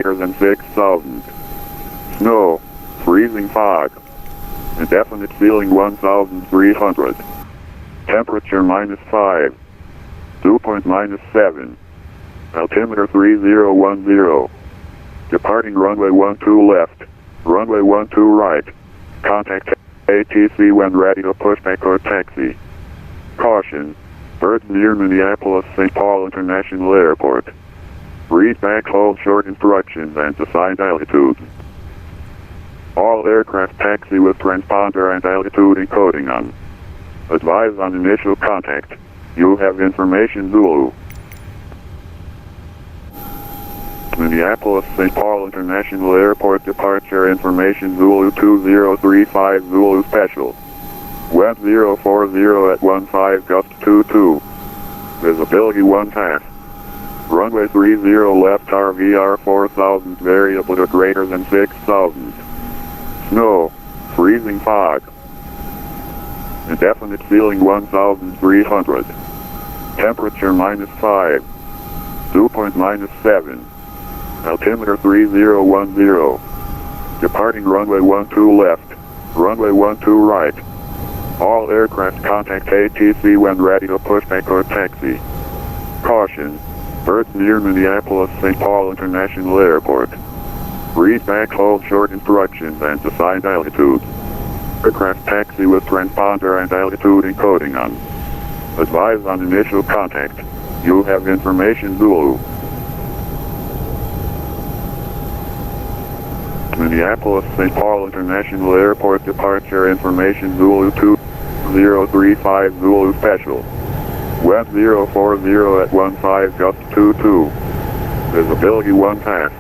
greater than 6,000. Snow, freezing fog. Indefinite ceiling 1,300. Temperature -5. Dew point -7. Altimeter 3010. Departing runway 12 left. Runway 12 right. Contact ATC when ready to pushback or taxi. Caution. Birds near Minneapolis-St Paul International Airport. Read back, hold short instructions and assigned altitude. All aircraft taxi with transponder and altitude encoding on. Advise on initial contact. You have information Zulu. Minneapolis-St Paul International Airport departure information Zulu 2035 Zulu Special. Wind 040 at 15 gust 22. Visibility 1 half. Runway 30 left RVR 4000 variable to greater than 6,000. Snow, freezing fog. Indefinite ceiling 1,300. Temperature -5. Dew point -7. Altimeter 3010. Departing runway 12 left. Runway 12 right. All aircraft contact ATC when ready to pushback or taxi. Caution. Birds near Minneapolis-St Paul International Airport. Read back, hold short instructions and assigned altitude. Aircraft taxi with transponder and altitude encoding on. Advise on initial contact. You have information Zulu. Minneapolis-St Paul International Airport departure information Zulu 2035 Zulu Special. Wind 040 at 15 gust 22. Visibility 1 half.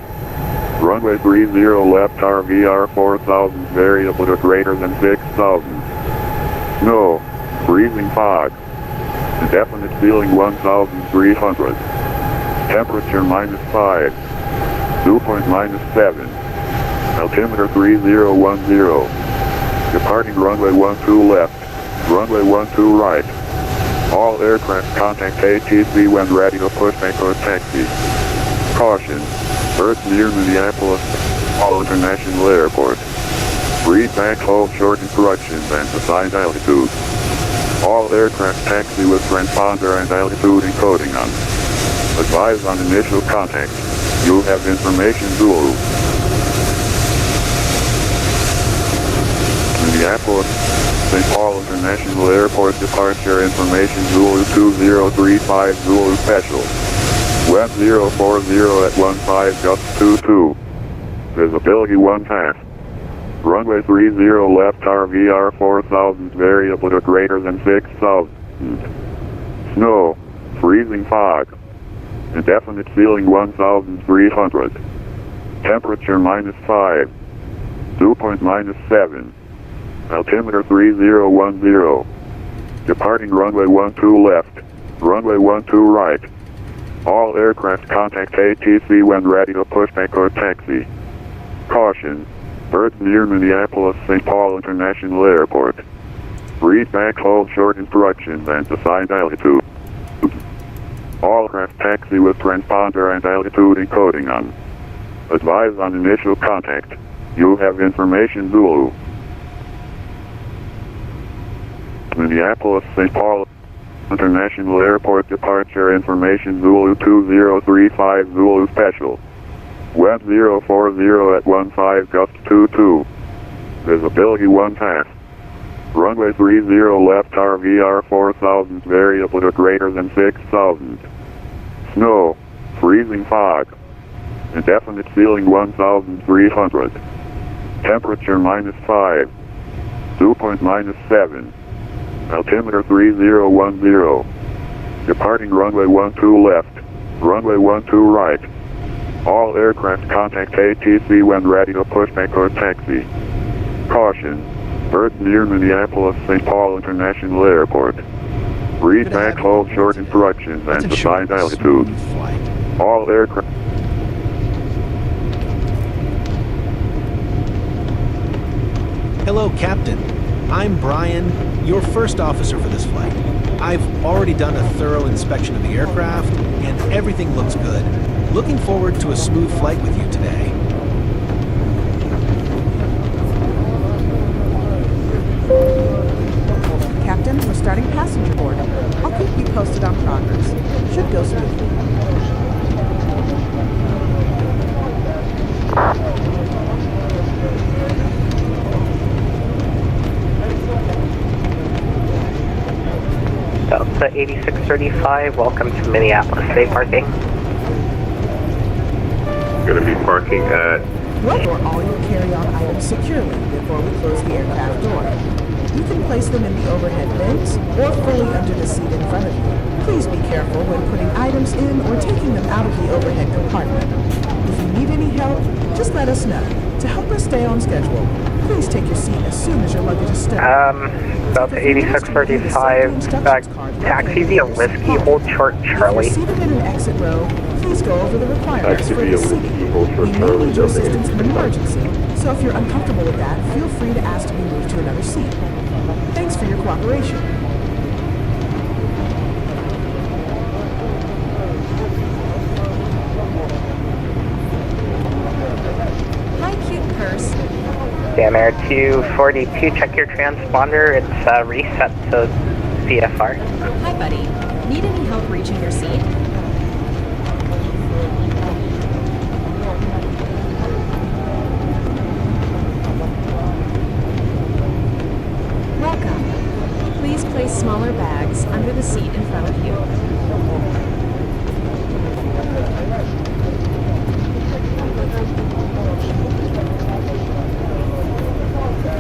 Runway 30 left RVR 4000 variable to greater than 6,000. Snow, freezing fog. Indefinite ceiling 1,300. Temperature -5. Dew point -7. Altimeter 3010. Departing runway 12 left. Runway 12 right. All aircraft contact ATC when ready to pushback or taxi. Caution. Birds near Minneapolis-St Paul International Airport. Read back, hold short instructions and assigned altitude. All aircraft taxi with transponder and altitude encoding on. Advise on initial contact. You have information Zulu. Minneapolis-St Paul International Airport departure information Zulu 2035 Zulu Special. Wind 040 at 15 gust 22. Visibility 1 half. Runway 30 left RVR 4000 variable to greater than 6,000. Snow, freezing fog. Indefinite ceiling 1,300. Temperature -5. Dew point -7. Altimeter 3010. Departing runway 12 left. Runway 12 right. All aircraft contact ATC when ready to pushback or taxi. Caution. Birds near Minneapolis-St Paul International Airport. Read back, hold short instructions and assigned altitude. All aircraft taxi with transponder and altitude encoding on. Advise on initial contact. You have information Zulu. Minneapolis-St Paul International Airport departure information Zulu 2035 Zulu Special. Wind 040 at 15 gust 22. Visibility 1 half. Runway 30 left RVR 4000 variable to greater than 6,000. Snow, freezing fog. Indefinite ceiling 1,300. Temperature -5. Dew point -7. Altimeter 3010. Departing runway 12 left. Runway 12 right. All aircraft contact ATC when ready to pushback or taxi. Caution. Birds near Minneapolis-St Paul International Airport. Read back, hold short instructions and assigned altitude. All aircraft. Hello, Captain. I'm Brian, your first officer for this flight. I've already done a thorough inspection of the aircraft, and everything looks good. Looking forward to a smooth flight with you today. Captain, we're starting passenger board. I'll keep you posted on progress. Should go smoothly. Delta 8635, welcome to Minneapolis-St parking. Gonna be parking at Store all your carry-on items securely before we close the aircraft door. You can place them in the overhead bins or fully under the seat in front of you. Please be careful when putting items in or taking them out of the overhead compartment. If you need any help, just let us know. To help us stay on schedule, please take your seat as soon as your luggage is stowed. Delta 8635, taxi via Whiskey, hold short Charlie. If you're seated in an exit row, please go over the requirements for the seating. We may need your assistance in an emergency, so if you're uncomfortable with that, feel free to ask to be moved to another seat. Thanks for your cooperation. Hi, cute purse. Dan Air 242, check your transponder, it's reset to VFR. Hi, buddy. Need any help reaching your seat? Welcome. Please place smaller bags under the seat in front of you.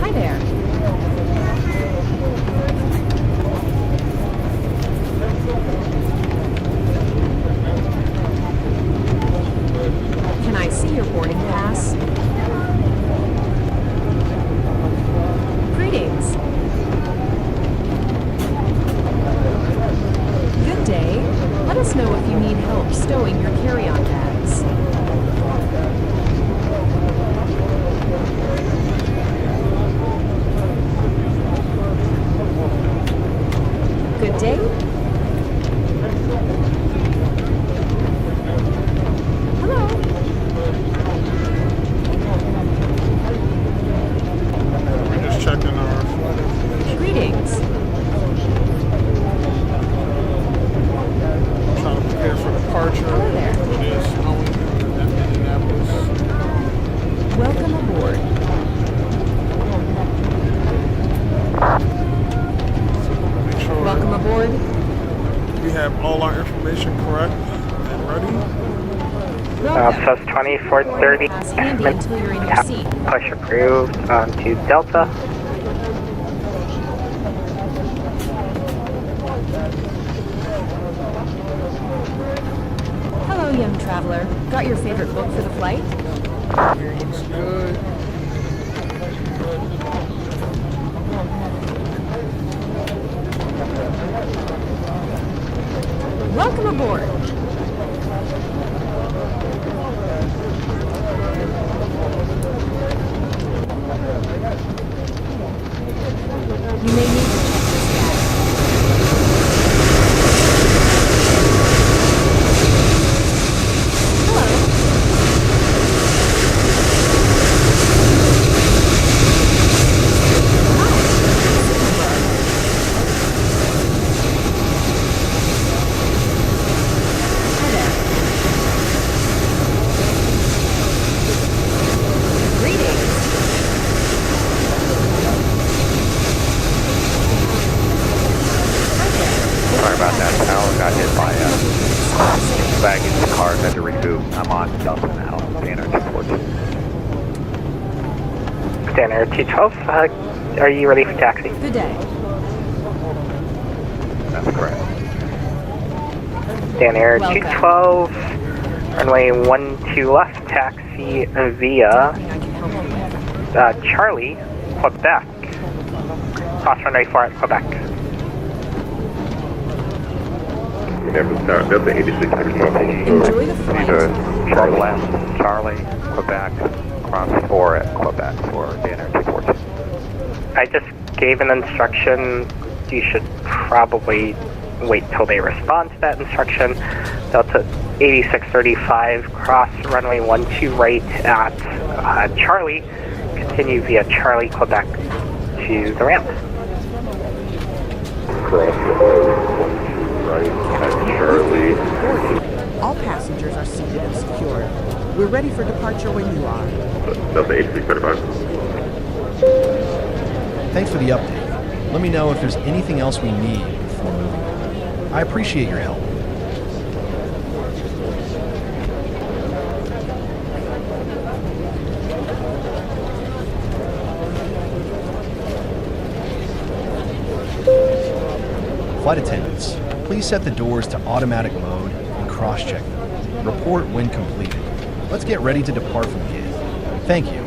Hi there. Can I see your boarding pass? Greetings. Good day. Let us know if you need help stowing your carry-on bags. Good day. Hello. We're just checking our flight information. Greetings. Trying to prepare for departure. Hello there. It is snowing at Minneapolis. Welcome aboard. Make sure Welcome aboard. we have all our information correct and ready. Welcome. Sus 2430, Pass handy until you're in your seat. push approved to Delta. Hello, young traveler. Got your favorite book for the flight? Looks good. Welcome aboard. You may need to check this bag. Hello. Hi there. Greetings. Hi there. Sorry about that. Tower got hit by a baggage car. Had to recoup. I'm on Delta now. Banner 214. Dan Air 212, are you ready for taxi? Good day. That's correct. Dan Air Welcome. 212, runway 12 left, taxi via Anything I can help you with? Charlie, Quebec. Cross runway 4 at Quebec. Delta 8635. Enjoy the flight. Charlie left, Charlie, Quebec, cross 4 at Quebec for Banner 214. I just gave an instruction. You should probably wait till they respond to that instruction. Delta 8635, cross runway 12 right at Charlie. Continue via Charlie, Quebec to the ramp. Cross right at Charlie. All passengers are seated and secured. We're ready for departure when you are. Delta 8635. Thanks for the update. Let me know if there's anything else we need before moving on. I appreciate your help. Flight attendants, please set the doors to automatic mode and cross-check them. Report when completed. Let's get ready to depart from the gate. Thank you.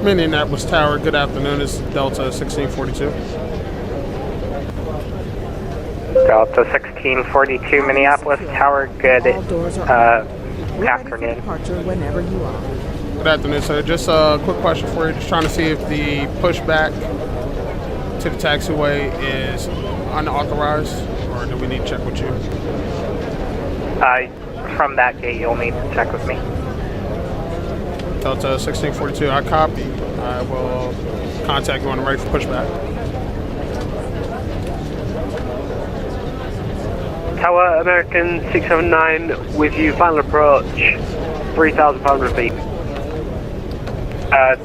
Minneapolis Tower, good afternoon. It's Delta 1642. Delta 1642, Minneapolis Tower, good All doors are open. We're ready for afternoon. departure whenever you are. Good afternoon, sir. Just a quick question for you. Just trying to see if the pushback to the taxiway is unauthorized, or do we need to check with you? From that gate, you'll need to check with me. Delta 1642, I copy. I will contact you on the right for pushback. Tower, American 679 with you, final approach, 3,500 feet.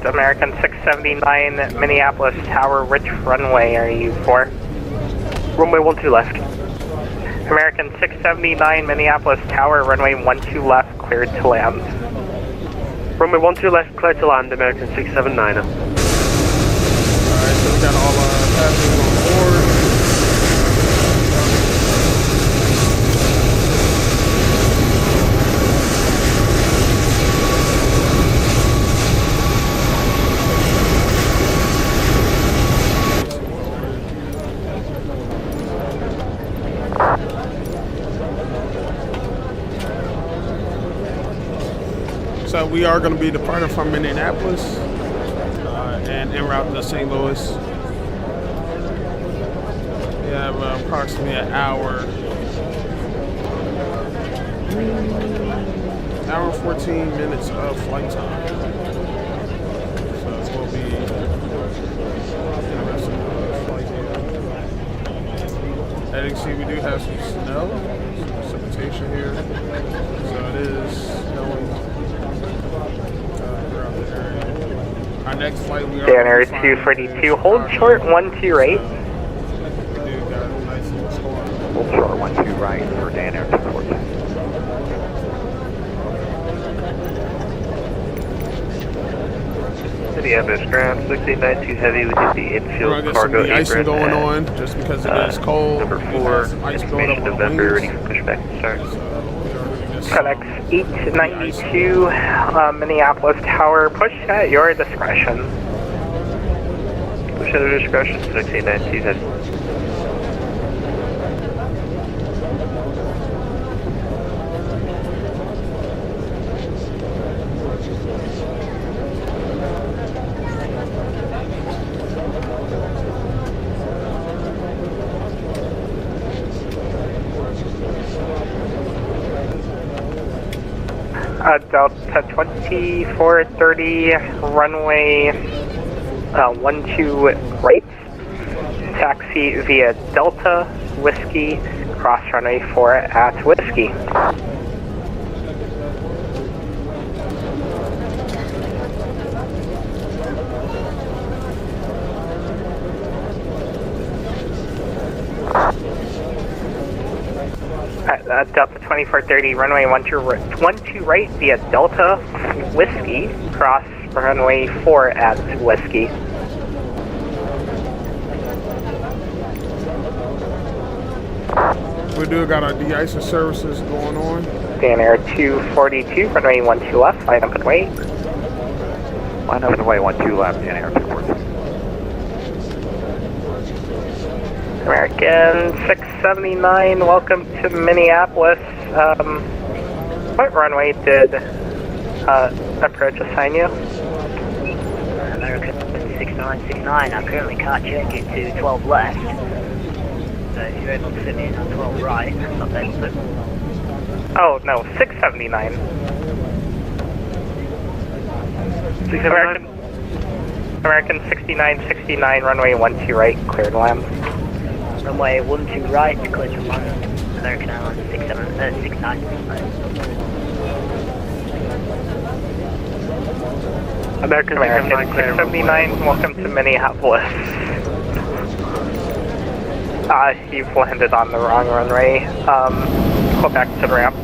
American 679, Minneapolis Tower, which runway are you for? Runway 12 left. American 679, Minneapolis Tower, runway 12 left, cleared to land. Runway 12 left, clear to land, American 679. Alright, so we got all our passengers on board. So we are going to be departing from Minneapolis and en route to St. Louis. We have approximately an hour and 14 minutes of flight time. So this will be interesting flight here. As you can see, we do have some snow, some precipitation here. So it is snowing. Our next flight, we are Danner 242, hold short 12 right. We do got a nice little storm. Hold short 12 right for Dan Air 242. Minneapolis ground 6892 heavy, we did the We're infield gonna get cargo some icing apron going at, on just because it is cold. Number We 4, have some ice buildup information on the November, ready wings. for pushback to start. So we are gonna just FedEx 892, Minneapolis Tower, push at your discretion. Push at your discretion, FedEx 892 heavy. Delta 2430, runway 12 right. Taxi via Delta, Whiskey, cross runway 4 at Whiskey. Delta 2430, runway 12 right via Delta, Whiskey, cross runway 4 at Whiskey. we do got our de-icing services going on. Dan Air 242, runway 12 left, line up and wait. Line up and away 12 left, Dan Air 242. American 679, welcome to Minneapolis. What runway did approach assign you? American 6969, I currently can't check it to 12 left. So if you're able to fit me in on 12 right, I'll be able to. Oh, no, 679. 679? American 6969, runway 12 right, cleared to land. Runway 12 right, clear to land. American Airlines 69. American 679, welcome to Minneapolis. You've landed on the wrong runway. Go back to the ramp.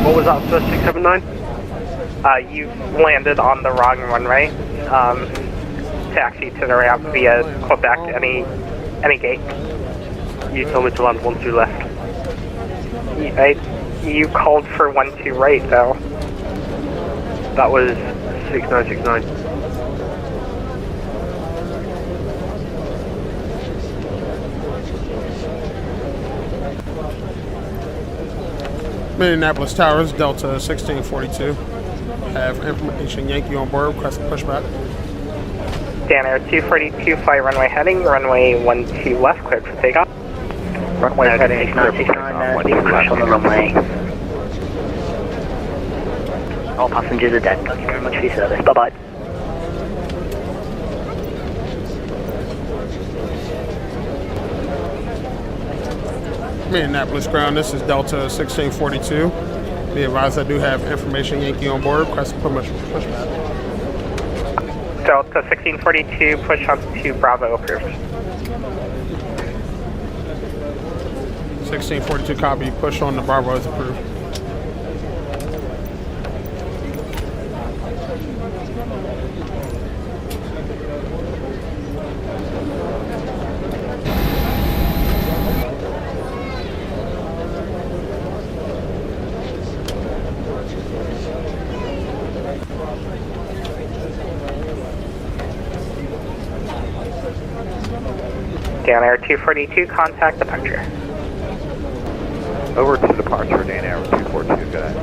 What was that for 679? You've landed on the wrong runway. Taxi to the ramp via Quebec, any gate. You told me to land 12 left. You called for 12 right, though. That was 6969. Minneapolis Towers, Delta 1642. Have information Yankee on board, request pushback. Dan Air 242, fly runway heading, runway 12 left, cleared for takeoff. Runway heading 6969, being crash on the runway. All passengers are dead. Thank you very much for your service. Bye-bye. Minneapolis ground, this is Delta 1642. Be advised I do have information Yankee on board, request pushback. Delta 1642, push on to Bravo, approved. 1642 copy, push on the Bravo is approved. Dan Air 242, contact departure. Over to departure, Dan Air 242, good.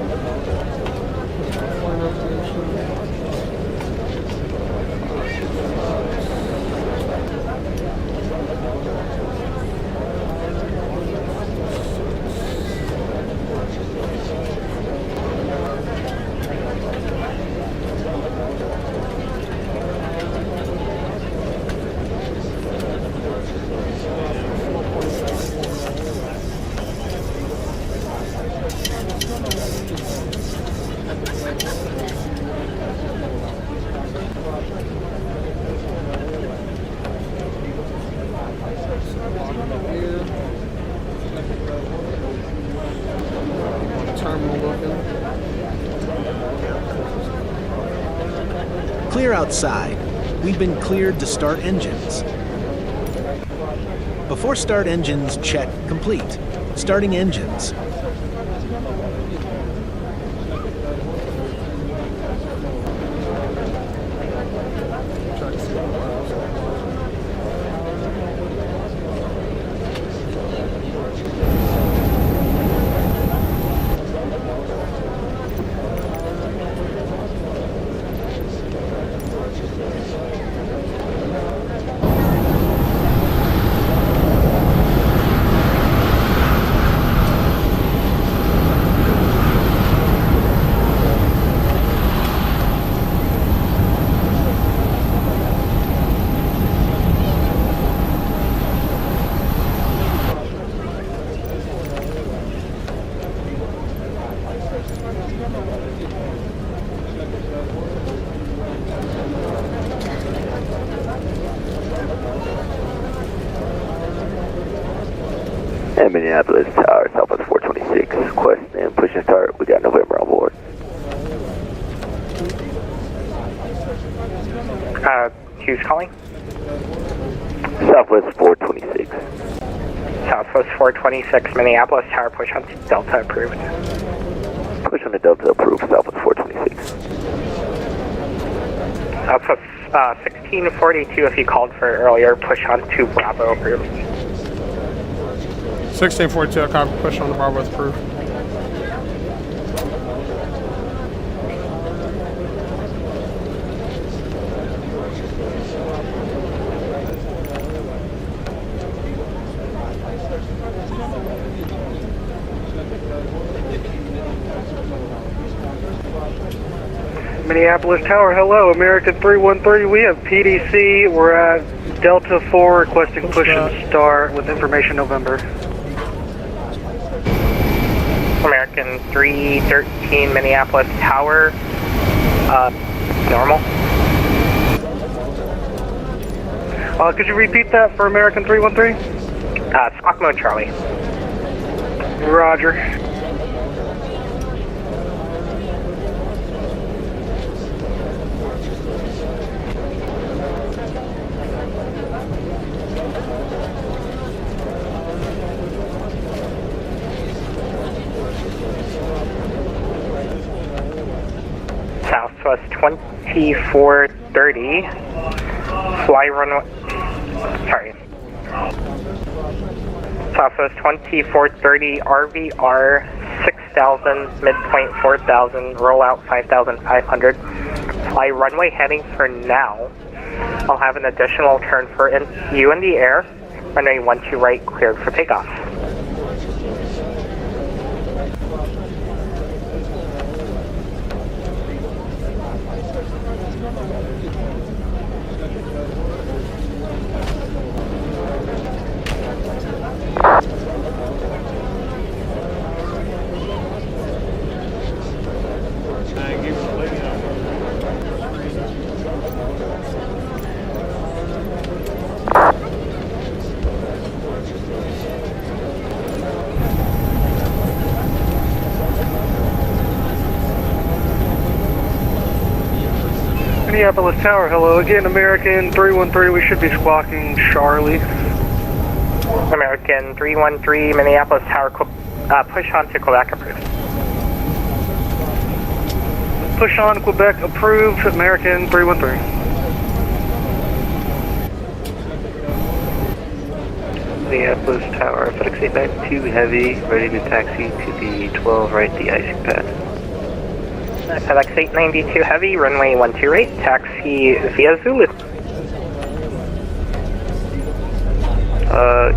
Clear outside. We've been cleared to start engines. Before start engines, check complete. Starting engines. And Minneapolis Tower, Southwest 426, request and push and start. We got November on board. Who's calling? Southwest 426. Southwest 426, Minneapolis Tower, push on to Delta, approved. push on the Delta approved, Southwest 426. Southwest 1642 if you called for it earlier, push on to Bravo approved. 1642, I copy, push on the Bravo with approved. Minneapolis Tower, hello, American 313, we have PDC, we're at Delta 4 requesting push and start with information November. American 313 Minneapolis Tower, normal. Could you repeat that for American 313? Squawk mode Charlie. Roger. Southwest 2430, fly runway, sorry. Southwest 2430, RVR 6000, midpoint 4000, rollout 5500, fly runway heading for now. I'll have an additional turn for you in the air, runway 12 right, cleared for takeoff. Minneapolis Tower, hello again, American 313, we should be squawking Charlie. American 313, Minneapolis Tower, push on to Quebec approved. Push on Quebec approved, American 313. Minneapolis Tower, FedEx 892 Heavy, ready to taxi to the 12 right de-icing pad. FedEx 892 Heavy, runway 12 right, taxi via Zulu.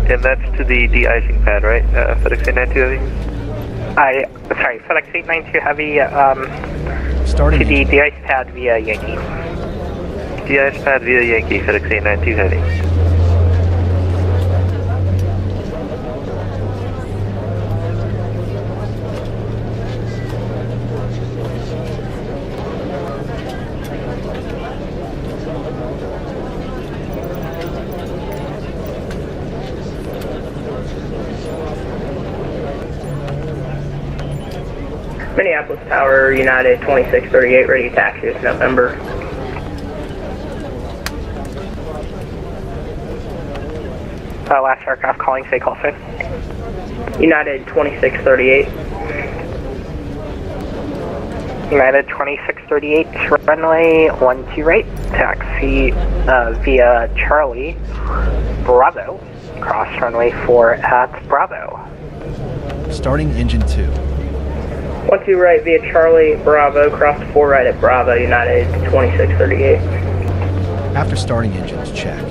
And that's to the de-icing pad, right? FedEx 892 Heavy? Sorry, FedEx 892 Heavy, Starting to the de-ice pad via Yankee. De-ice pad via Yankee, FedEx 892 Heavy. Minneapolis Tower, United 2638, ready to taxi this November. Last aircraft calling, say call sign. United 2638. United 2638, runway 12 right, taxi via Charlie, Bravo, cross runway 4 at Bravo. Starting engine 2. 12 right via Charlie, Bravo, cross 4 right at Bravo, United 2638. After starting engines, check.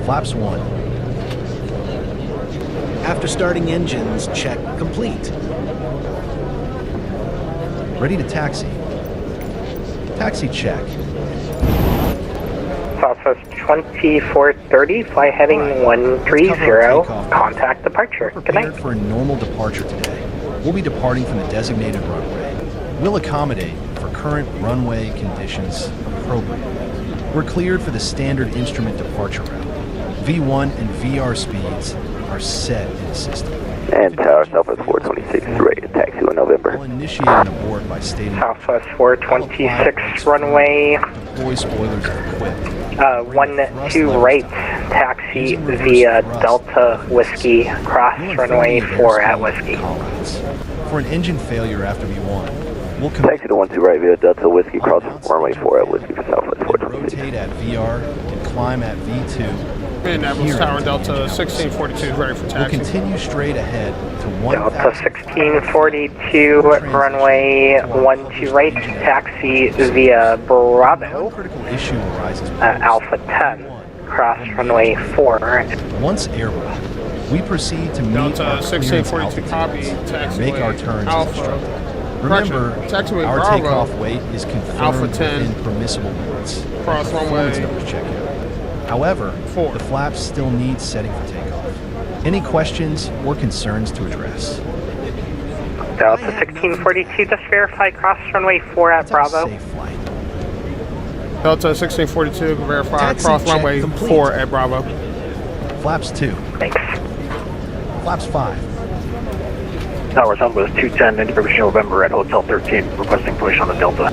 Flaps 1. After starting engines, check complete. Ready to taxi. Taxi check. Southwest 2430, fly heading 130, contact departure. Good night. Prepared for a normal departure today. We'll be departing from the designated runway. We'll accommodate for current runway conditions appropriately. We're cleared for the standard instrument departure route. V1 and VR speeds are set in the system. And Tower Southwest 426 is ready to taxi in November. We'll initiate an abort by stating Southwest 426 runway. deploy spoilers if equipped. 12 right, taxi via Delta Whiskey, cross runway 4 at Whiskey. For an engine failure after V1, we'll Taxi to 12 right via Delta Whiskey, cross runway 4 at Whiskey for Southwest 426. rotate at VR and climb at V2. Minneapolis Tower Delta 1642 is ready for We'll taxi. continue straight ahead to Delta 1642, runway 12 right, taxi via Bravo, critical issue arises. Alpha 10, cross runway 4. Once airborne, we proceed to meet Delta our 1642 copy, and make our turns as Alpha. instructed. Remember, Taxiway our Bravo, takeoff weight is confirmed Alpha 10, within permissible limits. cross Performance runway numbers checkout. However, 4. the flaps still need setting for takeoff. Any questions or concerns to address? Delta 1642, just verify cross runway 4 at Bravo. Safe flight. Delta 1642, verify Taxi cross check runway complete. 4 at Bravo. Flaps 2. Thanks. Flaps 5. Tower Southwest 210, Indian November at Hotel 13, requesting push on the Delta.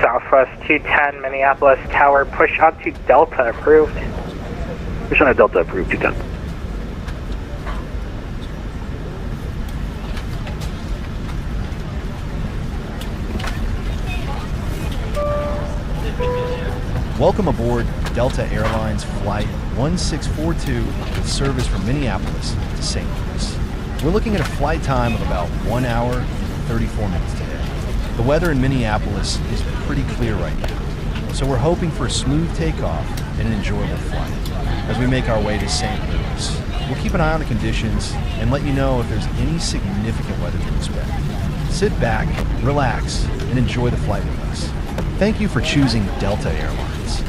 Southwest 210, Minneapolis Tower, push onto Delta, approved. Push on a Delta, approved 210. Welcome aboard Delta Airlines Flight 1642 with service from Minneapolis to St. Louis. We're looking at a flight time of about 1 hour and 34 minutes today. The weather in Minneapolis is pretty clear right now, so we're hoping for a smooth takeoff and an enjoyable flight. As we make our way to St. Louis, we'll keep an eye on the conditions and let you know if there's any significant weather to expect. Sit back, relax, and enjoy the flight with us. Thank you for choosing Delta Airlines.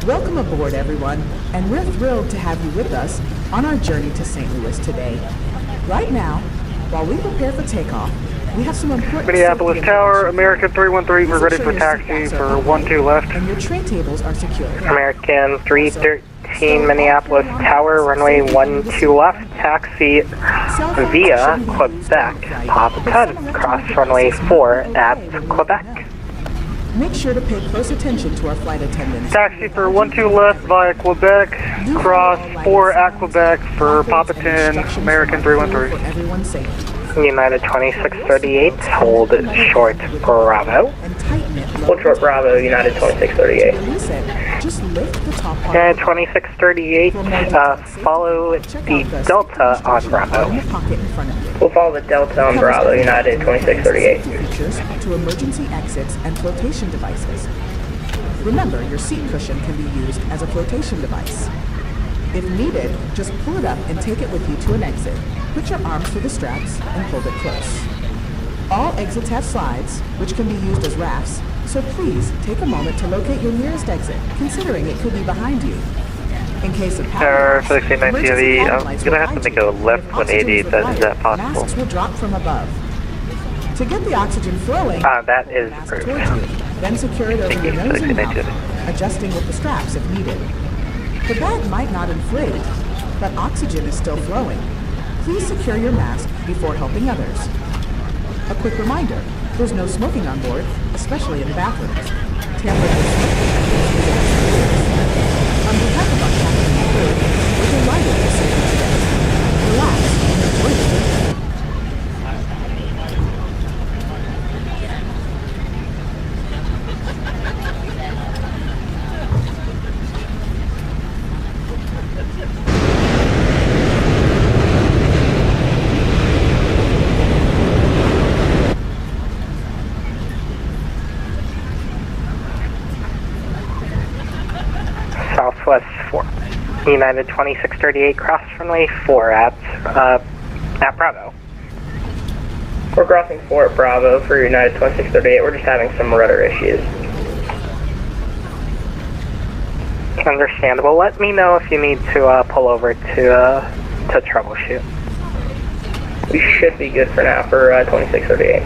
Welcome aboard, everyone, and we're thrilled to have you with us on our journey to St. Louis today. Right now, while we prepare for takeoff, we have some important Minneapolis safety Tower, information. American 313, we're Please ready ensure for your taxi seatbelts are for buckled 12 left. And your tray tables are secure. American 313, Minneapolis Tower, runway 12 left, taxi via Quebec, Papa 10, cross runway 4 at Quebec. Make sure to pay close attention to our flight attendants. Taxi for 12 left via Quebec, cross 4 at Quebec for Papa 10, American 313. For everyone's safety. United 2638, hold short Bravo. And tighten it. Hold short Bravo, United 2638. Release it. Just lift the top part. United 2638, follow the Delta on Bravo. In the pocket in front of you. We'll follow the Delta on Bravo, United 2638. Features to emergency exits and flotation devices. Remember, your seat cushion can be used as a flotation device. If needed, just pull it up and take it with you to an exit. Put your arms through the straps and hold it close. All exits have slides, which can be used as rafts, so please take a moment to locate your nearest exit, considering it could be behind you. In case of power loss, Felix 890 emergency I'm cabin lights gonna will have to guide make a you. left If 180, oxygen is that required, possible? Masks will drop from above. To get the oxygen flowing, That is mask approved. towards you, then secure it over Thank your you, nose Felix and 890. mouth, adjusting with the straps if needed. The bag might not inflate, but oxygen is still flowing. Please secure your mask before helping others. A quick reminder, there's no smoking on board, especially in bathrooms. Tampering with smoking on behalf of our captain and crew, we're delighted to serve you today. Relax and enjoy the journey. Southwest 4. United 2638, cross runway 4 at Bravo. We're crossing 4 at Bravo for United 2638. We're just having some rudder issues. Understandable. Let me know if you need to pull over to to troubleshoot. We should be good for now for 2638.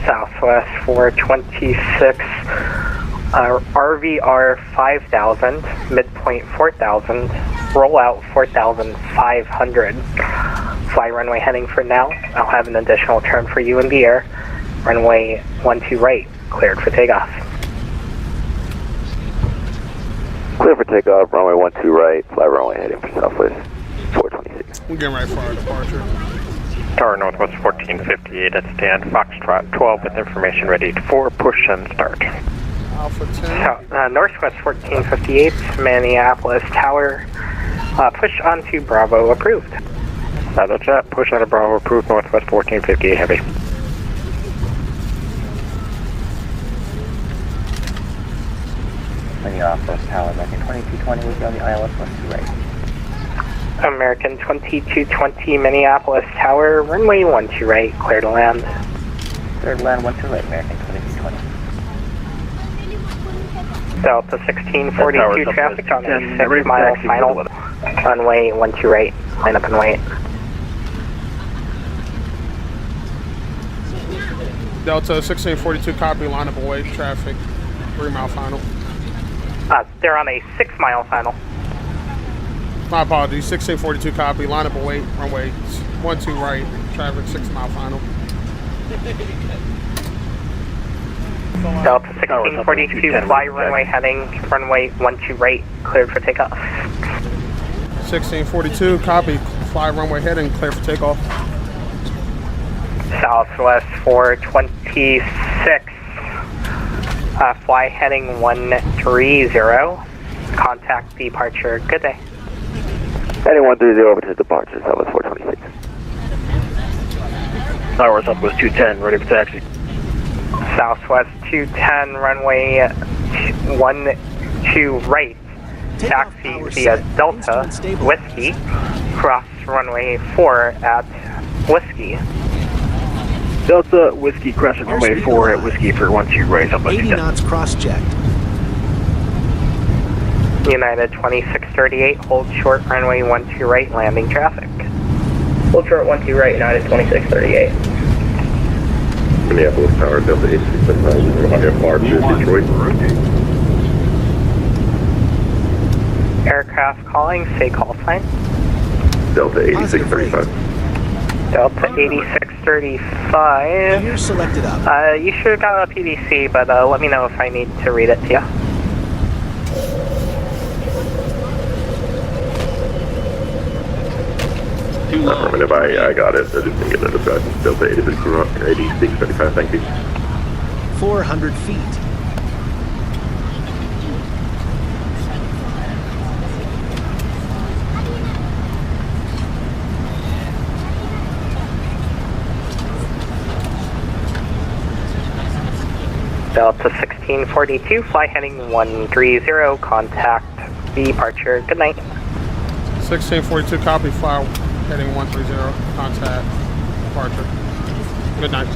Southwest 426, RVR 5000, midpoint 4000, rollout 4500. Fly runway heading for now. I'll have an additional turn for you in the air. Runway 12 right, cleared for takeoff. Clear for takeoff, runway 12 right, fly runway heading for Southwest 426. We're getting ready for our departure. Tower Northwest 1458 at stand, Foxtrot 12 with information ready for push and start. Alpha 10. So, Northwest 1458, Minneapolis Tower, push onto Bravo approved. Shadow chat, push out of Bravo approved, Northwest 1458 heavy. Minneapolis Tower, American 2220 with you on the ILS 12 right. American 2220, Minneapolis Tower, runway 12 right, clear to land. Third land 12 right, American 2220. Delta 1642 traffic on the 6 mile final, runway 12 right, line up and wait. Delta 1642 copy, line up away, traffic, 3 mile final. They're on a 6 mile final. My apologies, 1642 copy, line up away, runway 12 right, traffic 6 mile final. Delta 1642, fly runway heading, runway 12 right, cleared for takeoff. 1642 copy, fly runway heading, clear for takeoff. Southwest 426, fly heading 130, contact departure, good day. Heading 130 over to departure, Southwest 426. Tower Southwest 210, ready for taxi. Southwest 210, runway 12 right, taxi via Delta, Whiskey, cross runway 4 at Whiskey. Delta Whiskey crossing runway 4 at Whiskey for 12 right, Southwest 80 knots cross-checked. United 2638, hold short runway 12 right, landing traffic. Hold short 12 right, United 2638. Minneapolis Tower, Delta 8675, on departure, Detroit. Aircraft calling, say call sign. Delta 8635. Delta 8635. You're selected up. You should have got a PDC, but let me know if I need to read it to you. Affirmative, I got it. I didn't think it was Delta 8635, thank you. 400 feet. Delta 1642, fly heading 130, contact departure, good night. 1642 copy, fly heading 130, contact departure. Good night.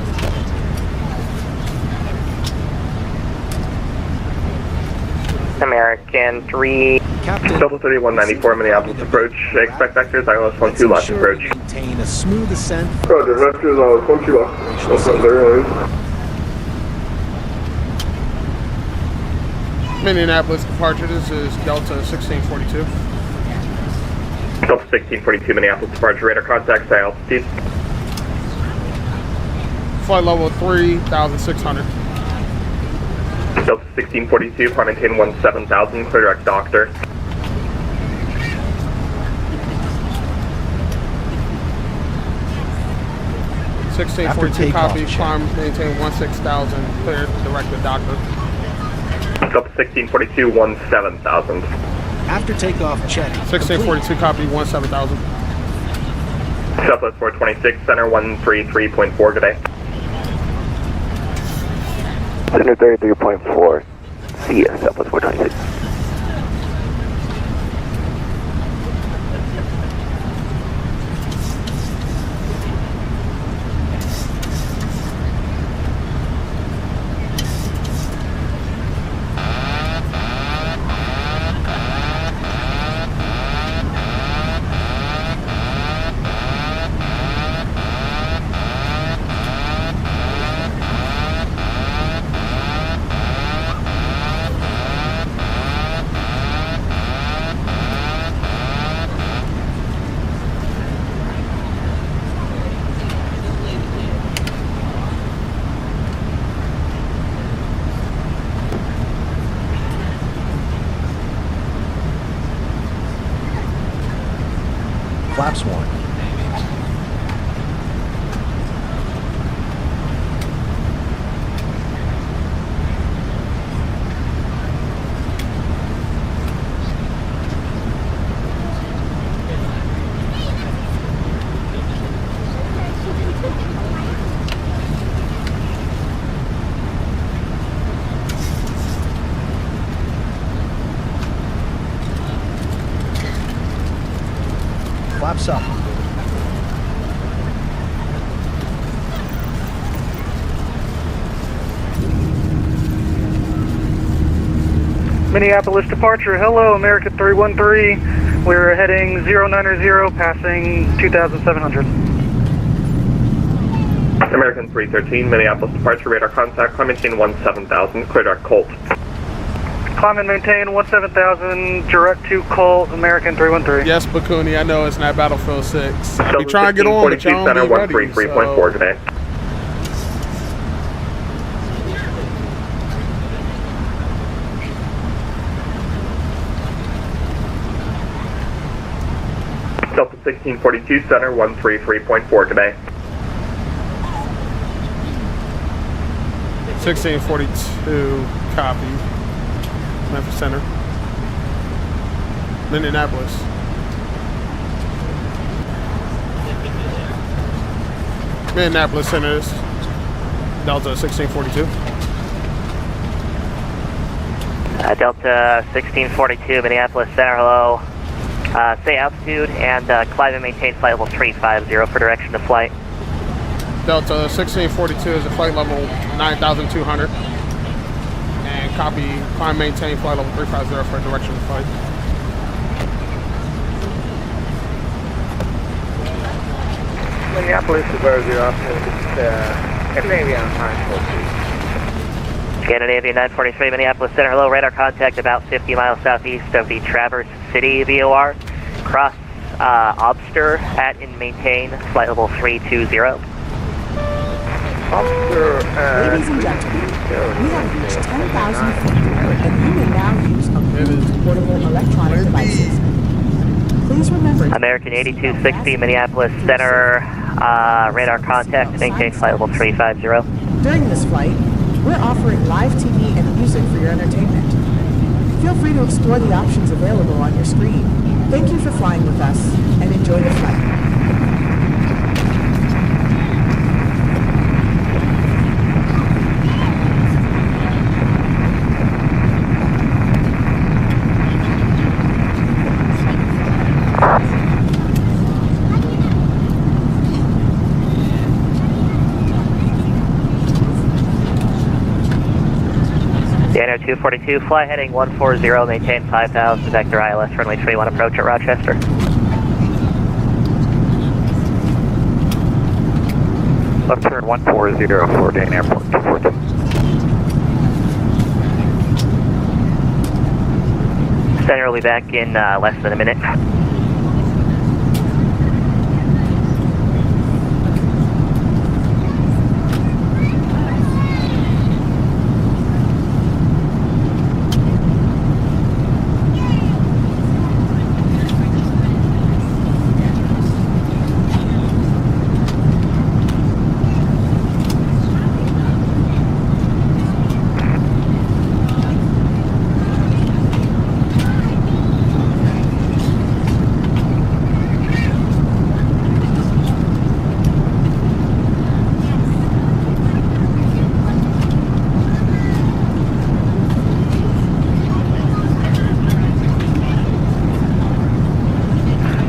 American 3. Captain, Delta 3194, Minneapolis approach. Expect vectors, ILS 12 left approach. maintain a smooth ascent. Roger, vectors, ILS 12 left. Airlines. Minneapolis departure, this is Delta 1642. Delta 1642, Minneapolis departure, radar contact, high altitude. Flight level 3,600. Delta 1642, climb maintain 17,000, clear direct doctor. After 1642 copy, climb maintain 16,000, clear direct to doctor. Delta 1642, 17,000. After takeoff, check. 1642 copy, 17,000. Southwest 426, center 133.4, good day. Center 33.4, see ya, Southwest 426. Flaps 1. Flaps up. Minneapolis departure. Hello, American 313. We're heading 090, passing 2,700. American 313, Minneapolis departure, radar contact, climb maintain 17,000, clear direct Colt. Climb and maintain 17,000, direct to Colt, American 313. Yes, Bakuni, I know it's not Battlefield 6. Delta We trying to get on, but 1642 y'all center, don't be ready, 133.4 today. Delta 1642 center, 133.4 today. 1642, copy. Memphis Center. Minneapolis. Minneapolis Center is Delta 1642. Delta 1642, Minneapolis Center, hello. Stay altitude and climb and maintain flight level 350 for direction to flight. Delta 1642 is a flight level 9,200. And copy, climb, maintain flight level 350 for direction of flight. Minneapolis to Burger Office, Scandinavian 943. Scandinavian 943, Minneapolis Center, hello. Radar contact about 50 miles southeast of the Traverse City VOR. Cross Obster at and maintain flight level 320. Ladies and gentlemen, we have reached 10,000 feet, and you may now use approved portable electronic devices. Please remember... American 8260, Minneapolis Center, radar contact, maintain flight level 350. During this flight, we're offering live TV and music for your entertainment. Feel free to explore the options available on your screen. Thank you for flying with us, and enjoy the flight. Dano 242, fly heading 140, maintain 5,000, vector ILS, runway 31, approach at Rochester. Left turn 140 for Dane Airport 242. Center will be back in less than a minute.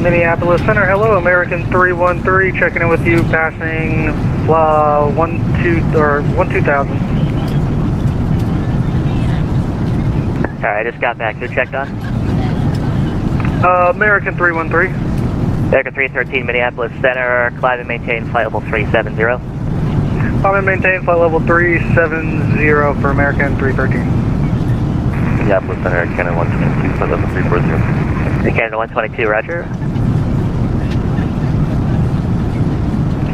Minneapolis Center, hello, American 313, checking in with you, passing 12,000. Sorry, I just got back. Who checked on? American 313. American 313, Minneapolis Center, climb and maintain flight level 370. Climb and maintain flight level 370 for American 313. Minneapolis Center, Canada 122, flight level 340. Canada 122, roger.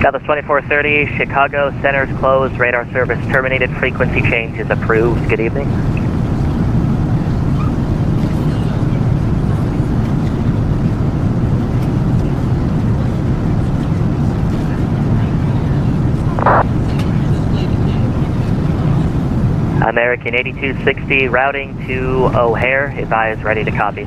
Southwest 2430, Chicago Center's closed, radar service terminated, frequency change is approved. Good evening. American 8260 routing to O'Hare. Advise ready to copy.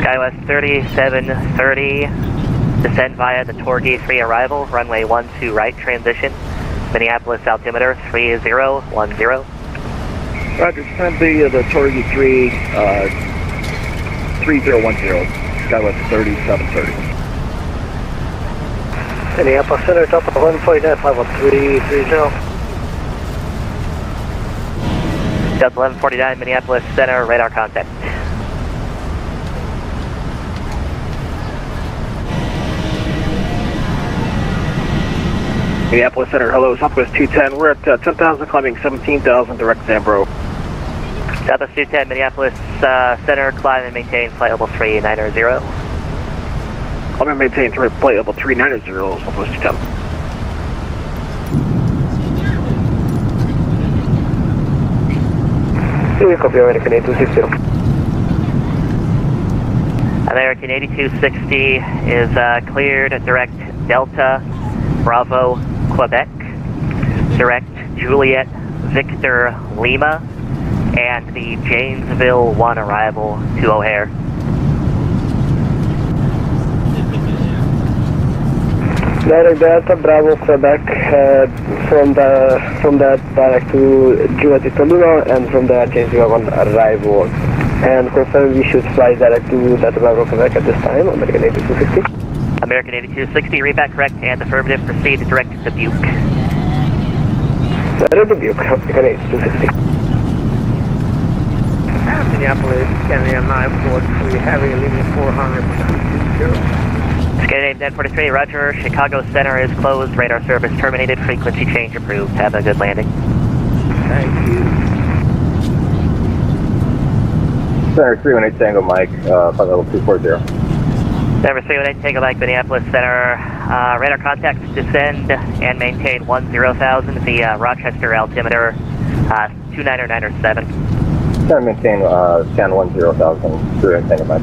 SkyWest 3730, descend via the Torquay 3 arrival, runway 12 right transition, Minneapolis altimeter 3010. Roger, descend via the Torquay 3, 3010, SkyWest 3730. Minneapolis Center, Delta 1149, level 330. Delta 1149, Minneapolis Center, radar contact. Minneapolis Center, hello, Southwest 210. We're at 10,000, climbing 17,000, direct Zambro. Southwest 210, Minneapolis Center, climb and maintain flight level 390. I'm going to maintain flight level 390, Southwest 210. Copy, American 8260. American 8260 is cleared direct Delta, Bravo, Quebec, direct Juliet, Victor, Lima, and the Janesville 1 arrival to O'Hare. Direct Delta, Bravo, Quebec, from that direct to Juliet, Victor, Lima, and from there Janesville 1 arrival. And confirm we should fly direct to Delta, Bravo, Quebec at this time, American 8260. American 8260, read back correct and affirmative, proceed to direct Dubuque. Direct Dubuque, American 8260. Minneapolis, Canada 943, heavy, leaving 400. Scandinavian 1043, roger, Chicago Center is closed, radar service terminated, frequency change approved. Have a good landing. Thank you. Center 318 Tango Mike, flight level 240. Number 318 Tango Mike, Minneapolis Center, radar contact, descend and maintain 10,000 via Rochester altimeter 29907. Try to maintain scan 10,000, 318 Tango Mike.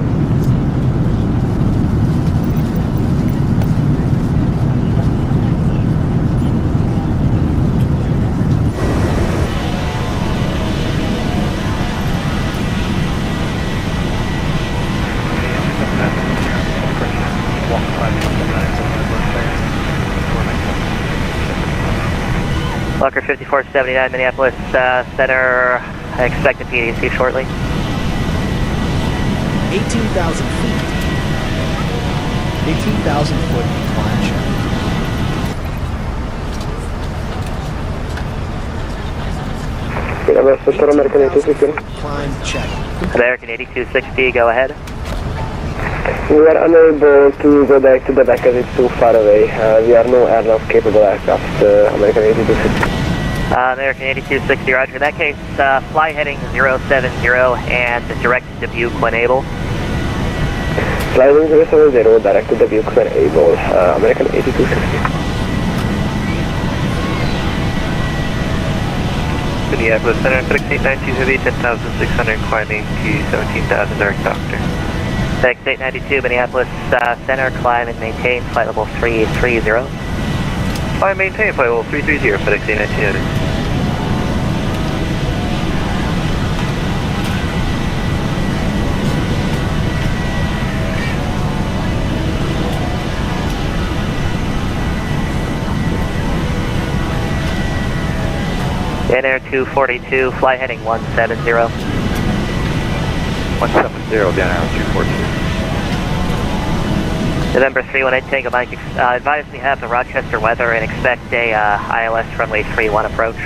Walker 5479, Minneapolis Center, expected PDC shortly. 18,000 feet. 18,000 foot climb check. American 8260. Climb check. American 8260, go ahead. We are unable to go back to the back as it's too far away. We are no aircraft capable aircraft, American 8260. American 8260, roger. In that case, fly heading 070 and direct Dubuque when able. Fly heading 070, direct to Dubuque when able, American 8260. Minneapolis Center, FedEx 892 Heavy, 10,600, climbing to 17,000, direct doctor. FedEx 892, Minneapolis Center, climb and maintain flight level 330. Climb maintain flight level 330, FedEx 892 Heavy. Air 242, fly heading 170. 170, down arrow 242. November 318 Tango Mike, advise we have the Rochester weather and expect a ILS runway 31 approach.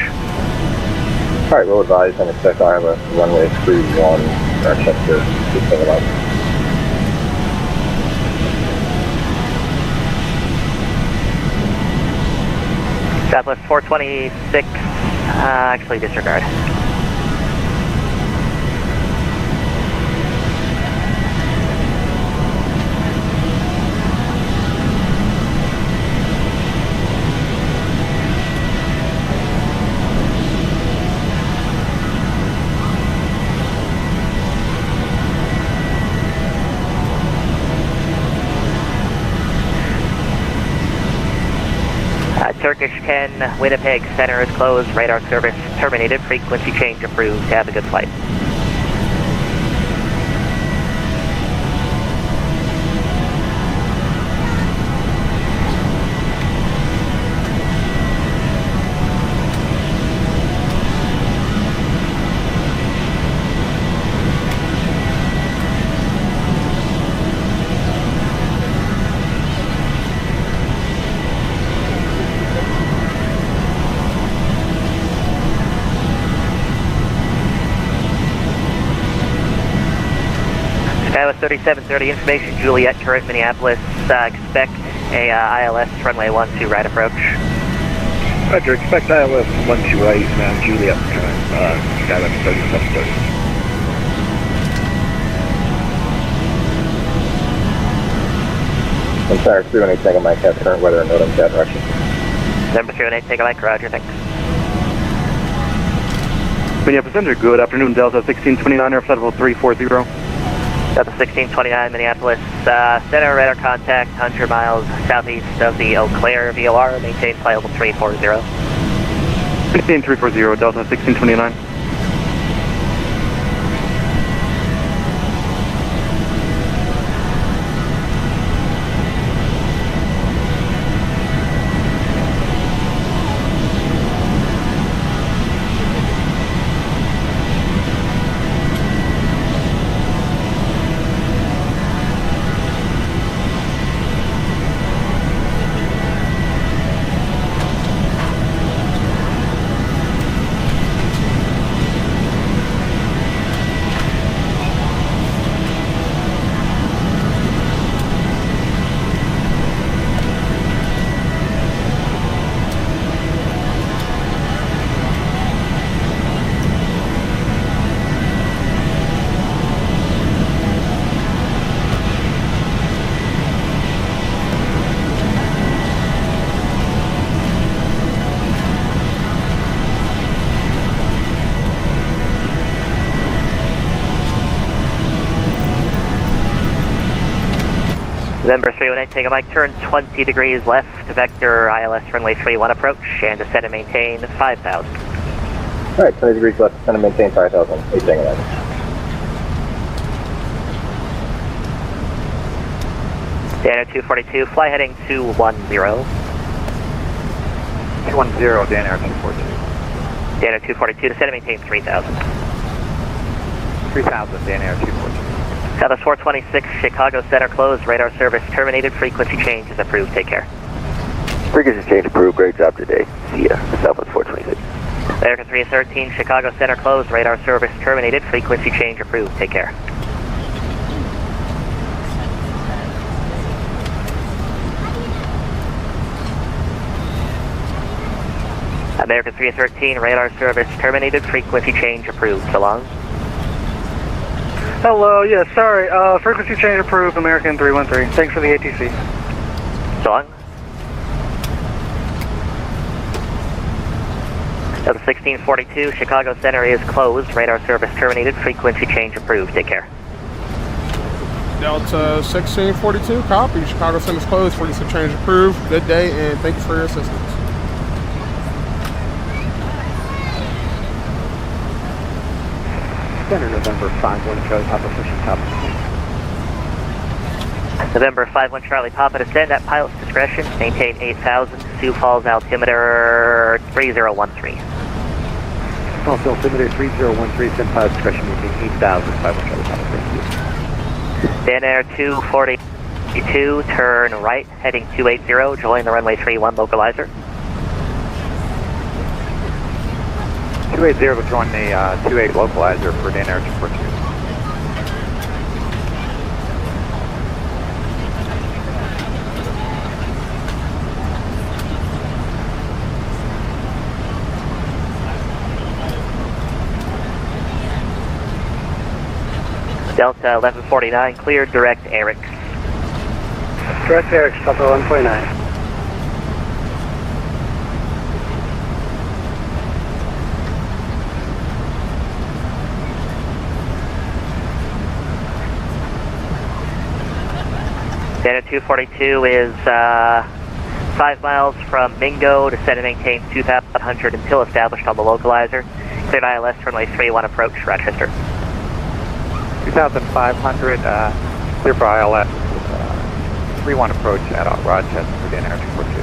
Alright, we'll advise and expect ILS runway 31, Rochester, Tango Mike. Southwest 426, actually disregard. Turkish 10, Winnipeg Center is closed, radar service terminated, frequency change approved. Have a good flight. Skywest 3730 information, Juliet, current Minneapolis, expect a ILS runway 12 right approach. Roger, expect ILS 128 now, Juliet, Skywest 3730. Empire 318, take a mic, have current weather and note on that direction. Number 318, take a mic, roger, thanks. Minneapolis Center, good afternoon, Delta 1629, air flight level 340. Delta 1629, Minneapolis Center, radar contact 100 miles southeast of the Eau Claire VOR, maintain flight level 340. Maintain 340, Delta 1629. November 318, take a mic, turn 20 degrees left, vector ILS runway 31 approach, and descend and maintain 5,000. Alright, 20 degrees left, descend and maintain 5,000. Please staying alive. Dano 242, fly heading 210. 210, Dan Air 242. Dano 242, descend and maintain 3,000. 3,000, Dan Air 242. Southwest 426, Chicago Center closed, radar service terminated, frequency change is approved, take care. Frequency change approved, great job today. See ya, Southwest 426. American 313, Chicago Center closed, radar service terminated, frequency change approved, take care. American 313, radar service terminated, frequency change approved, so long. Hello, yes, sorry, frequency change approved, American 313. Thanks for the ATC. So long. Delta 1642, Chicago Center is closed, radar service terminated, frequency change approved, take care. Delta 1642, copy, Chicago Center is closed, frequency change approved, good day, and thank you for your assistance. Center, November 51, Charlie Papa, pushing top. November 51, Charlie Papa, descend at pilot's discretion, maintain 8,000, Sioux Falls altimeter 3013. Falls altimeter 3013, send pilot's discretion, maintain 8,000, 51 Charlie Papa, thank you. Dan Air 242, turn right, heading 280, join the runway 31 localizer. 280 will join the 28 localizer for Dan Air 242. Delta 1149, cleared direct Eric. Direct Eric, Delta 1149. Data 242 is 5 miles from Mingo to set and maintain 2,100 until established on the localizer. Cleared ILS runway 31 approach, Rochester. 2,500, clear for ILS, 31 approach at Rochester for Dana Air 242.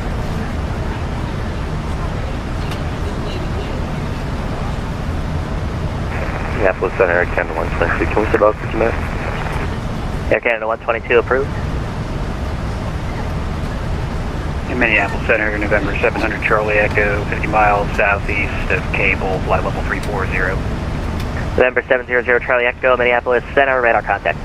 Minneapolis Center, Air Canada 122. Can we start off 50 minutes? Air Canada 122 approved. In Minneapolis Center, November 700 Charlie Echo, 50 miles southeast of Cable, flight level 340. November 700 Charlie Echo, Minneapolis Center, radar contact.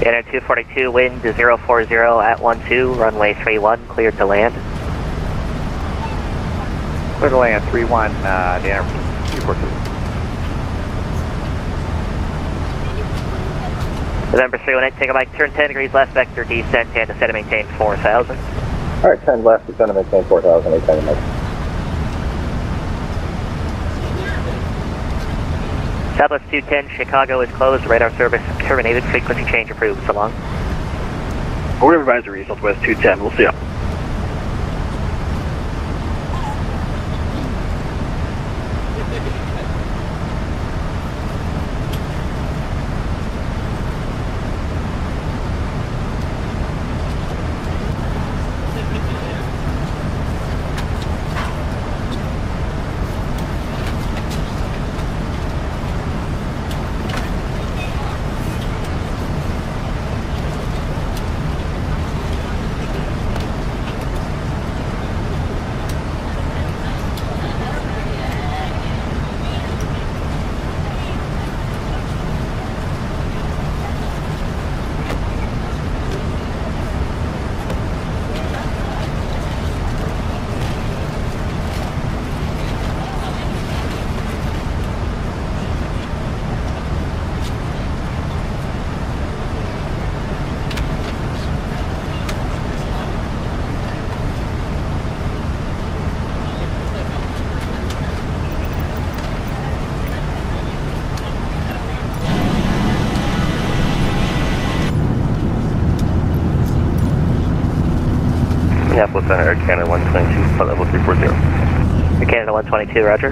Dana 242, wind 040 at 12, runway 31, cleared to land. Clear to land 31, Dana 242. November 318, take a mic, turn 10 degrees left, vector descent, and descend and maintain 4,000. Alright, 10 left, descend and maintain 4,000, 810 miles. Southwest 210, Chicago is closed, radar service terminated, frequency change approved, so long. We're advisory, Southwest 210, we'll see you. Minneapolis Center, Air Canada 122, flight level 340. Air Canada 122, roger.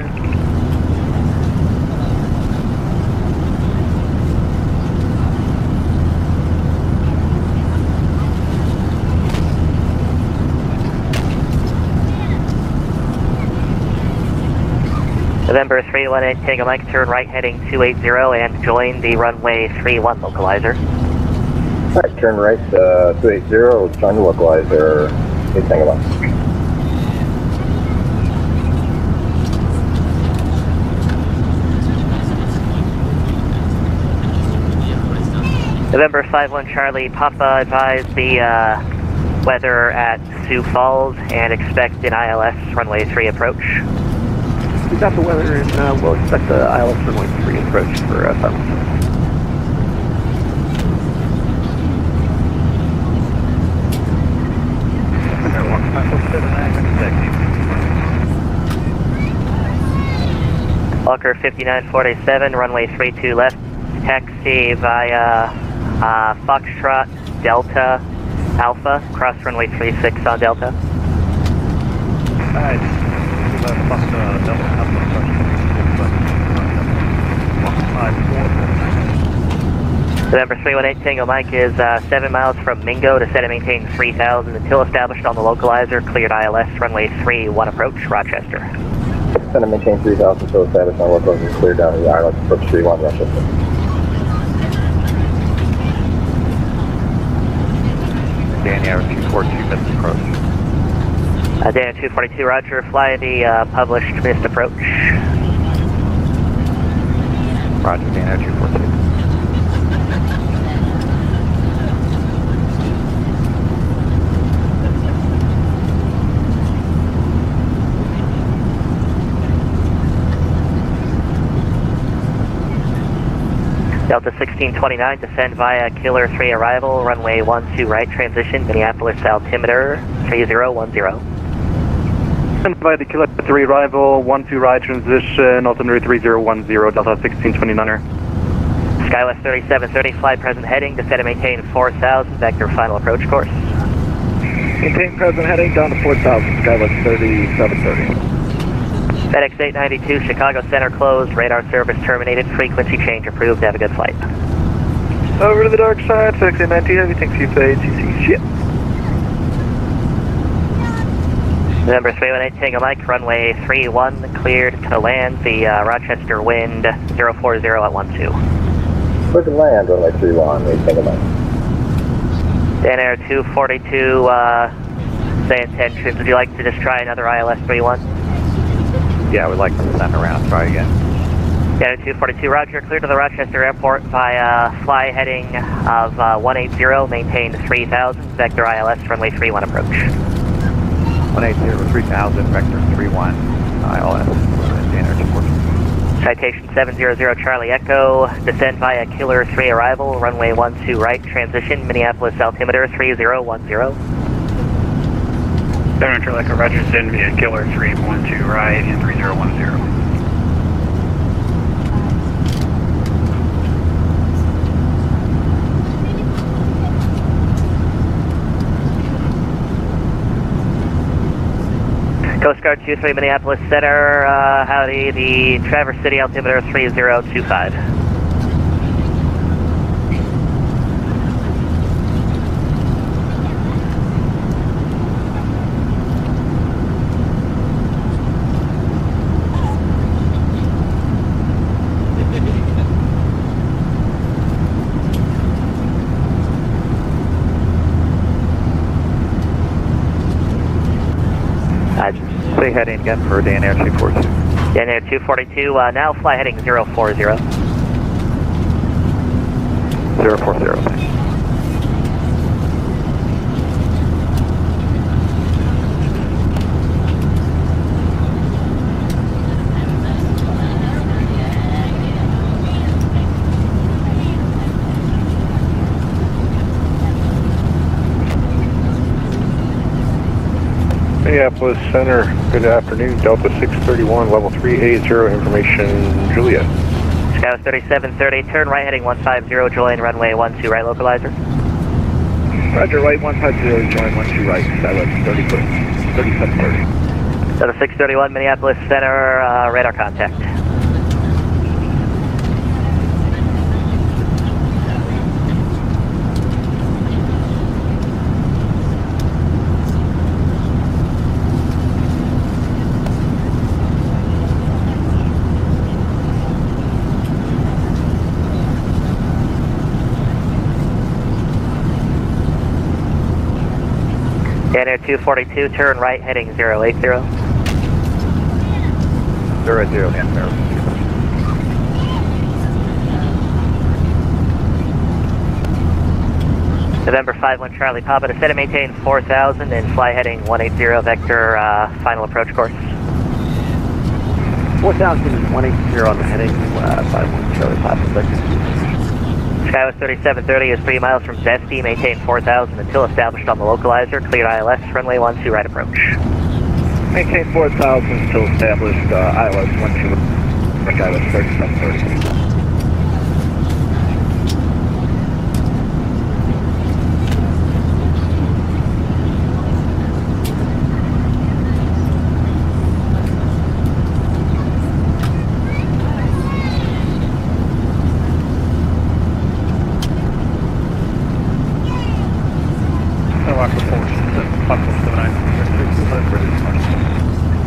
November 318, Tango Mike, turn right heading 280 and join the runway 31 localizer. Alright, turn right 280, join the localizer, 8 Tango Mike. November 51 Charlie, Papa advised the weather at Sioux Falls and expect an ILS runway 3 approach. We got the weather and we'll expect the ILS runway 3 approach for Simon. Walker 5947, runway 32 left, taxi via Foxtrot Delta Alpha, cross runway 36 on Delta. Alright, Delta Alpha, November 318 Tango Mike is 7 miles from Mingo to set and maintain 3000 until established on the localizer, cleared ILS, runway 31 approach, Rochester. Send and maintain 3,000 until established on localizer, clear down to the island, approach 31 Rochester. Dana 242, missed approach. Dana 242, roger, fly the published missed approach. Roger, Dana 242. Delta 1629, descend via Killer 3 arrival, runway 12 right transition, Minneapolis altimeter 3010. And by the Killer 3 arrival, 12 right transition, altimeter 3010, Delta 1629er. Skywest 3730, fly present heading, descend and maintain 4000, vector final approach course. Maintain present heading down to 4000, Skywest 3730. FedEx 892, Chicago Center closed, radar service terminated, frequency change approved, have a good flight. Over to the dark side, FedEx 892, Heavy, thanks for your fade, CC shit. November 318, Tango Mike, runway 31, cleared to land, the Rochester wind 040 at 12. Clear to land, runway 31, Tango Mike. Dan Air 242, say intentions, would you like to just try another ILS 31? Yeah, we'd like to send around, try again. Dan Air 242, roger, clear to the Rochester airport via fly heading of 180, maintain 3000, vector ILS, runway 31 approach. 180, 3000, vector 31, ILS, Dan Air 242. Citation 700 Charlie Echo, descend via Killer 3 arrival, runway 12 right transition, Minneapolis altimeter 3010. 700 Charlie Echo, roger, descend via Killer 3, 12 right and 3010. Coast Guard 23 Minneapolis Center, howdy, the Traverse City altimeter 3025. Say heading again for Dan Air 242. Dan Air 242, now fly heading 040. 040, thanks. Minneapolis Center, good afternoon, Delta 631, level 380, information, Juliet. Skywest 3730, turn right heading 150, join runway 12 right localizer. Roger, right 150, join 12 right, Skywest 3730. Delta 631, Minneapolis Center, radar contact. Dan Air 242, turn right heading 080. 080, Dan Air. November 51 Charlie Papa, descend and maintain 4000 and fly heading 180, vector final approach course. 4000, 180 on the heading, 51 Charlie Papa, vector. Skywest 3730 is 3 miles from Zesty, maintain 4000 until established on the localizer, cleared ILS, runway 12 right approach. Maintain 4000 until established, ILS 12, Skywest 3730.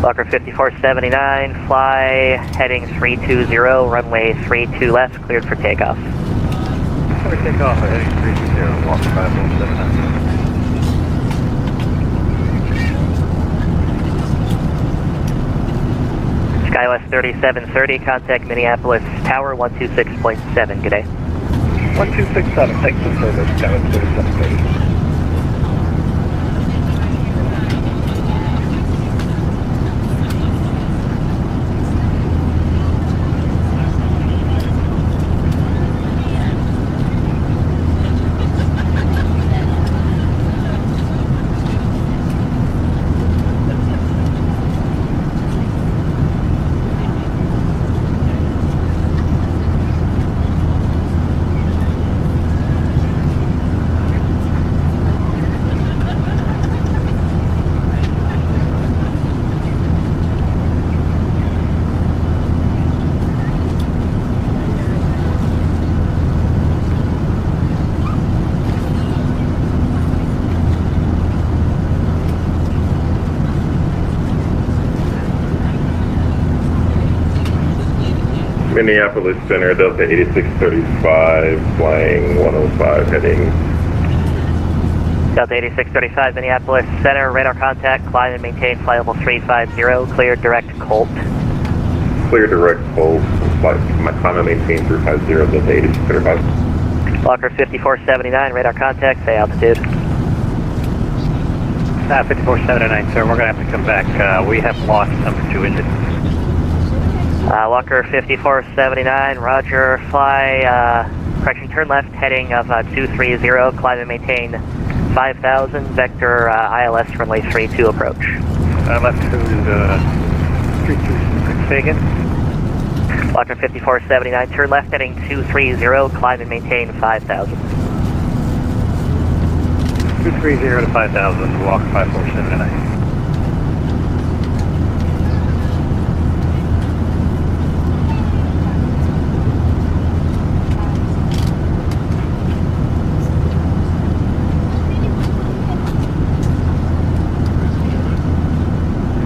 Locker 5479, fly heading 320, runway 32 left, cleared for takeoff. Clear takeoff at heading 320, Walker 5479. Skywest 3730, contact Minneapolis Tower 126.7, good day. 1267, thanks for service, Skywest 3730. Minneapolis Center, Delta 8635, flying 105, heading. Delta 8635, Minneapolis Center, radar contact, climb and maintain flight level 350, clear direct Colt. Clear direct Colt, my climb and maintain 350, Delta 8635. Locker 5479, radar contact, say altitude. 5479, sir, we're going to have to come back. We have lost number 2 engine. Walker 5479, roger, fly, correction, turn left, heading of 230, climb and maintain 5000, vector ILS runway 32 approach. Left to 326, say again? Walker 5479, turn left, heading 230, climb and maintain 5000. 230 to 5000, Walker 5479.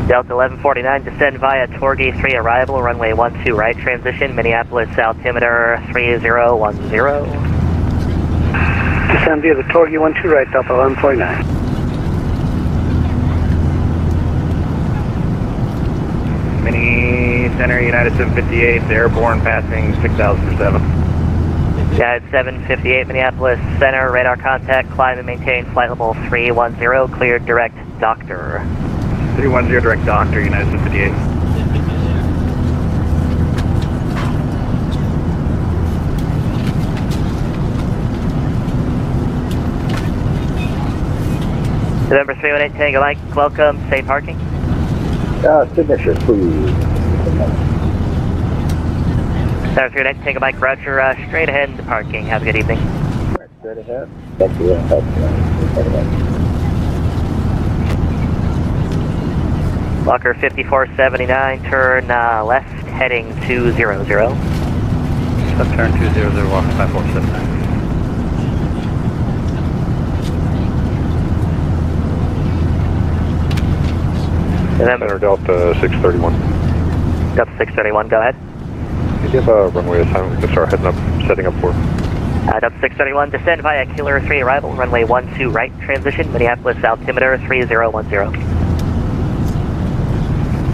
Delta 1149, descend via Torgy 3 arrival, runway 12 right transition, Minneapolis altimeter 3010. Descend via the Torgy 12 right, Delta 1149. Mini Center, United 758, airborne passing 6007. United 758, Minneapolis Center, radar contact, climb and maintain flight level 310, cleared direct Doctor. 310 direct Doctor, United 758. November 318 Tango Mike, welcome, safe parking. Signature, please. November 318 Tango Mike, roger, straight ahead into parking. Have a good evening. Straight ahead. Thank you. Walker 5479, turn left, heading 200. Left turn 200, Walker 5479. Center Delta 631. Delta 631, go ahead. Did you have a runway assignment we can start setting up for? Delta 631, descend via Killer 3 arrival, runway 12 right transition, Minneapolis altimeter 3010.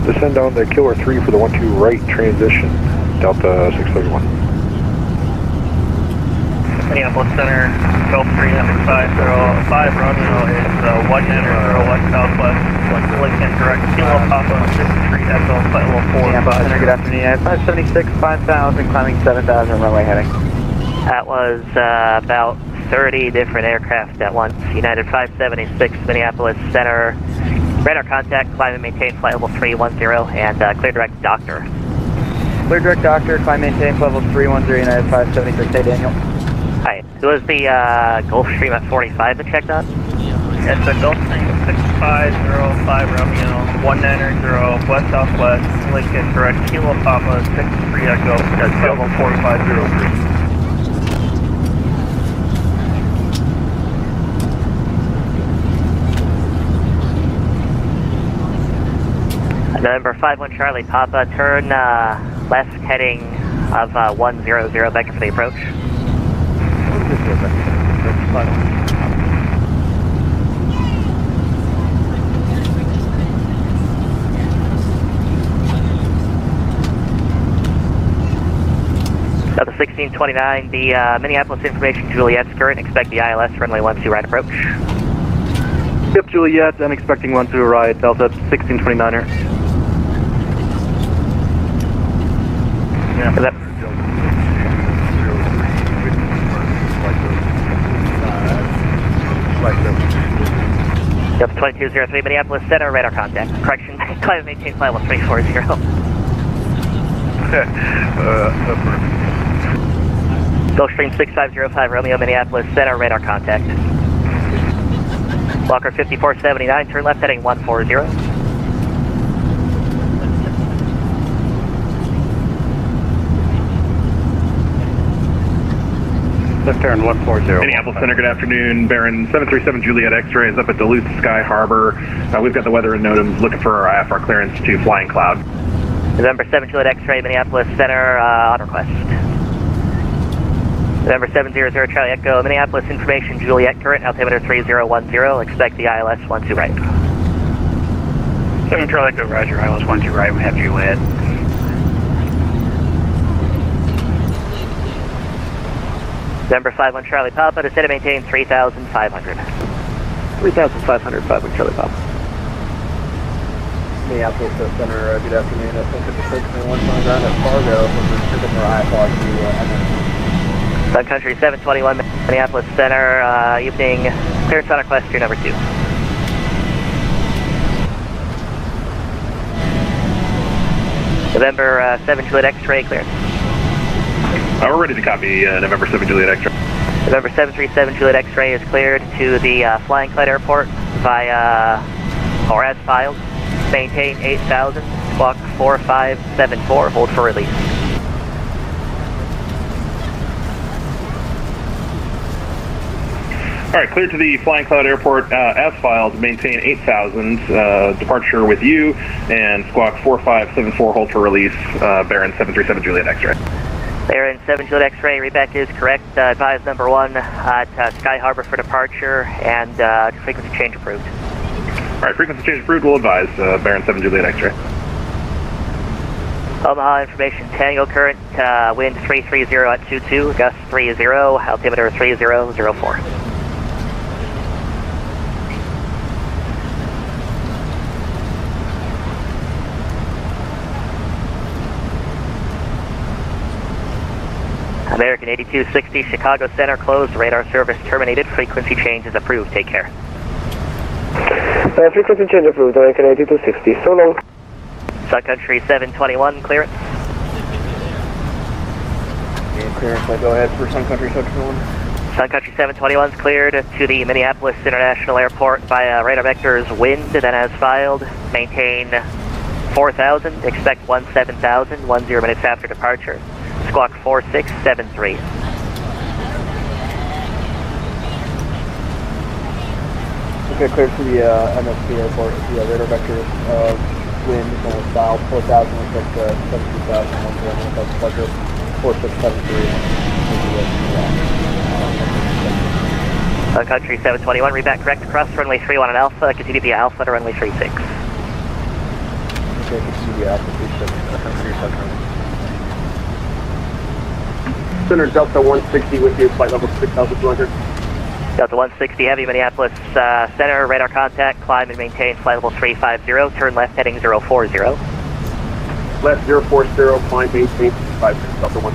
Descend down to Killer 3 for the 12 right transition, Delta 631. Minneapolis Center, Gulf 350, Romeo is 1 enter 0 west southwest, Lincoln direct, Kilo Papa 63 Echo, flight level 45. Center, good afternoon, 576, 5000, climbing 7000, runway heading. That was about 30 different aircraft at once. United 576, Minneapolis Center, radar contact, climb and maintain flight level 310, and clear direct Doctor. Clear direct Doctor, climb maintain level 310, United 576, hey Daniel. Hi, it was the Gulfstream at 45 that checked on? It's the Gulfstream 6505 Romeo, 190 west southwest, Lincoln direct, Kilo Papa 63 Echo, that's level 4503. November 51 Charlie Papa, turn left heading of 100, vector for the approach. Delta 1629, the Minneapolis Information Juliet skirt, expect the ILS runway 12 right approach. Yep, Juliet, I'm expecting 12 right, Delta 1629er. Yeah. Delta 2203, Minneapolis Center, radar contact. Correction, climb and maintain flight level 340. Gulfstream 6505, Romeo, Minneapolis Center, radar contact. Walker 5479, turn left heading 140. Left turn 140. Minneapolis Center, good afternoon. Baron 737 Juliet X-ray is up at Duluth Sky Harbor. We've got the weather and NOTAMs looking for our IFR clearance to Flying Cloud. November 7 Juliet X-ray, Minneapolis Center, on request. November 700 Charlie Echo, Minneapolis information, Juliet current, altimeter 3010, expect the ILS 12 right. 7 Charlie Echo, roger, ILS 12 right, we have Juliet. November 51 Charlie Papa, descend and maintain 3,500. 3,500, 51 Charlie Papa. Minneapolis Center, good afternoon. I think it's a 601 on ground at Fargo from the Shipping or IFR to Sun Country 721 Minneapolis Center, evening, clearance on request, your number 2. November 7 Juliet X-ray, clearance. We're ready to copy November 7 Juliet X-ray. November 737 Juliet X-ray is cleared to the Flying Clyde Airport via, or as filed. Maintain 8,000, squawk 4574, hold for release. All right, clear to the Flying Cloud Airport as filed, maintain 8,000, departure with you, and squawk 4574, hold for release, Baron 737 Juliet X-ray. Baron 7 Juliet X-ray, readback is correct, advise number 1 at Sky Harbor for departure, and frequency change approved. All right, frequency change approved, we'll advise, Baron 7 Juliet X-ray. Omaha information, Tango current, wind 330 at 22, gust 30, altimeter 3004. American 8260, Chicago Center closed, radar service terminated, frequency change is approved, take care. Frequency change approved, American 8260, so long. Sun Country 721, clearance. And clearance, I go ahead for Sun Country 721. Sun Country 721 is cleared to the Minneapolis International Airport via radar vectors wind, then as filed, maintain 4,000, expect 17,000, 10 minutes after departure. Squawk 4673. Okay, clear to the MSP airport, the radar vector wind style 4,000, expect 17,000, 10 minutes after departure. 4673. Sun Country 721, read back correct, across runway 31 on Alpha, continue via Alpha to runway 36. Okay, continue via Alpha 36, Center Delta 160 with you, flight level 6,200. Delta 160 Heavy, Minneapolis Center, radar contact, climb and maintain flight level 350, turn left heading 040. Left 040, climb maintain 50, Delta 1.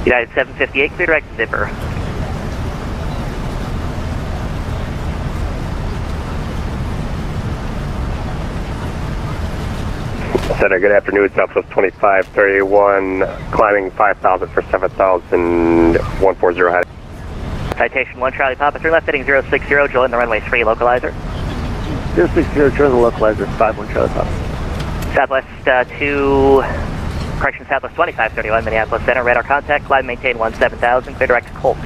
United 758, clear direct zipper. Center, good afternoon. Southwest 2531, climbing 5,000 for 7,140 heading. Citation 1 Charlie Papa, turn left heading 060, join the runway 3 localizer. 060, join the localizer, 51 Charlie Papa. Southwest 2531, Minneapolis Center, radar contact, climb, maintain 17,000, clear direct Colt.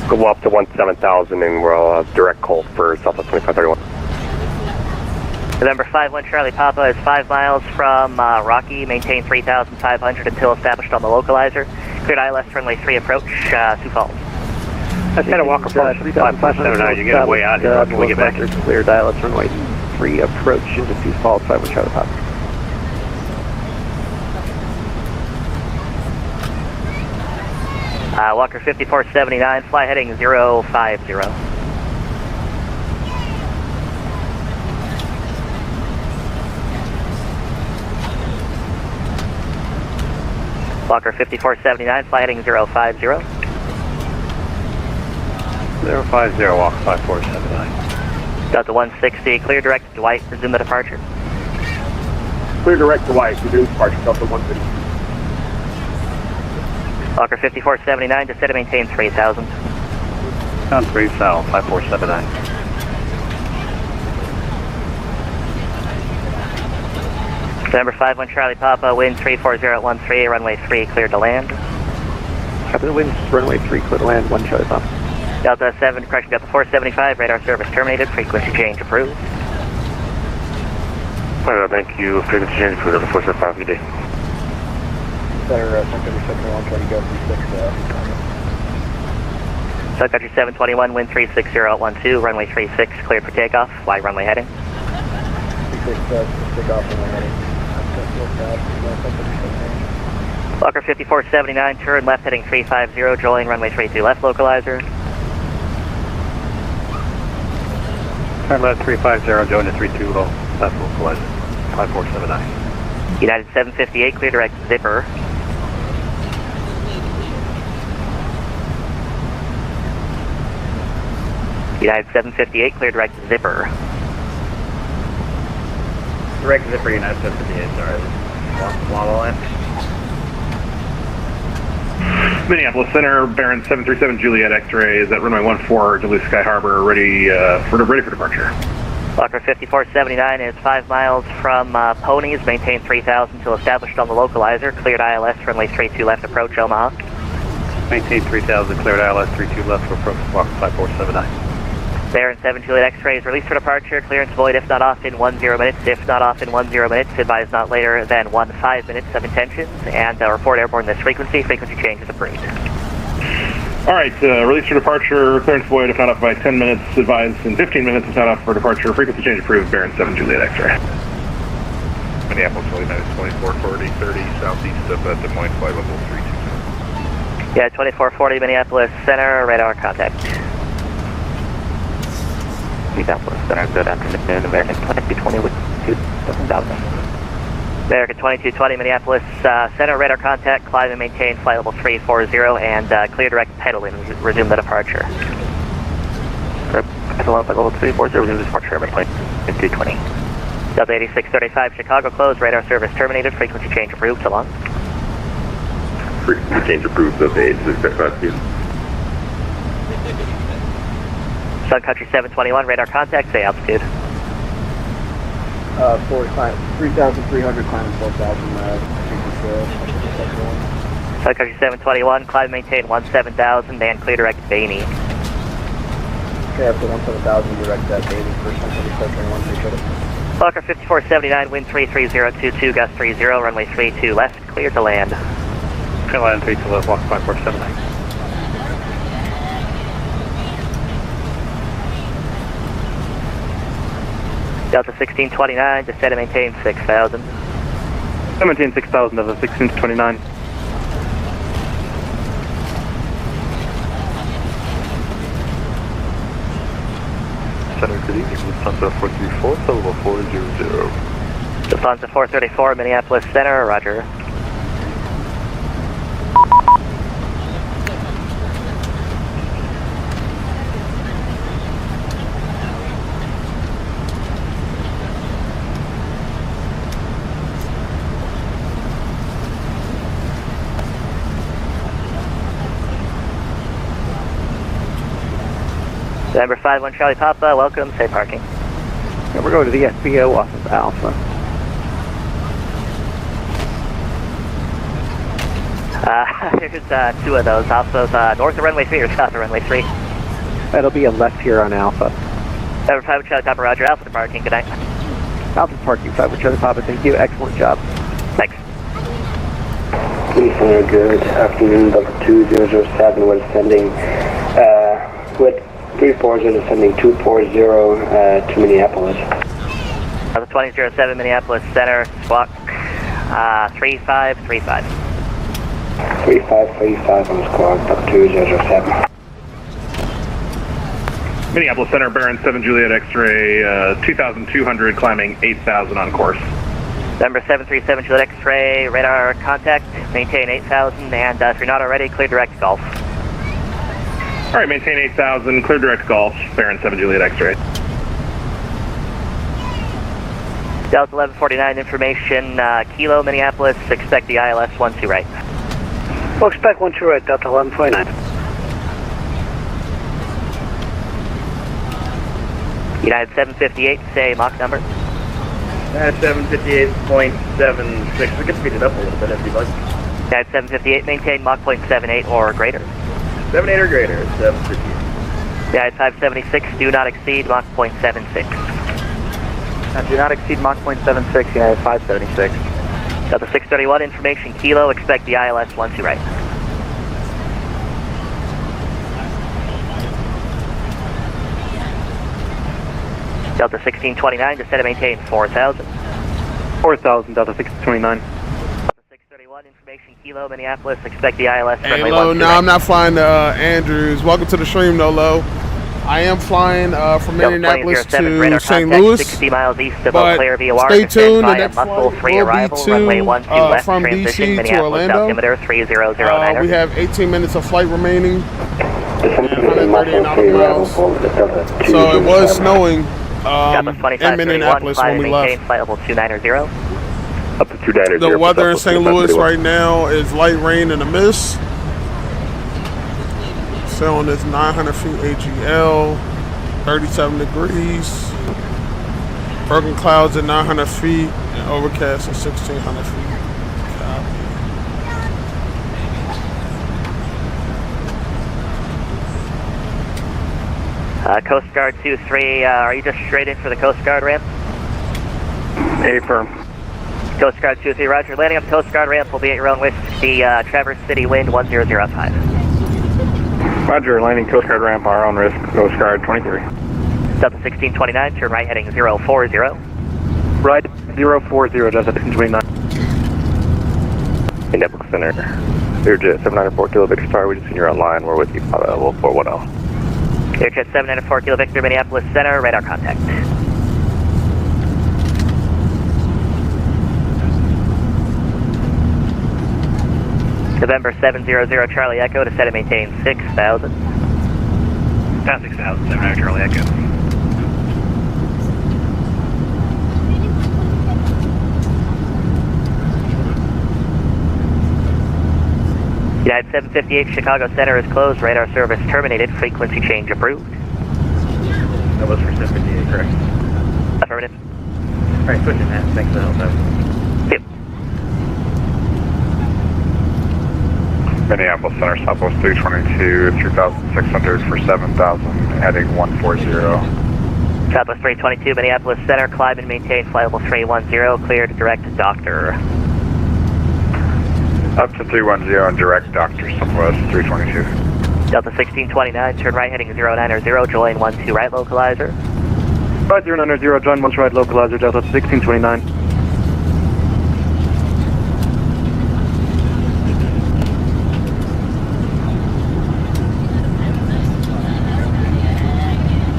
Go up to 17,000 and we'll direct Colt for Southwest 2531. November 51 Charlie Papa is 5 miles from Rocky, maintain 3,500 until established on the localizer. Cleared ILS runway 3 approach, Sioux Falls. That's kind of walk approach 3,500 now, you get way out here when we get back here. Cleared ILS runway 3 approach into Sioux Falls, 51 Charlie Papa. Walker 5479, fly heading 050. Walker 5479, fly heading 050. 050, walk 5479. Delta 160, clear direct Dwight, resume the departure. Clear direct Dwight, resume departure, Delta 150. Walker 5479, descend and maintain 3,000. Down 3 south, 5479. November 51 Charlie Papa, wind 340 at 13, runway 3, clear to land. Copy the wind, runway 3, clear to land, 1 Charlie Papa. Delta 7, correction Delta 475, radar service terminated, frequency change approved. Alright, thank you. Frequency change for level 475 good day. Center, Sun Country 721, trying to go 36. Sun Country 721, wind 360.12, runway 36, cleared for takeoff. Wide runway heading. 36, takeoff and heading. Walker 5479, turn left heading 350, join runway 32 left localizer. Turn left 350, join to 32 left localizer, 5479. United 758, clear direct zipper. United 758, clear direct zipper. Direct zipper, United 758, sorry. Walla line. Minneapolis Center, Baron 737 Juliet X-ray is at runway 14, Duluth Sky Harbor, ready for departure. Walker 5479 is 5 miles from Ponies, maintain 3000 till established on the localizer, cleared ILS, runway 32 left approach, Omaha. Maintain 3000, cleared ILS 32 left for approach, Walker 5479. Baron 7 Juliet X-ray is released for departure, clearance void if not off in 10 minutes, if not off in 10 minutes, advise not later than 15 minutes of intentions, and report airborne this frequency change is approved. Alright, release for departure, clearance void if not off by 10 minutes, advise in 15 minutes if not off for departure, frequency change approved, Baron 7 Juliet X-ray. Minneapolis, United 2440, 30 southeast of Des Moines, flight level 327. Yeah, 2440 Minneapolis Center, radar contact. Minneapolis Center, good afternoon. American 2220 with 27,000. American 2220 Minneapolis Center, radar contact, climb and maintain flight level 340 and clear direct pedaling, resume the departure. Pedal up at level 340, resume the departure, airplane 2220. Delta 8635 Chicago closed, radar service terminated, frequency change approved, so long. Frequency change approved, Delta 8635. Sun Country 721, radar contact, say altitude. 3,300, climbing 4,000, Sun Country 721, climb maintain 17,000, and clear direct Bainey. Okay, after 17,000, direct that Bainey for Sun Country 721, appreciate it. Walker 5479, wind 33022, gust 30, runway 32 left, clear to land. Clear land 32 left, Walker 5479. Delta 1629, descend and maintain 6,000. Maintain 6,000 of the 1629. Center, good evening, Lufthansa 434, level 400. Lufthansa 434, Minneapolis Center, roger. Number 51 Charlie Papa, welcome, safe parking. Yeah, we're going to the SBO off of Alpha. There's two of those, off of north of runway 3 or south of runway 3. That'll be a left here on Alpha. Number 51 Charlie Papa, roger, Alpha to parking, good night. Alpha parking, 51 Charlie Papa, thank you, excellent job. Thanks. Police Center, good afternoon, Delta 2007, we're sending, with 340 descending 240 to Minneapolis. Delta 2007 Minneapolis Center, squawk 3535. 3535 on squawk, Delta 2007. Minneapolis Center, Baron 7 Juliet X-ray, 2,200, climbing 8,000 on course. Number 737 Juliet X-ray, radar contact, maintain 8,000, and if you're not already, clear direct golf. All right, maintain 8,000, clear direct golf, Baron 7 Juliet X-ray. Delta 1149 information, Kilo, Minneapolis, expect the ILS 12 right. We'll expect 12 right, Delta 1149. United 758, say Mach number. United 758.76, we can speed it up a little bit if you'd like. United 758, maintain Mach 0.78 or greater. 78 or greater, 758. United 576, do not exceed Mach 0.76. Do not exceed Mach 0.76, United 576. Delta 631, information Kilo, expect the ILS 12 right. Delta 1629, descend and maintain 4,000. 4,000, Delta 629. Delta 631, information Kilo, Minneapolis, expect the ILS Hey, runway Lo, 12 no, right. I'm not flying to Andrews. Welcome to the stream, though, Lo. I am flying from Delta Minneapolis 2007, radar to St. contact Louis. 60 miles east of Eau But Claire VOR. stay tuned. The Via next Muscle flight 3 will arrival, be runway to, 12 left, from transition, DC to Minneapolis, Orlando. altimeter 3009. We have 18 minutes of flight remaining. And 130 nautical miles. So it was snowing in Minneapolis when we left. Flight level 290. Up to 290. The weather in St. Louis right now is light rain and a mist. Sailing is 900 feet AGL, 37 degrees. Broken clouds at 900 feet and overcast at 1600 feet. Coast Guard 2-3, are you just straight in for the Coast Guard ramp? Affirm. Coast Guard 2-3, roger. Landing on the Coast Guard ramp will be at your own risk. The Traverse City wind 1005. Roger, landing Coast Guard ramp, our own risk, Coast Guard 23. Delta 1629, turn right heading 040. Right 040, Delta 1629. Minneapolis Center. Airjet 794 Kilo Victor Star, we just seen you're online. We're with you, level 410. Airjet 794 Kilo Victor, Minneapolis Center, radar contact. November 700 Charlie Echo, descend and maintain 6,000. About 6,000, 700 Charlie Echo. United 758 Chicago Center is closed. Radar service terminated. Frequency change approved. That was for 758, correct? Affirmative. Alright, switching that. Thanks for the help, though. Yep. Minneapolis Center, Southwest 322, 3,600 for 7,000, heading 140. Southwest 322, Minneapolis Center, climb and maintain flight level 310, clear to direct to Doctor. Up to 310 and direct Doctor, Southwest 322. Delta 1629, turn right heading 090, join 12 right localizer. Right 090, join 1 right localizer, Delta 1629.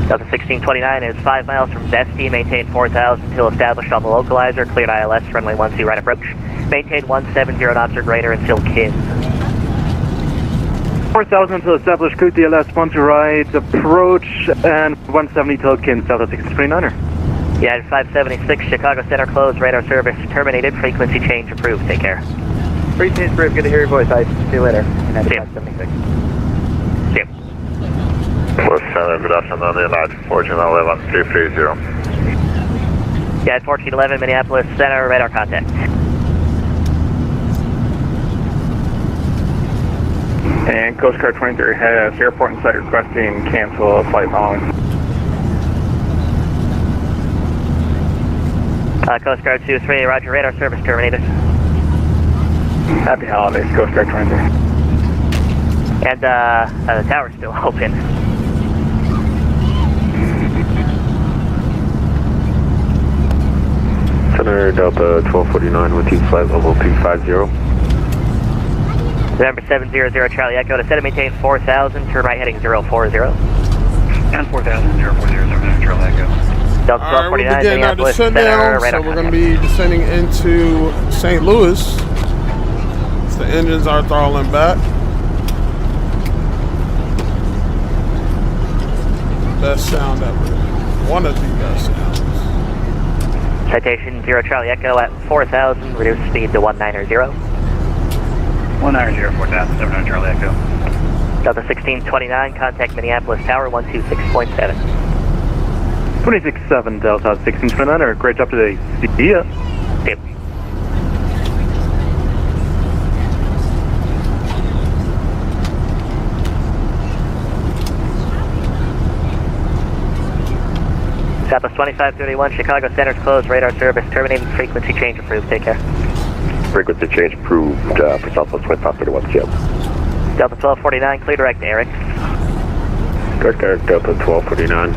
Delta 1629 is 5 miles from Desti, maintain 4,000 until established on the localizer, cleared ILS, runway 12 right approach. Maintain 170 knots or greater until KIN. 4,000 until established, cleared DLS, 12 right approach, and 170 till KIN, Delta 1629er. United 576, Chicago Center closed, radar service terminated, frequency change approved, take care. Free change approved, good to hear your voice, I see you later. United See you. 576. See you. Center, good afternoon, United 1411, 330. United 1411, Minneapolis Center, radar contact. And Coast Guard 23 has airport and site requesting cancel flight following. Coast Guard 2-3, roger, radar service terminated. Happy holidays, Coast Guard 23. And the tower's still open. Center Delta 1249 with you, flight level 250. November 700 Charlie Echo, descend and maintain 4,000, turn right heading 040. And 4,000, 040, Charlie Echo. Delta All right, we'll be 1249, getting our Minneapolis descent Center, down, radar so we're going to contact. be descending into St. Louis. The engines are throttling back. Best sound ever. One of the best sounds. Citation 0 Charlie Echo at 4,000, reduce speed to 190. 190, 4,000, 700 Charlie Echo. Delta 1629, contact Minneapolis Tower 126.7. 26-7, Delta 1629er, great job today. See ya. Yep. Southwest Southwest 2531, Chicago Center's closed, radar service terminated, frequency change approved, take care. Frequency change approved for Southwest 2531, Jim. Delta 1249, clear direct to Eric. Direct Eric, Delta 1249.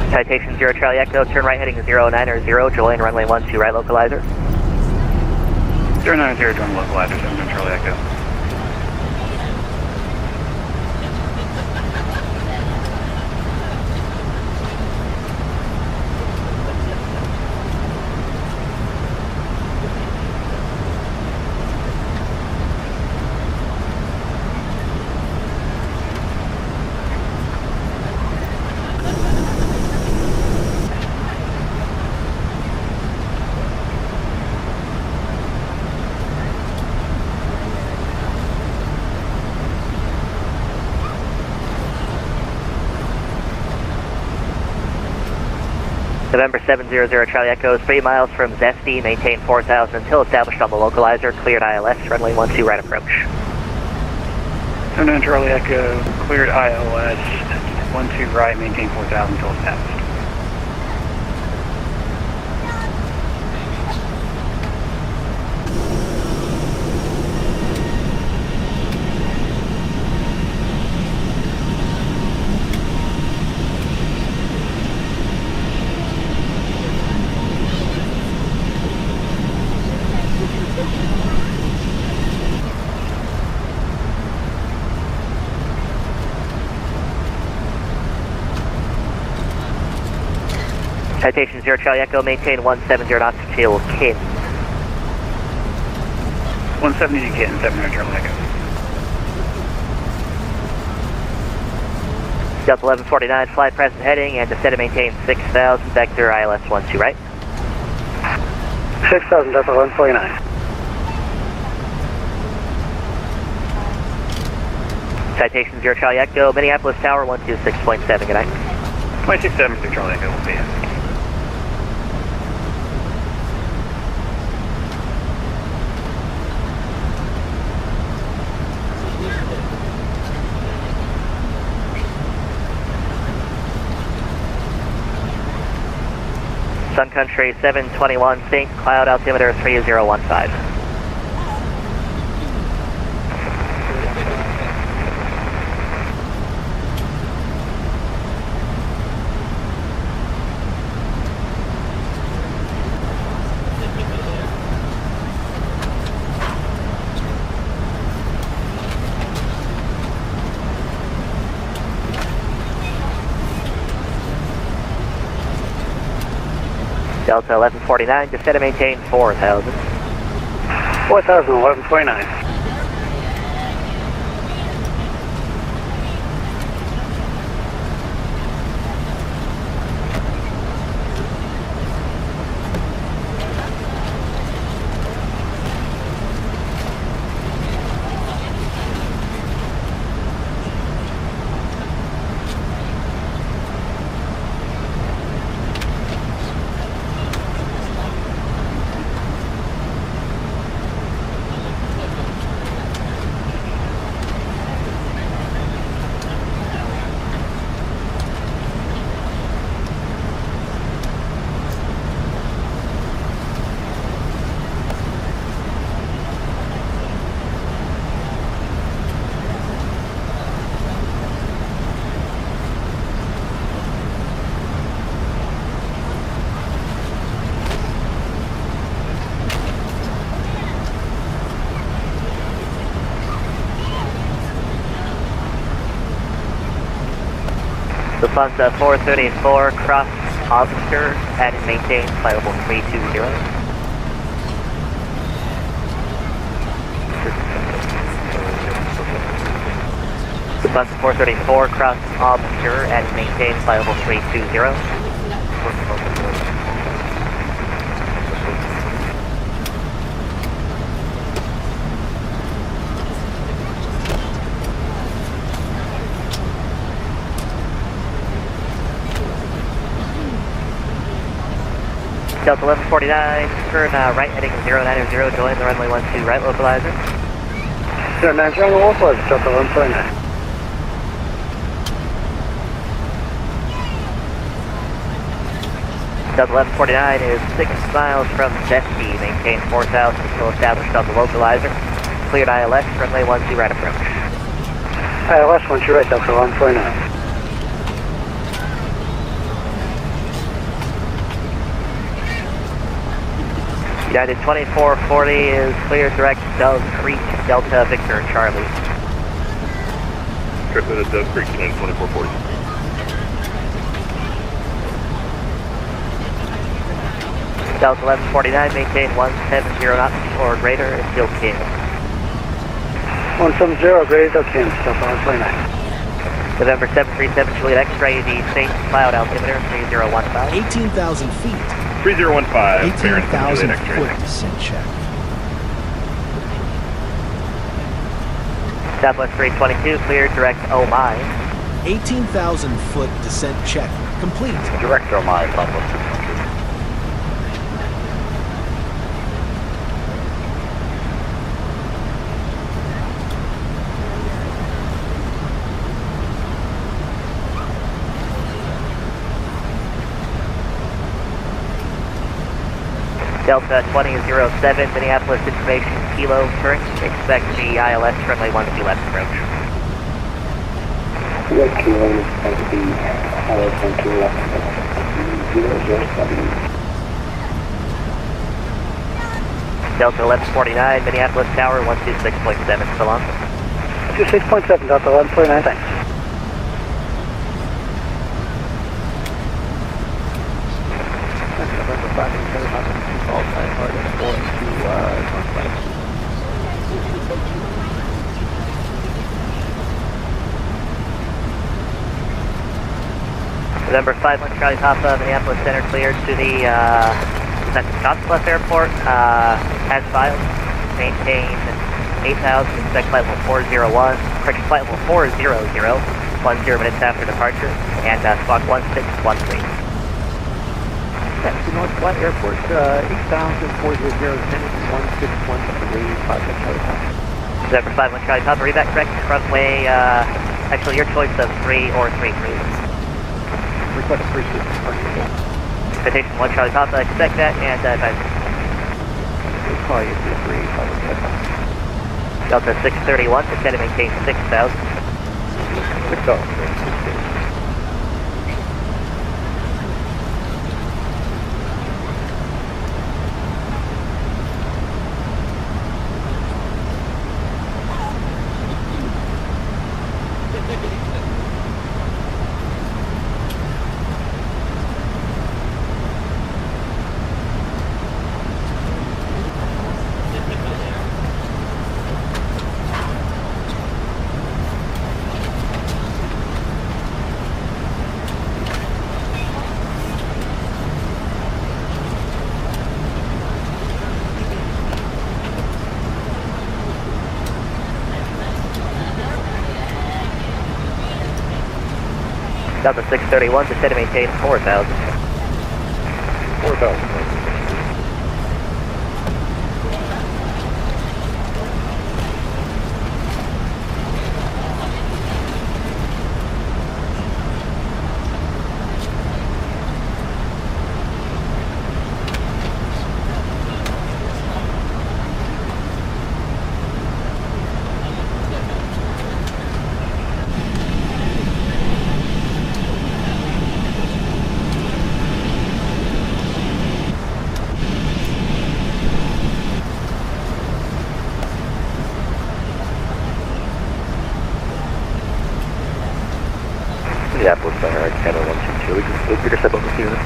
Citation 0 Charlie Echo, turn right heading 090, Julian runway 12 right localizer. 090, join localizer, 7 Charlie Echo. November 700 Charlie Echo, 3 miles from Zesty, maintain 4,000 until established on the localizer, cleared ILS, runway 12 right approach. 7 Charlie Echo, cleared ILS, 12 right, maintain 4,000 until established. Citation 0 Charlie Echo, maintain 170 knots till Kin. 170 to Kin, 7 Charlie Echo. Delta 1149, fly present heading and descend and maintain 6,000, vector ILS 12 right. 6,000, Delta 1149. Citation 0 Charlie Echo, Minneapolis Tower 126.7, good night. 2673 Charlie Echo will be in. Sun Country 721, St. Cloud, altimeter 3015. Delta 1149, descend and maintain 4,000. 4,000, 1129. Lufthansa 434, cross Obster, at and maintain flight level 320. Lufthansa 434, cross Obster, at and maintain flight level 320. Delta 1149, turn right heading 090, join the runway 12 right localizer. 9 Jungle Wolf, Delta 149. Delta 1149 is 6 miles from Zesty. Maintain 4,000 until established on the localizer. Cleared ILS, runway 12 right approach. ILS 12 right, Delta 149. United 2440 is cleared direct Dove Creek, Delta Victor Charlie. Trip to Dove Creek, United 2440. Delta 1149, maintain 170 knots or greater until King. 170, greater until King, Delta 129. November 737 Juliet X-ray, the St. Cloud altimeter 3015. 18,000 feet. 3015, 18,000 foot descent check. Southwest 322, cleared direct Oh My. 18,000 foot descent check complete. Direct Oh My, Southwest 322. Delta 2007, Minneapolis information, Kilo, current, expect the ILS runway 12 left approach. Red Kilo, expect the ILS 12 left approach. 007. Delta 1149, Minneapolis Tower 126.7, so long. 26.7, Delta 1149, thanks. November 51 Charlie Papa, Minneapolis Center cleared to the Scottsbluff Airport, as filed, maintain 8,000, expect flight level 401, correction flight level 400, 10 minutes after departure, and squawk 1613. That's the North Flat Airport, 8,000, 400, 1613, 5 Charlie Papa. November 51 Charlie Papa, read that correct, runway, actually your choice of 3 or 3 please. Request 3 seats. Citation 1 Charlie Papa, expect that, and advise. We'll call you 3, Delta 631, descend and maintain 6,000. 6,000. Delta 631, descend and maintain 4,000. 4,000. Minneapolis Center, Air Canada 122. We can speaker step over to unit.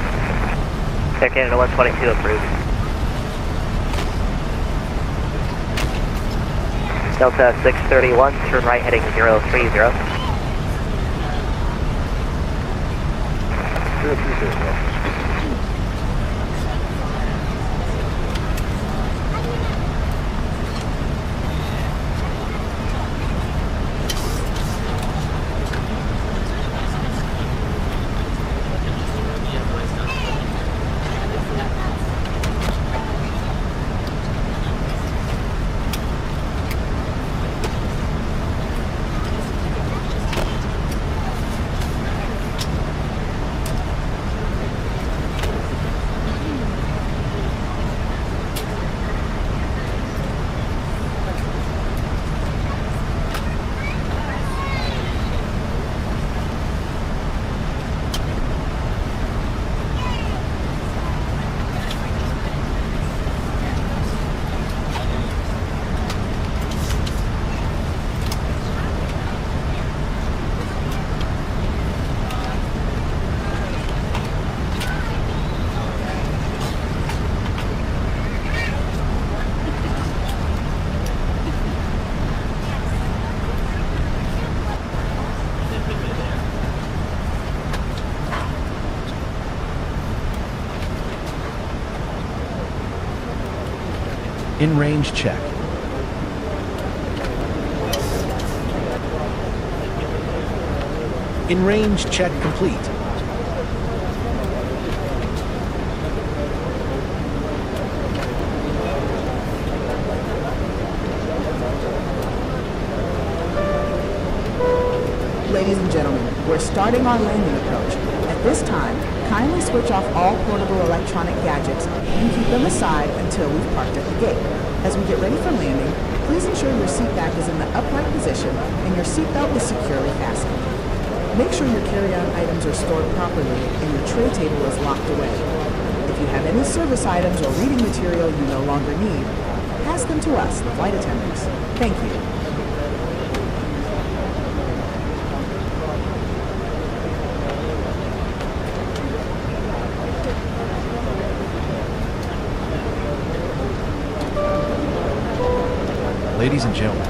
Air Canada 122 approved. Delta 631, turn right heading 030. 030. In range check. In range check complete. Ladies and gentlemen, we're starting our landing approach. At this time, kindly switch off all portable electronic gadgets and keep them aside until we've parked at the gate. As we get ready for landing, please ensure your seat back is in the upright position and your seatbelt is securely fastened. Make sure your carry-on items are stored properly and your tray table is locked away. If you have any service items or reading material you no longer need, pass them to us, the flight attendants. Thank you. Ladies and gentlemen,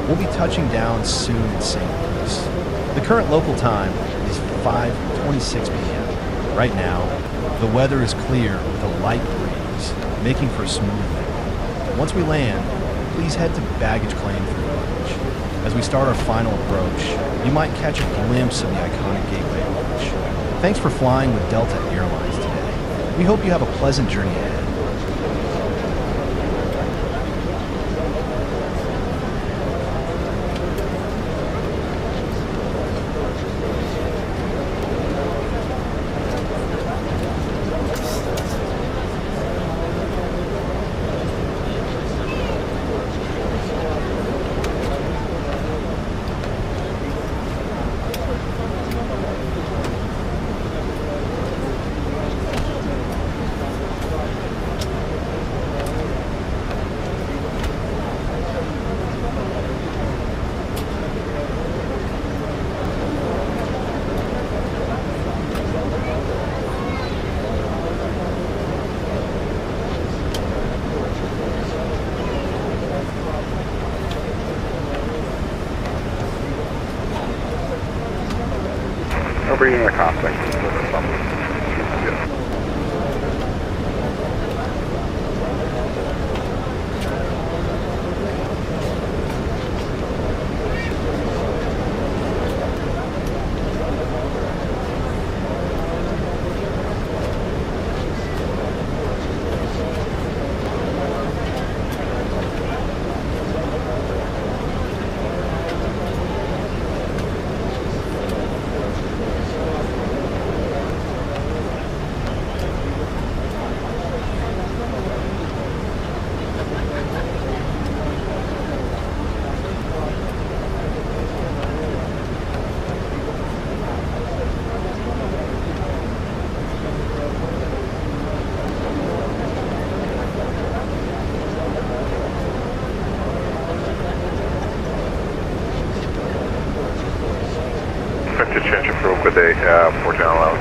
we'll be touching down soon in St. Louis. The current local time is 5:26 p.m. Right now, the weather is clear with a light breeze, making for a smooth landing. Once we land, please head to baggage claim through luggage. As we start our final approach, you might catch a glimpse of the iconic Gateway Arch. Thanks for flying with Delta Airlines today. We hope you have a pleasant journey ahead. Bringing the complex. To change it real quick, 4 allowance.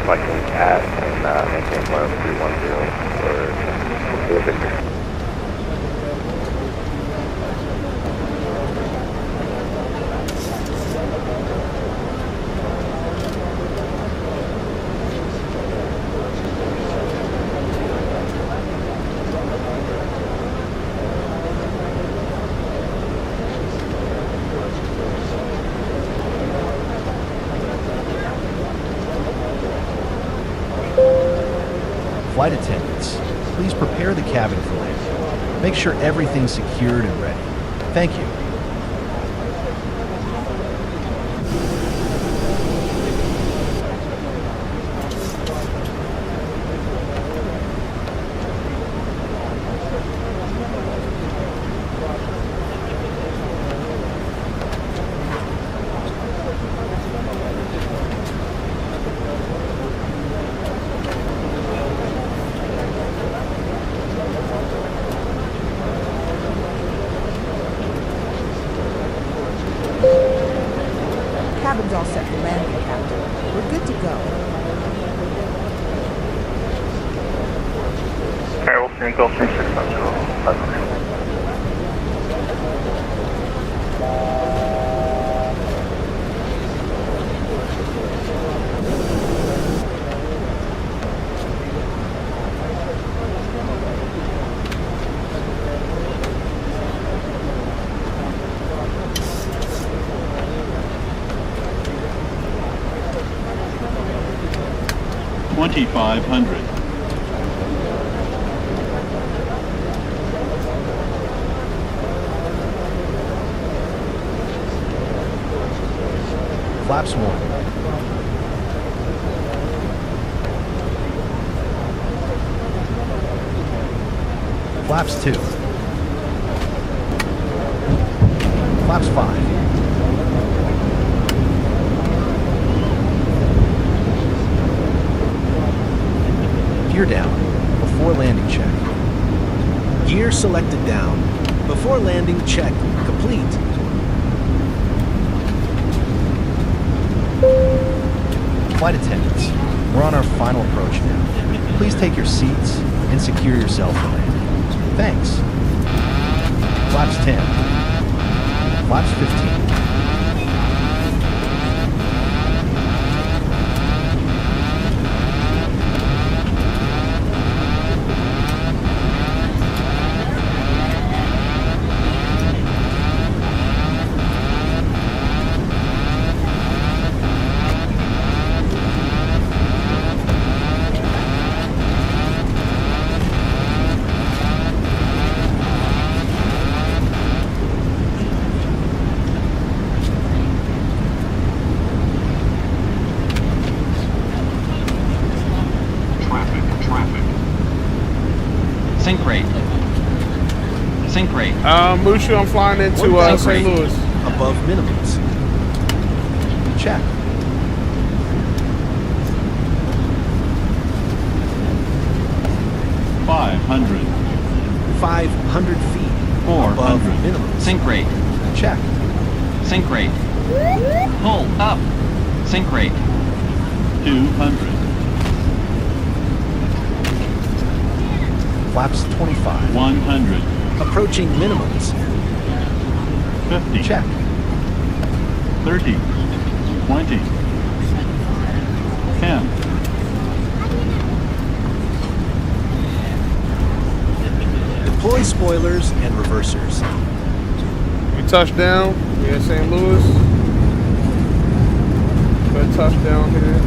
Selecting at and maintain 10310 for Victor. Flight attendants, please prepare the cabin for landing. Make sure everything's secured and ready. Thank you. Cabin's all set for landing, Captain. We're good to go. Okay, we'll soon go 3600. $2,500. Flaps 1. Flaps 2. Flaps 5. Gear down before landing check. Gear selected down. Before landing check complete. Flight attendants, we're on our final approach now. Please take your seats and secure yourself for landing. Thanks. Flaps 10. Flaps 15. Sink rate. Sink rate. Mushu, I'm flying into St. Louis. Above minimums. Check. $500. 500 feet. 400. Above minimums. Sink rate. Check. Sink rate. Pull up. Sink rate. 200. Flaps 25. 100. Approaching minimums. 50. Check. 30. 20. 10. Deploy spoilers and reversers. We touched down. We're in St. Louis. Good touchdown here.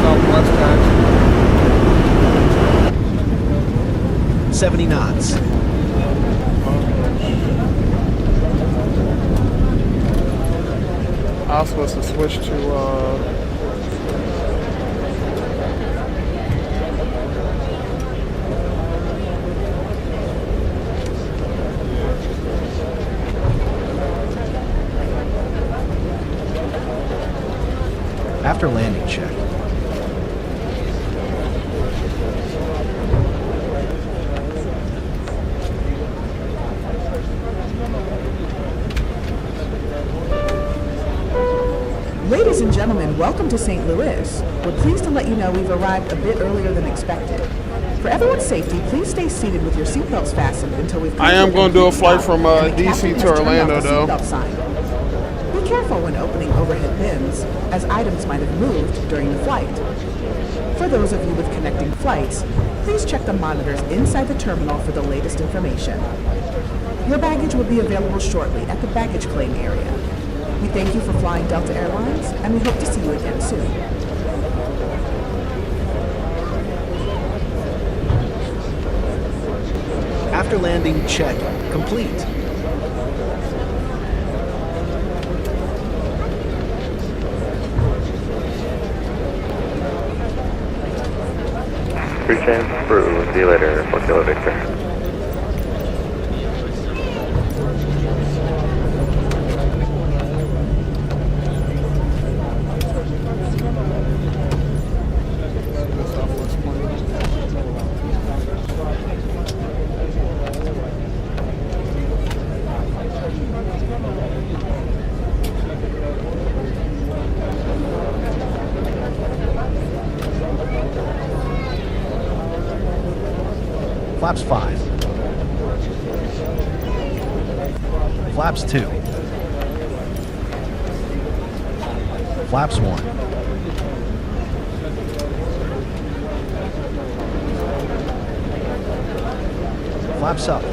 Southwest taxi. 70 knots. I was supposed to switch to After landing check. Ladies and gentlemen, welcome to St. Louis. We're pleased to let you know we've arrived a bit earlier than expected. For everyone's safety, please stay seated with your seatbelts fastened until we've... I am going to do a flight from DC to Orlando, though. Be careful when opening overhead bins, as items might have moved during the flight. For those of you with connecting flights, please check the monitors inside the terminal for the latest information. Your baggage will be available shortly at the baggage claim area. We thank you for flying Delta Airlines, and we hope to see you again soon. After landing, check complete. Appreciate it. Through. See you later. 4 Kilo Victor. Flaps 5. Flaps 2. Flaps 1. Flaps up.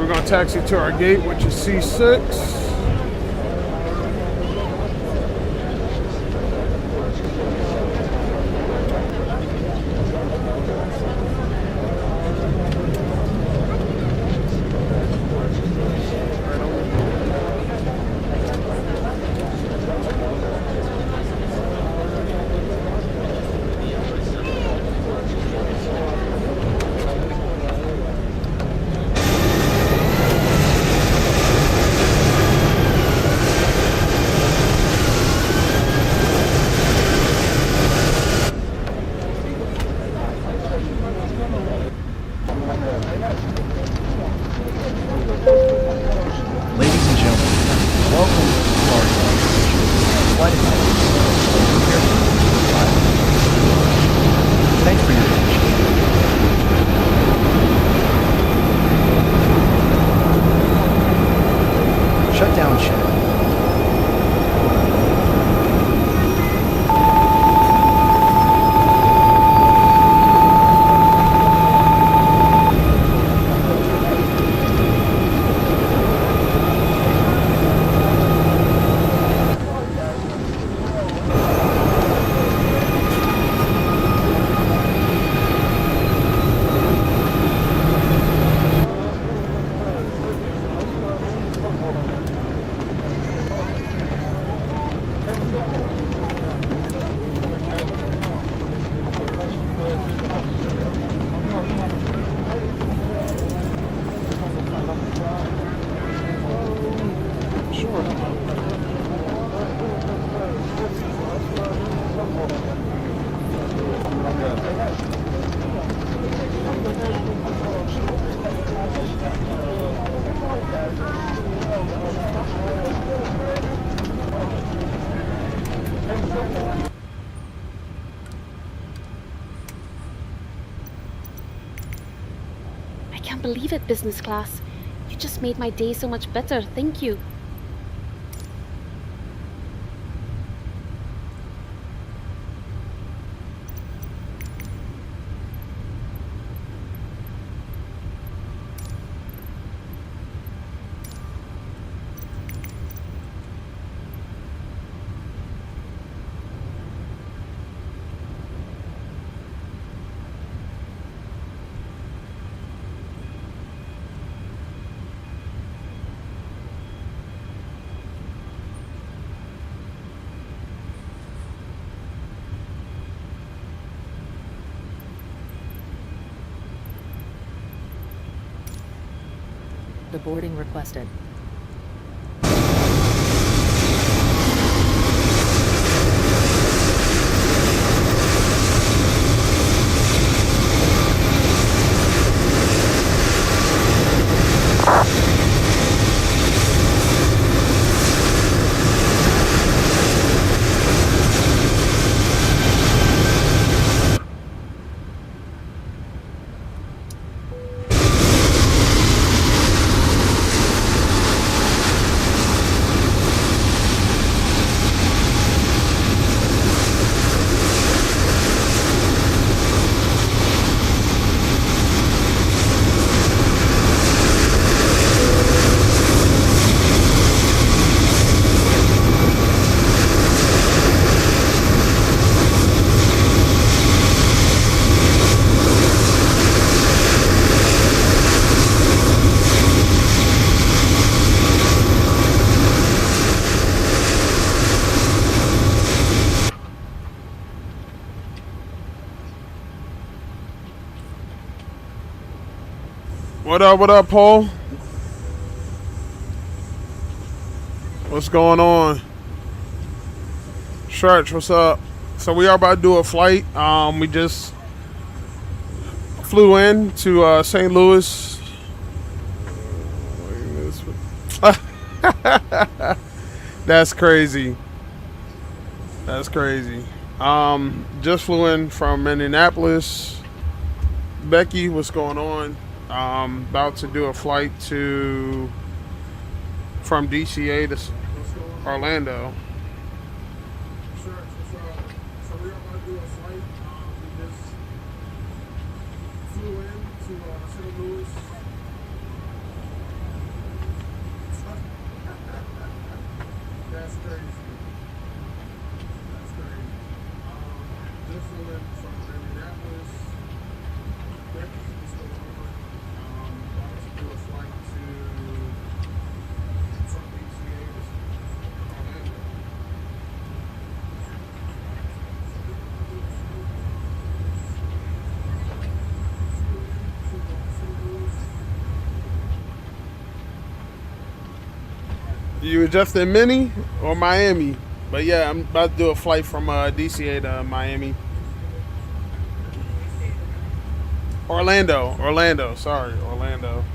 we're going to taxi to our gate, which is C6. Ladies and gentlemen, welcome to Florida. Flight attendants, prepare for thanks for your attention. Shutdown check. I can't believe it, business class. You just made my day so much better. Thank you. The boarding requested. What up, Paul? What's going on? Stretch, what's up? So we are about to do a flight. We just flew in to St. Louis. That's crazy. That's crazy. Just flew in from Minneapolis. Becky, what's going on? About to do a flight from DCA to Orlando. So we are going to do a flight. We just flew in to St. Louis. That's crazy. That's crazy. Just from Minneapolis. What's going on? About to do a flight to some DCA Orlando. You adjusted Minnie or Miami? But yeah, I'm about to do a flight from DCA to Miami. Orlando, sorry, Orlando.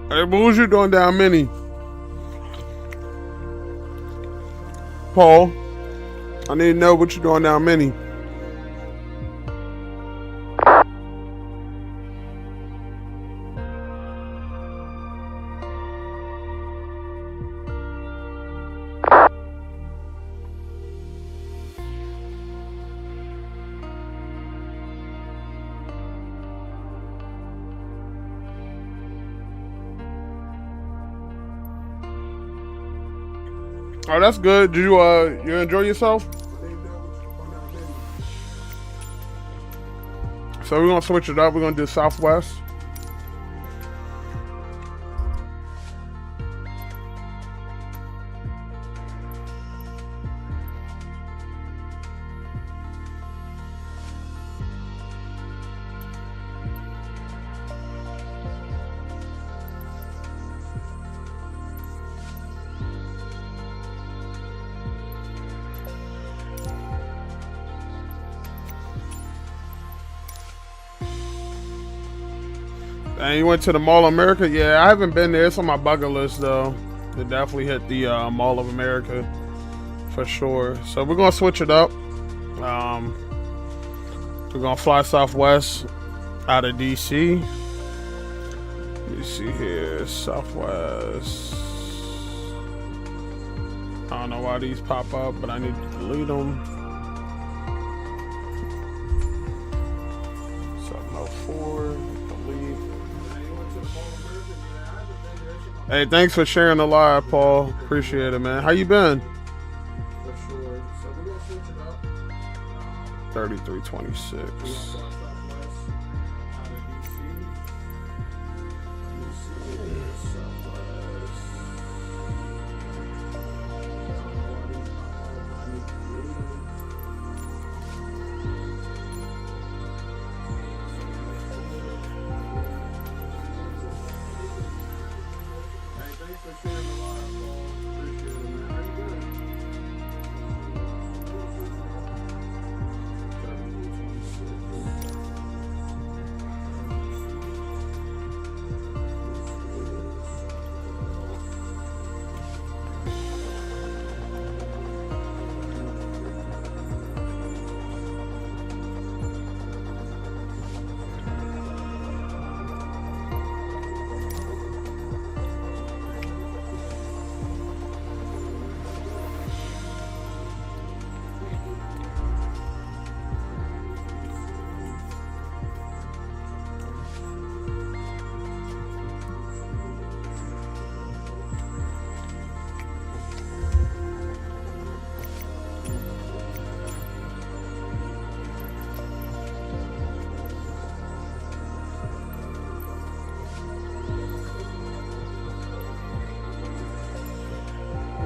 Hey, what was you doing down Minnie? Paul, I need to know what you're doing down Minnie. Oh, that's good. Did you enjoy yourself? So we're gonna switch it up. We're gonna do Southwest. And you went to the Mall of America? Yeah, I haven't been there. It's on my bucket list though. To definitely hit the Mall of America for sure. So we're gonna switch it up. We're gonna fly Southwest out of DC. Let me see here, Southwest. I don't know why these pop up, but I need to delete them. 704, delete. Hey, thanks for sharing the live, Paul. Appreciate it, man. How you been? For sure. So we're gonna switch it up. 3326.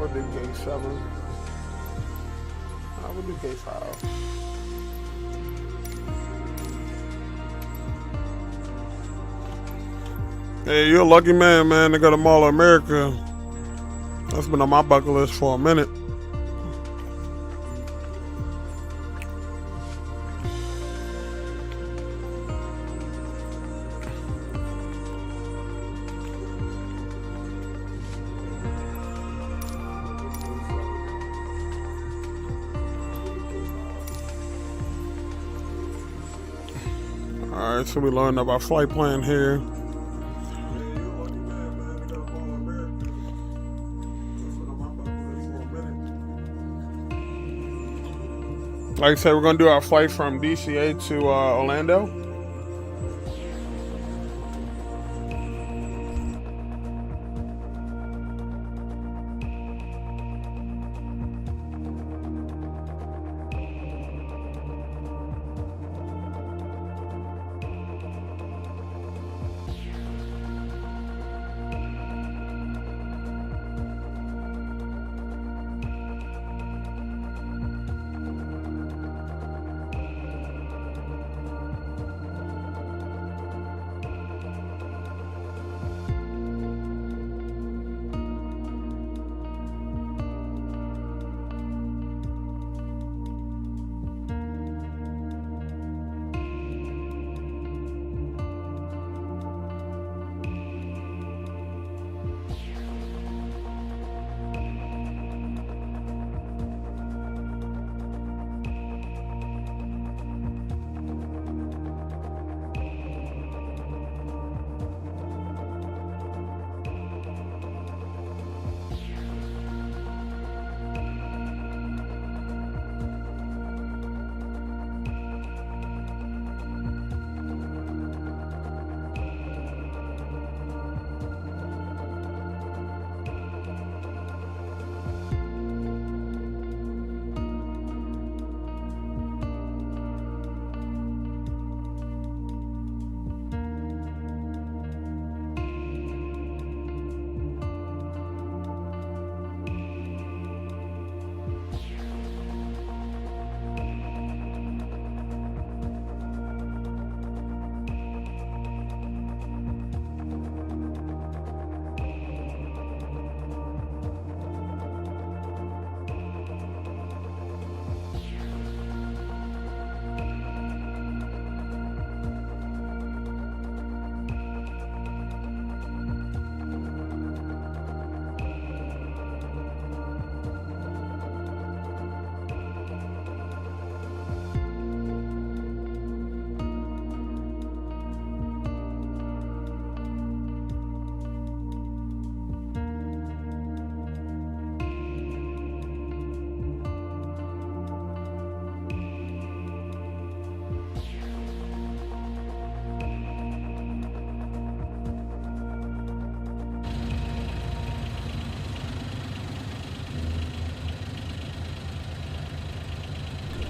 we'll do gate 7. We'll do gate 5. Hey, you're a lucky man, man, to go to Mall of America. That's been on my bucket list for a minute. Alright, so we learned about flight plan here. Like I said, we're going to do our flight from DCA to Orlando.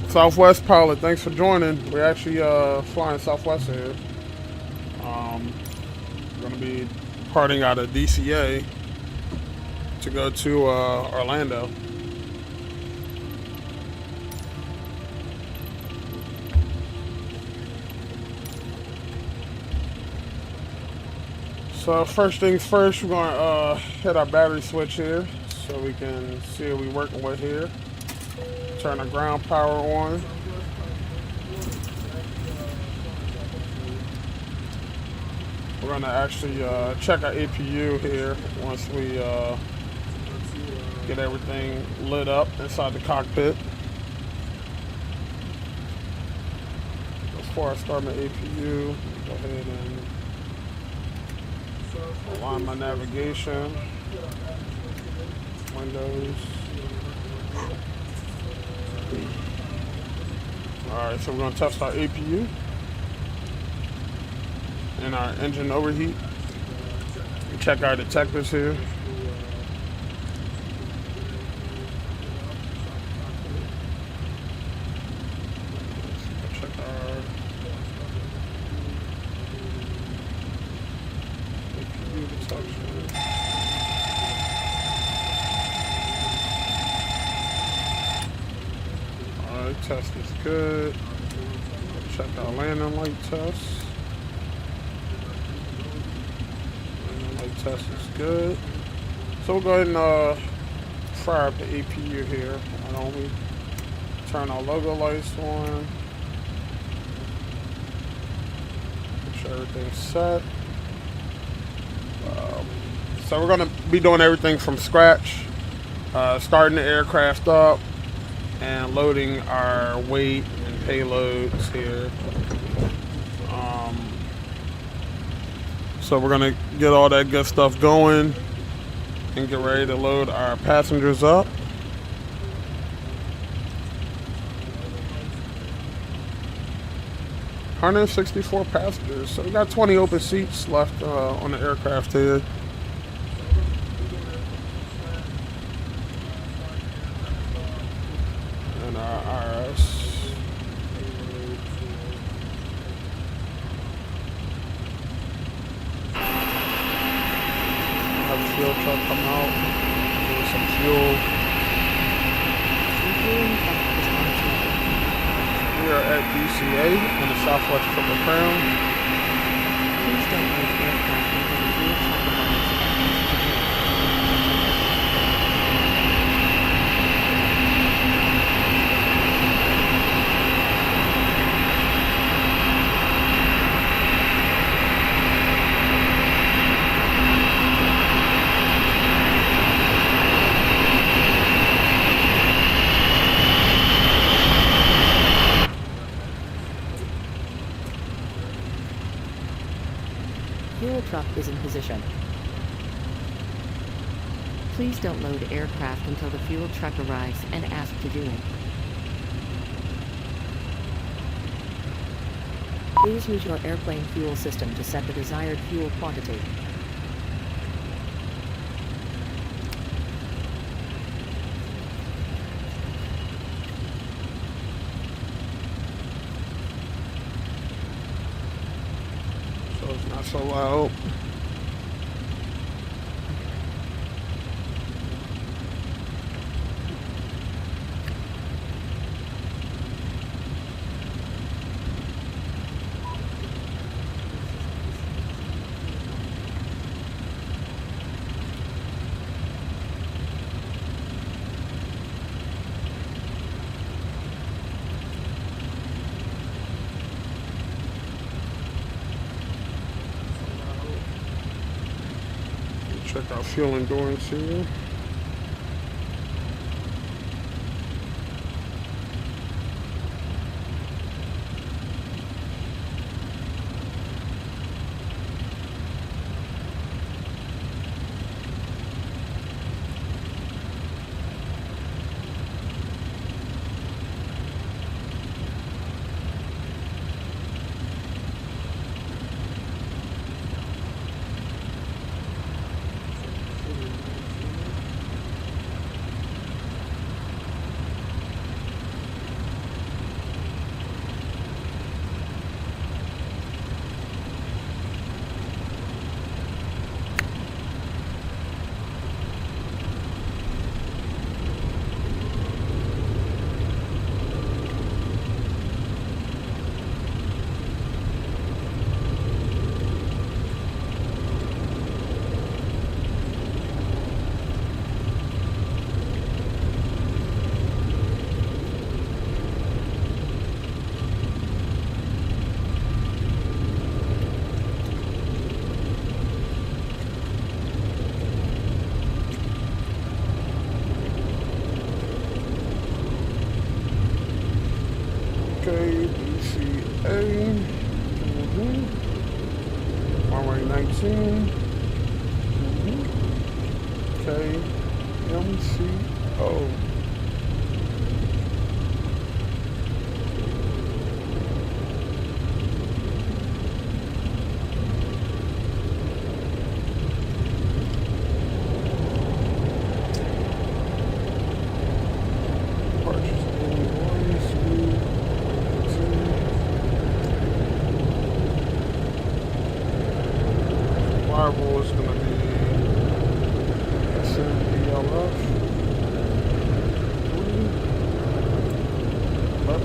Southwest pilot, thanks for joining. We're actually flying Southwest here. We're going to be departing out of DCA to go to Orlando. So first things first, we're going to hit our battery switch here so we can see what we're working with here. Turn the ground power on. We're going to actually check our APU here once we get everything lit up inside the cockpit. Before I start my APU, go ahead and align my navigation, Windows. Alright, so we're going to test our APU and our engine overheat. Check our detectors here. Check our APU detection. test is good. Check our landing light test. Landing light test is good. So we'll go ahead and fire up the APU here. Why don't we turn our logo lights on? Make sure everything's set. So we're gonna be doing everything from scratch, starting the aircraft up and loading our weight and payloads here. So we're gonna get all that good stuff going and get ready to load our passengers up. $164 passengers, so we got 20 open seats left on the aircraft here. And our IRS. Have a fuel truck come out, give us some fuel. We are at DCA in the southwest Triple Crown. Please don't leave the aircraft until the fuel check arrives. Fuel truck is in position. Please don't load aircraft until the fuel truck arrives and ask to do it. Please use your airplane fuel system to set the desired fuel quantity. So it's not so loud. Check our fuel endurance here. Okay, DCA. Runway 19. Okay, MCO. Arrival is going to be SNDLF 3, 11,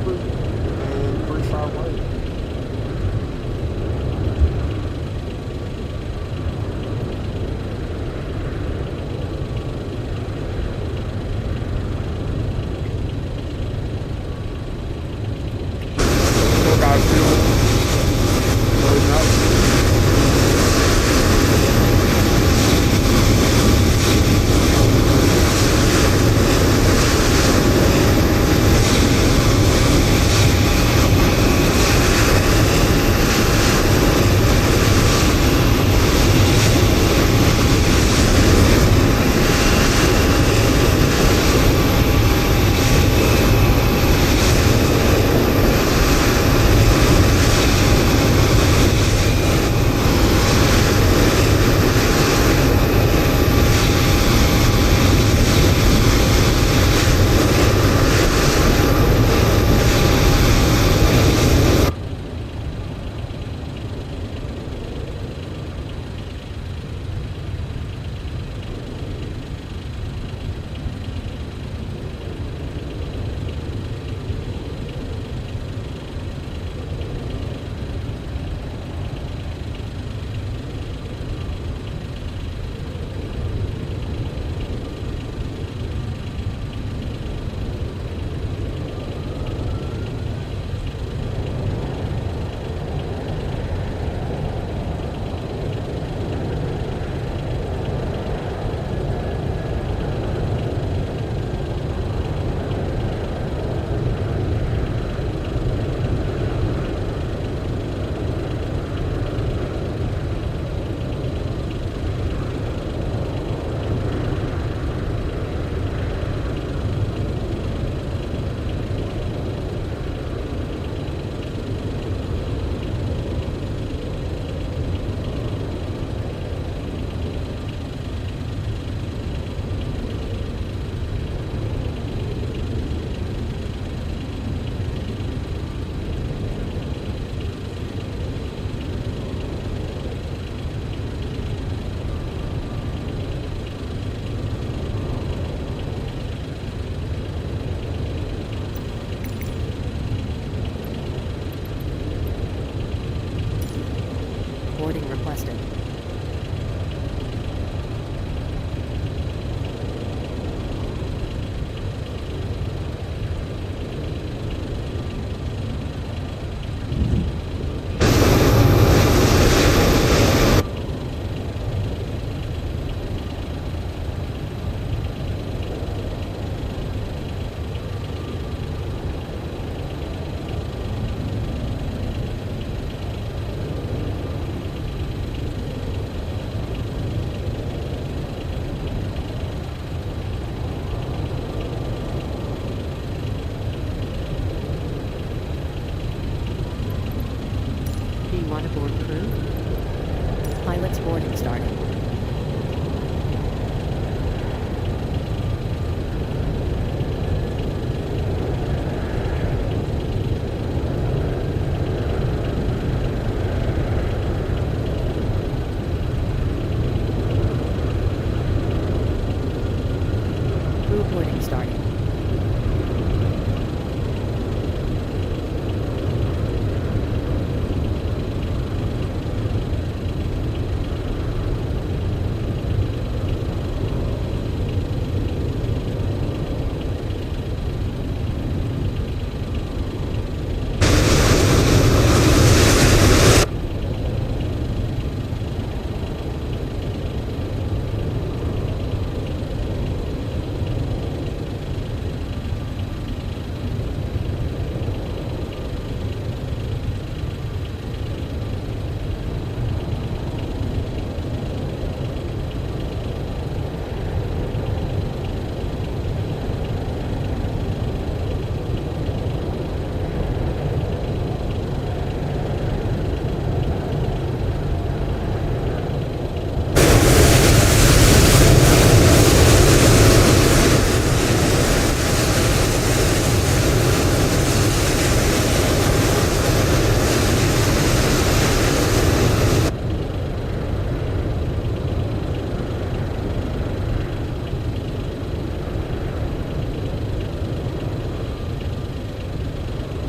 crew boarding starting.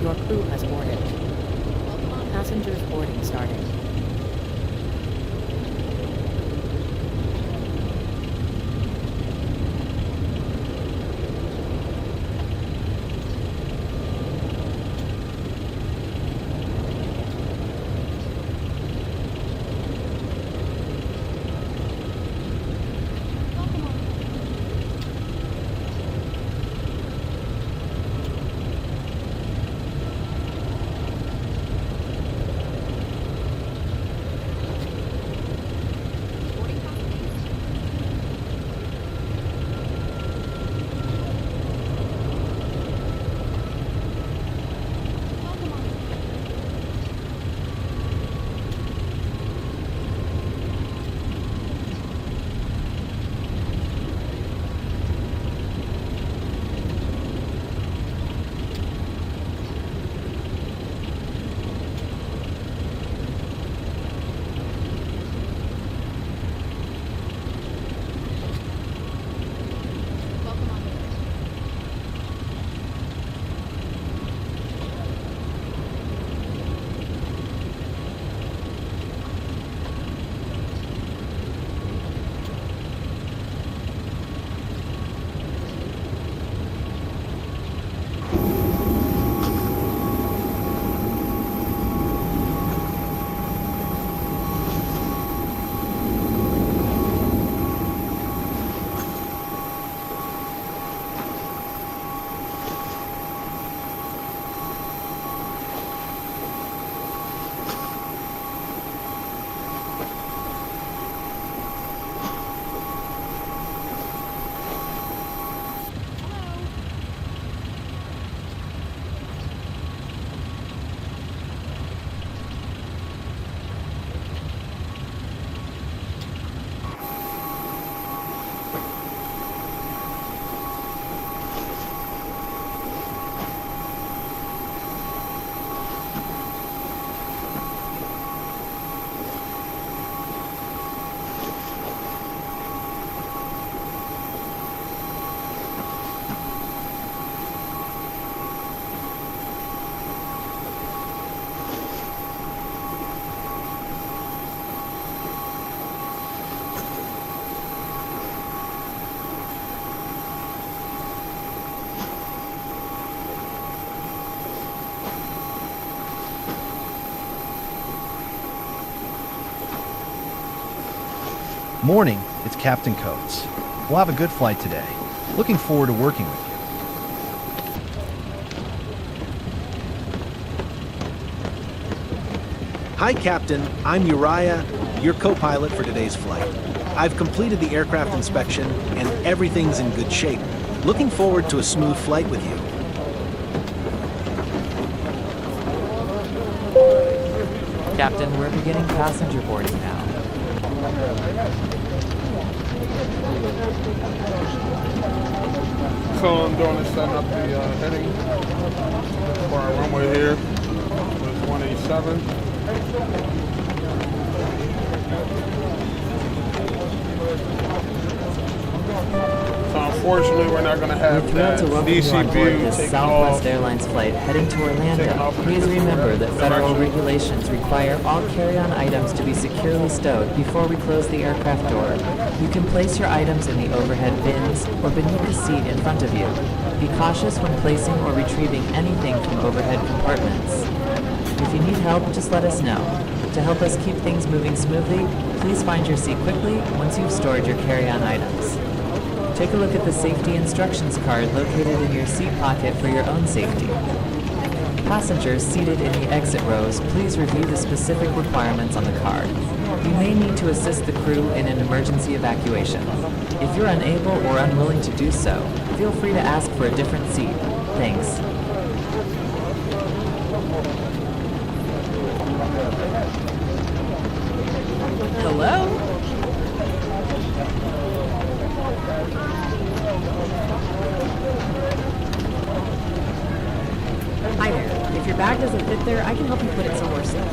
Your crew has boarded. Passengers boarding starting. Morning, it's Captain Coates. We'll have a good flight today. Looking forward to working with you. Hi, Captain. I'm Uriah, your co-pilot for today's flight. I've completed the aircraft inspection, and everything's in good shape. Looking forward to a smooth flight with you. Captain, we're beginning passenger boarding now. So I'm doing is setting up the heading for our runway here. It's 187. So I'm unfortunately, we're not going to have We're thrilled that to welcome you DC on board view this taking Southwest off. Airlines flight heading to Orlando. Please remember that federal regulations require all carry-on items to be securely stowed before we close the aircraft door. You can place your items in the overhead bins or beneath the seat in front of you. Be cautious when placing or retrieving anything from overhead compartments. If you need help, just let us know. To help us keep things moving smoothly, please find your seat quickly once you've stored your carry-on items. Take a look at the safety instructions card located in your seat pocket for your own safety. Passengers seated in the exit rows, please review the specific requirements on the card. You may need to assist the crew in an emergency evacuation. If you're unable or unwilling to do so, feel free to ask for a different seat. Thanks. Hello? Hi there. If your bag doesn't fit there, I can help you put it somewhere safe.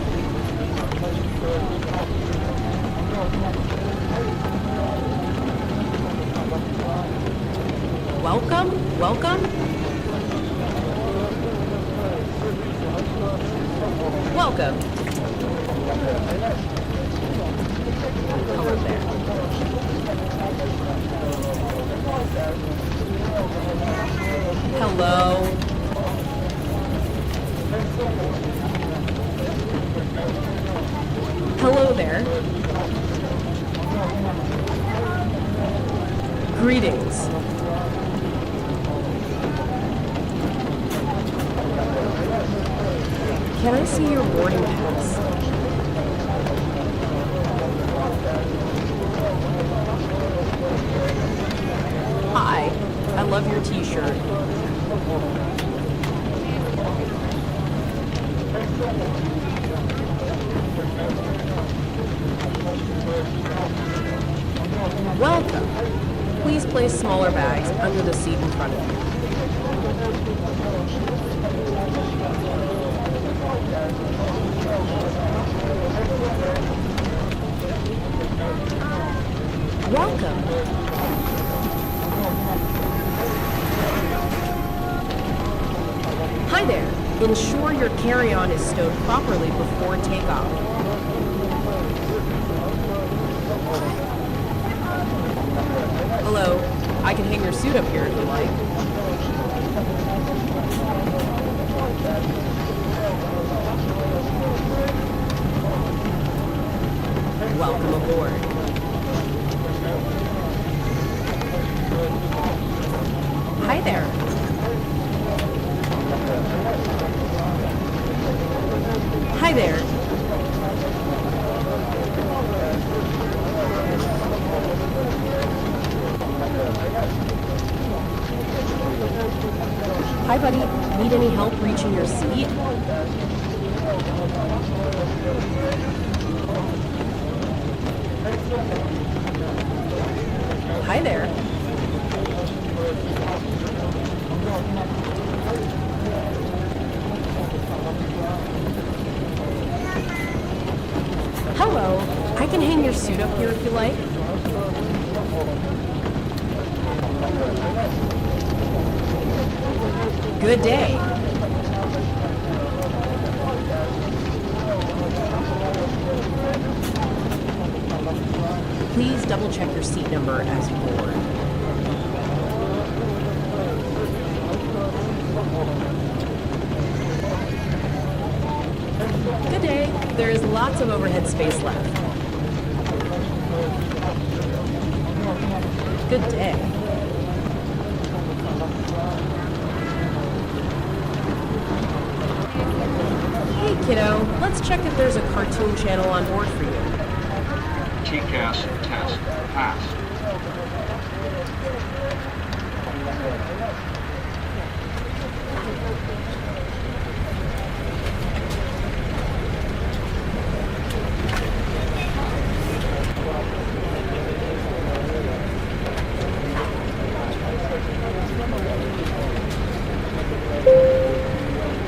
Welcome? Welcome? Welcome. Hello there. Hello. Hello there. Greetings. Can I see your boarding pass? Hi, I love your t-shirt. Welcome. Please place smaller bags under the seat in front of you. Welcome. Hi there. Ensure your carry-on is stowed properly before takeoff. Hello. I can hang your suit up here if you like. Welcome aboard. Hi there. Hi there. Hi, buddy. Need any help reaching your seat? Hi there. Hello. I can hang your suit up here if you like. Good day. Please double check your seat number as you board. Good day. There is lots of overhead space left. Good day. Hey kiddo, let's check if there's a cartoon channel on board for you. TCAS test passed.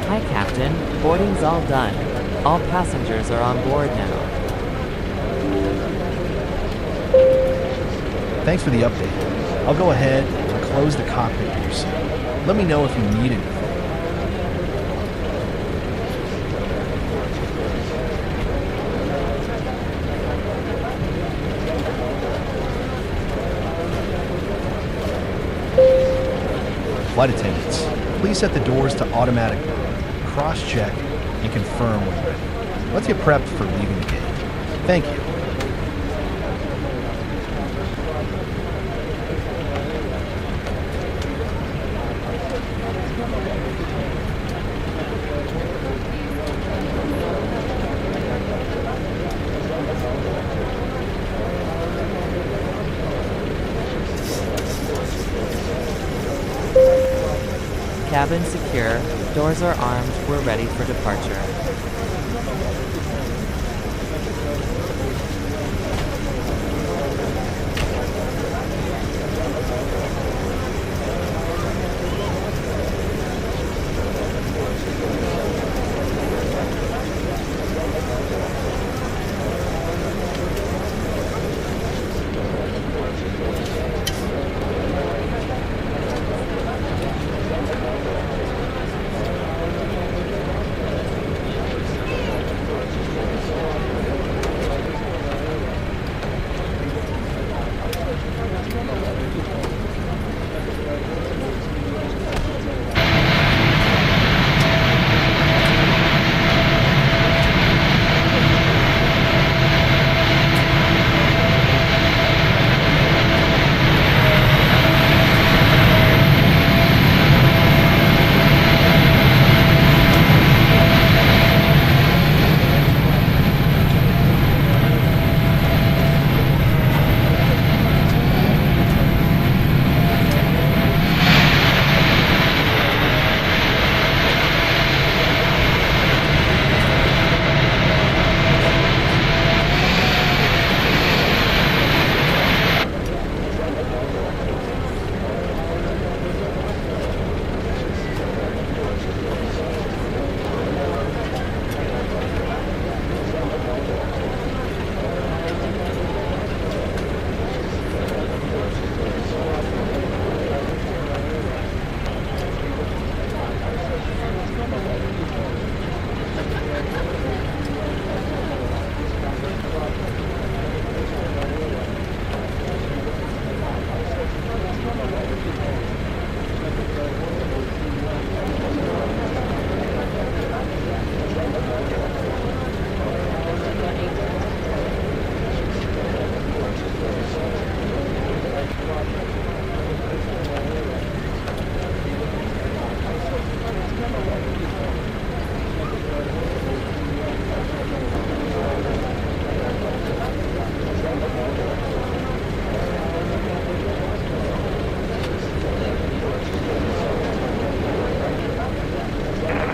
Hi, Captain. Boarding's all done. All passengers are on board now. Thanks for the update. I'll go ahead and close the cockpit to your seat. Let me know if you need anything. Flight attendants, please set the doors to automatic mode. Cross-check and confirm when ready. Let's get prepped for leaving the gate. Thank you. Cabin secure, doors are armed, we're ready for departure.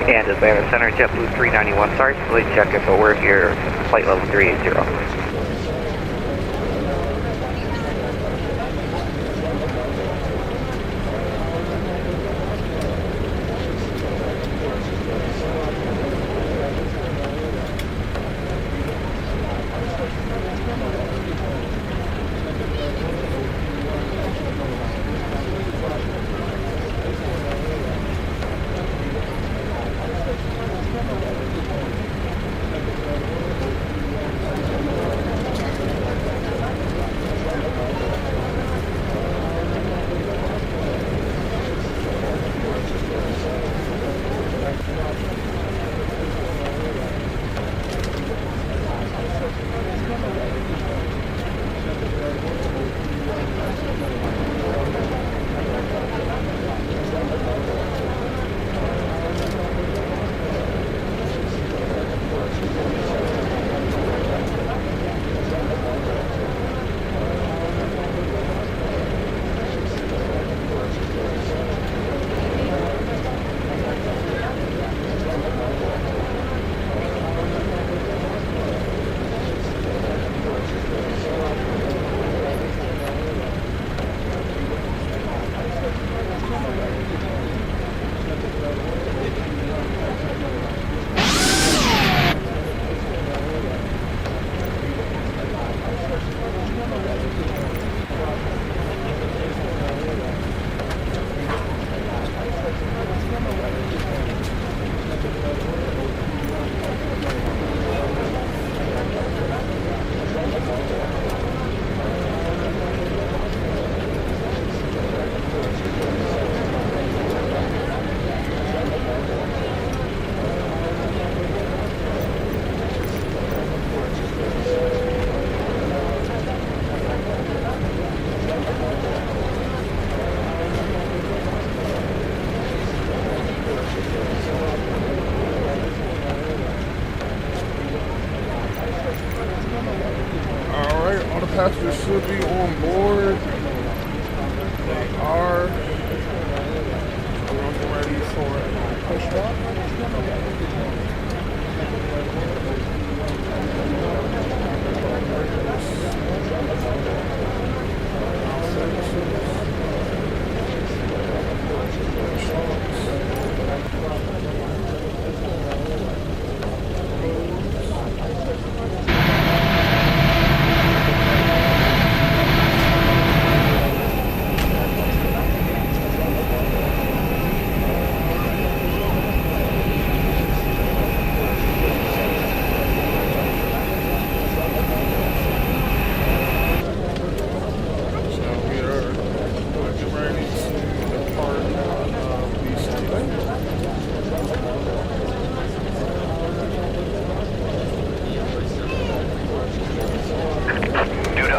And Atlanta Center, JetBlue 391, sorry, flight check if we're here, flight level 380.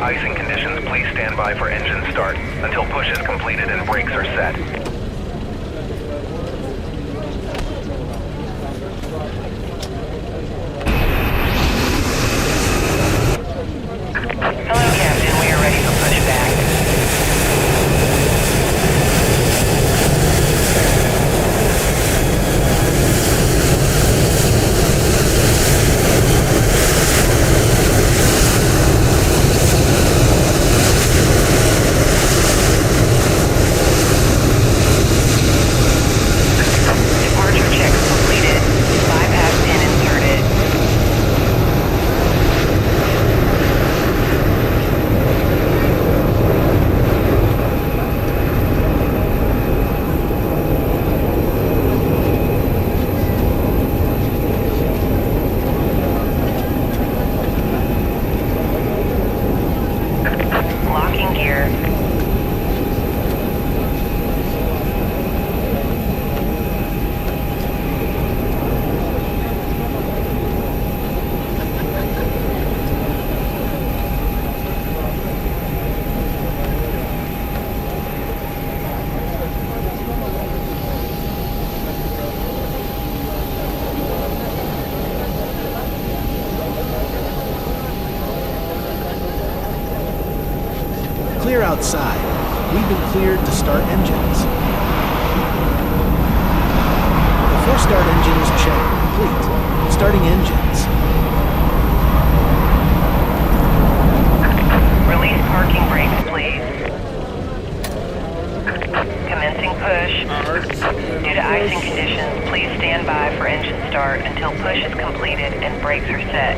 Icing conditions, please stand by for engine start until push is completed and brakes are set. Hello, Captain. We are ready for pushback. Clear outside. We've been cleared to start engines. Before start engines check complete. Starting engines. Release parking brakes, please. Commencing push. Due to icing conditions, please stand by for engine start until push is completed and brakes are set.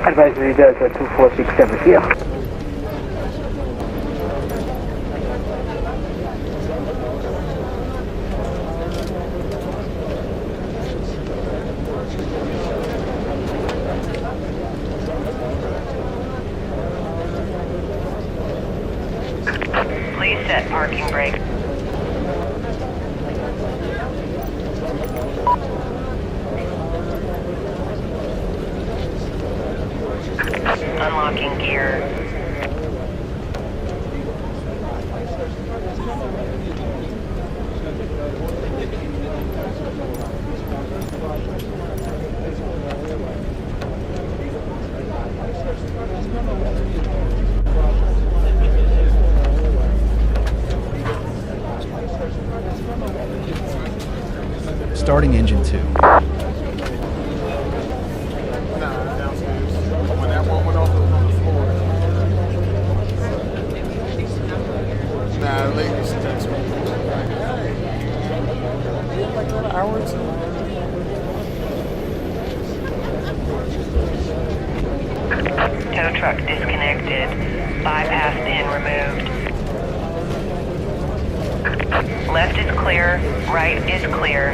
Advisory Delta 24670 here. Please set parking brake. Unlocking gear. Starting engine 2. Tow truck disconnected. Bypass pin removed. Left is clear, right is clear.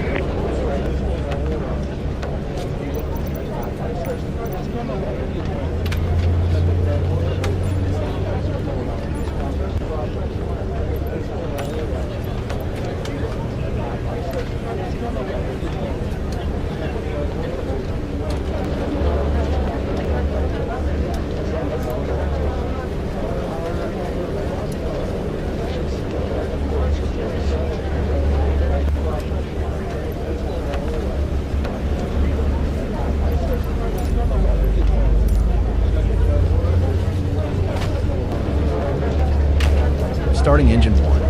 Starting engine 1.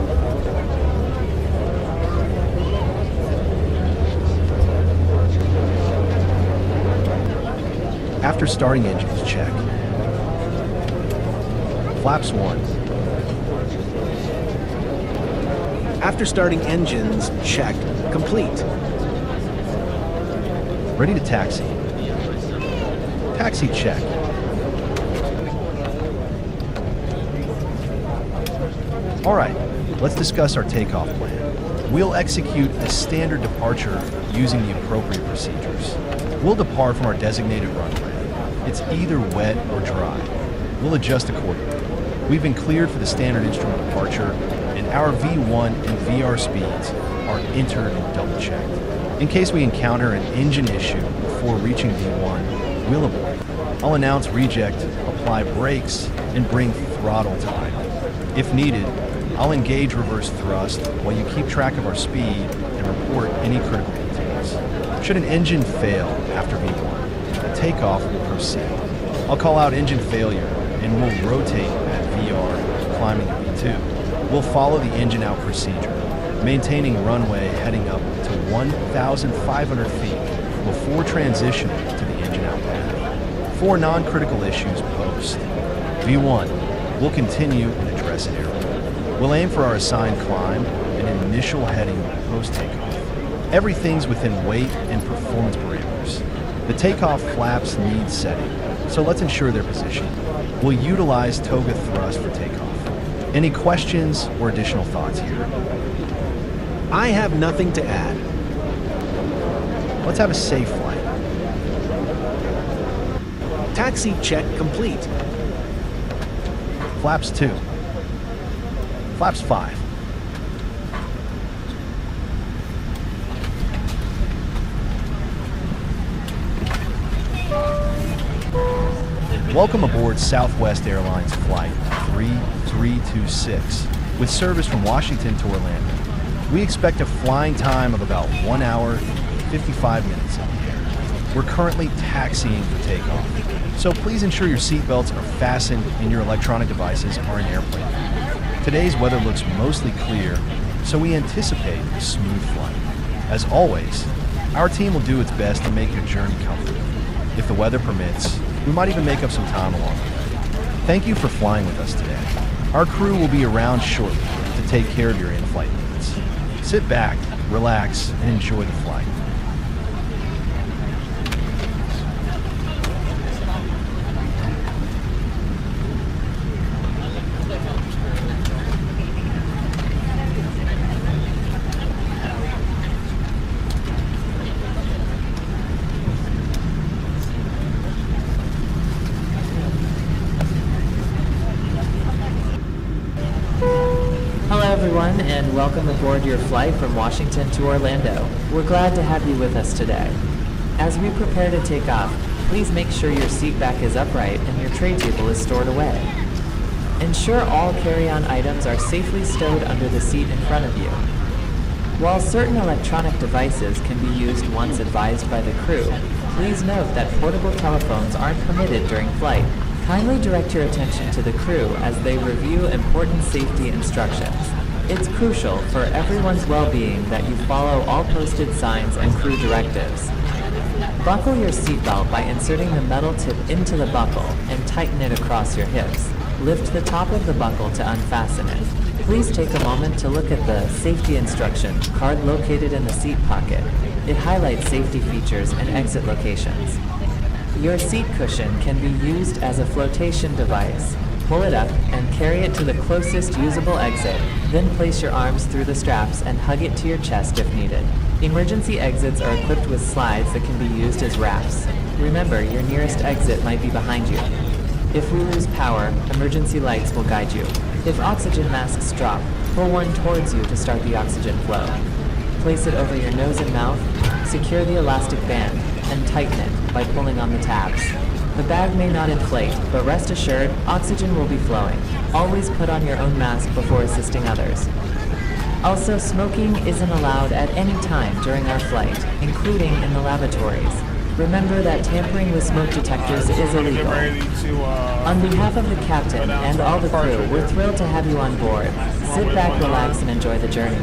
After starting engines, check. Flaps 1. After starting engines, check. Complete. Ready to taxi. Taxi check. All right, let's discuss our takeoff plan. We'll execute a standard departure using the appropriate procedures. We'll depart from our designated runway. It's either wet or dry. We'll adjust accordingly. We've been cleared for the standard instrument departure, and our V1 and VR speeds are entered and double-checked. In case we encounter an engine issue before reaching V1, we'll abort. I'll announce reject, apply brakes, and bring throttle to idle. If needed, I'll engage reverse thrust while you keep track of our speed and report any critical details. Should an engine fail after V1, the takeoff will proceed. I'll call out engine failure and we'll rotate at VR, climbing to V2. We'll follow the engine out procedure, maintaining runway heading up to 1,500 feet before transitioning to the engine out path. For non-critical issues post V1, we'll continue and address an error. We'll aim for our assigned climb and an initial heading post-takeoff. Everything's within weight and performance parameters. The takeoff flaps need setting, so let's ensure their position. We'll utilize toga thrust for takeoff. Any questions or additional thoughts here? I have nothing to add. Let's have a safe flight. Taxi check complete. Flaps 2. Flaps 5. Welcome aboard Southwest Airlines Flight 3326 with service from Washington to Orlando. We expect a flying time of about 1 hour and 55 minutes in the air. We're currently taxiing for takeoff, so please ensure your seatbelts are fastened and your electronic devices are in airplane mode. Today's weather looks mostly clear, so we anticipate a smooth flight. As always, our team will do its best to make your journey comfortable. If the weather permits, we might even make up some time along the way. Thank you for flying with us today. Our crew will be around shortly to take care of your in-flight needs. Sit back, relax, and enjoy the flight. And welcome aboard your flight from Washington to Orlando. We're glad to have you with us today. As we prepare to take off, please make sure your seat back is upright and your tray table is stored away. Ensure all carry-on items are safely stowed under the seat in front of you. While certain electronic devices can be used once advised by the crew, please note that portable telephones aren't permitted during flight. Kindly direct your attention to the crew as they review important safety instructions. It's crucial for everyone's well-being that you follow all posted signs and crew directives. Buckle your seatbelt by inserting the metal tip into the buckle and tighten it across your hips. Lift the top of the buckle to unfasten it. Please take a moment to look at the safety instruction card located in the seat pocket. It highlights safety features and exit locations. Your seat cushion can be used as a flotation device. Pull it up and carry it to the closest usable exit, then place your arms through the straps and hug it to your chest if needed. Emergency exits are equipped with slides that can be used as rafts. Remember, your nearest exit might be behind you. If we lose power, emergency lights will guide you. If oxygen masks drop, pull one towards you to start the oxygen flow. Place it over your nose and mouth, secure the elastic band, and tighten it by pulling on the tabs. The bag may not inflate, but rest assured, oxygen will be flowing. Always put on your own mask before assisting others. Also, smoking isn't allowed at any time during our flight, including in the lavatories. Remember that tampering with smoke detectors is illegal. On behalf of the captain and all the crew, we're thrilled to have you on board. Sit back, relax, and enjoy the journey.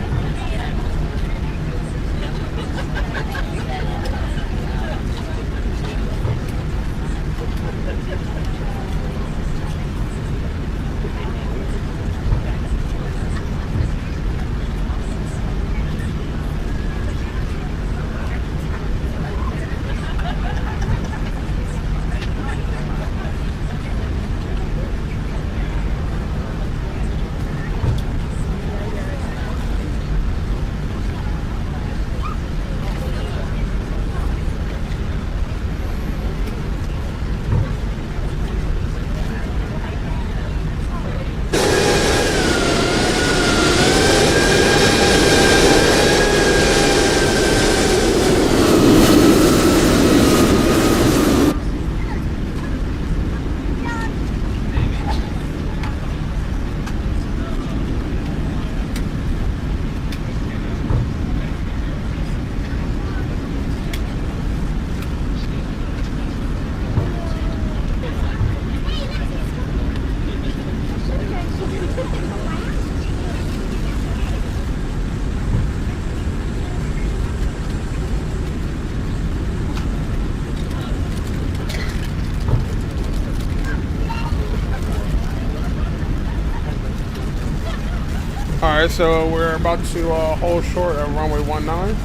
Alright, so we're about to hold short at runway 19,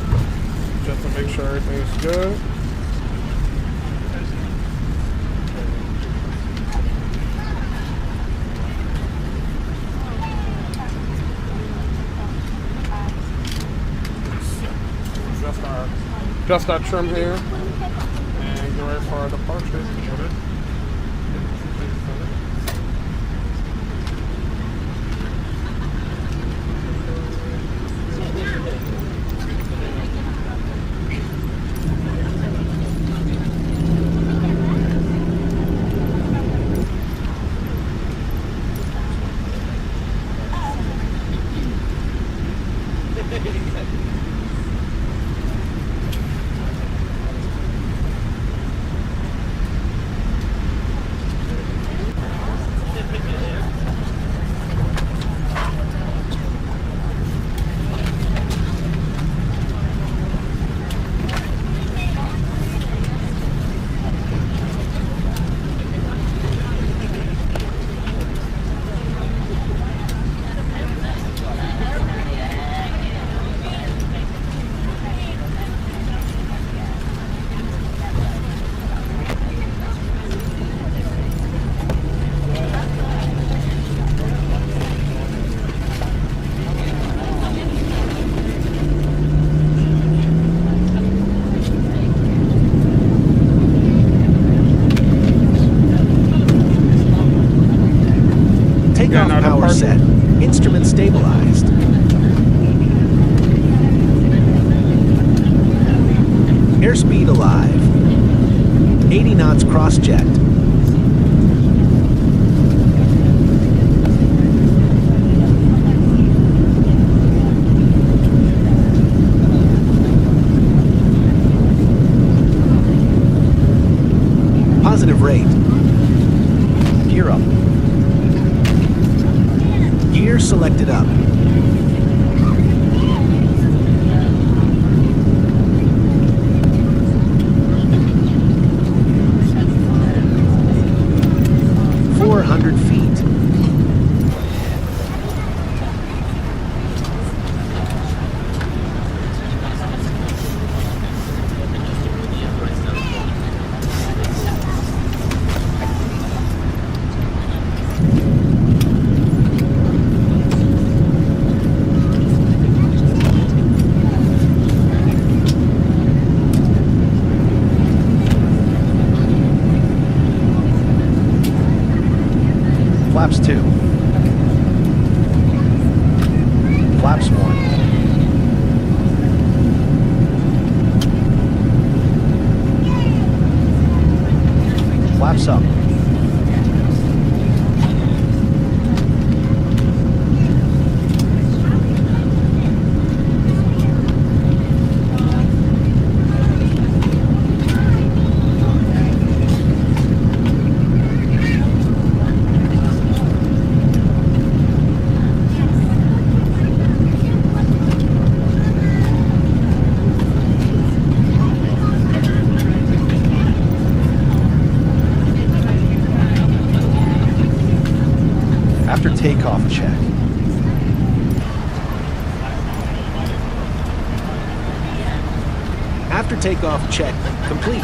just to make sure everything's good. Just our trim here, and get ready for our departure. Power set. Instrument stabilized. Airspeed alive. 80 knots cross-jet. Positive rate. Gear up. Gear selected up. After takeoff check. After takeoff check complete.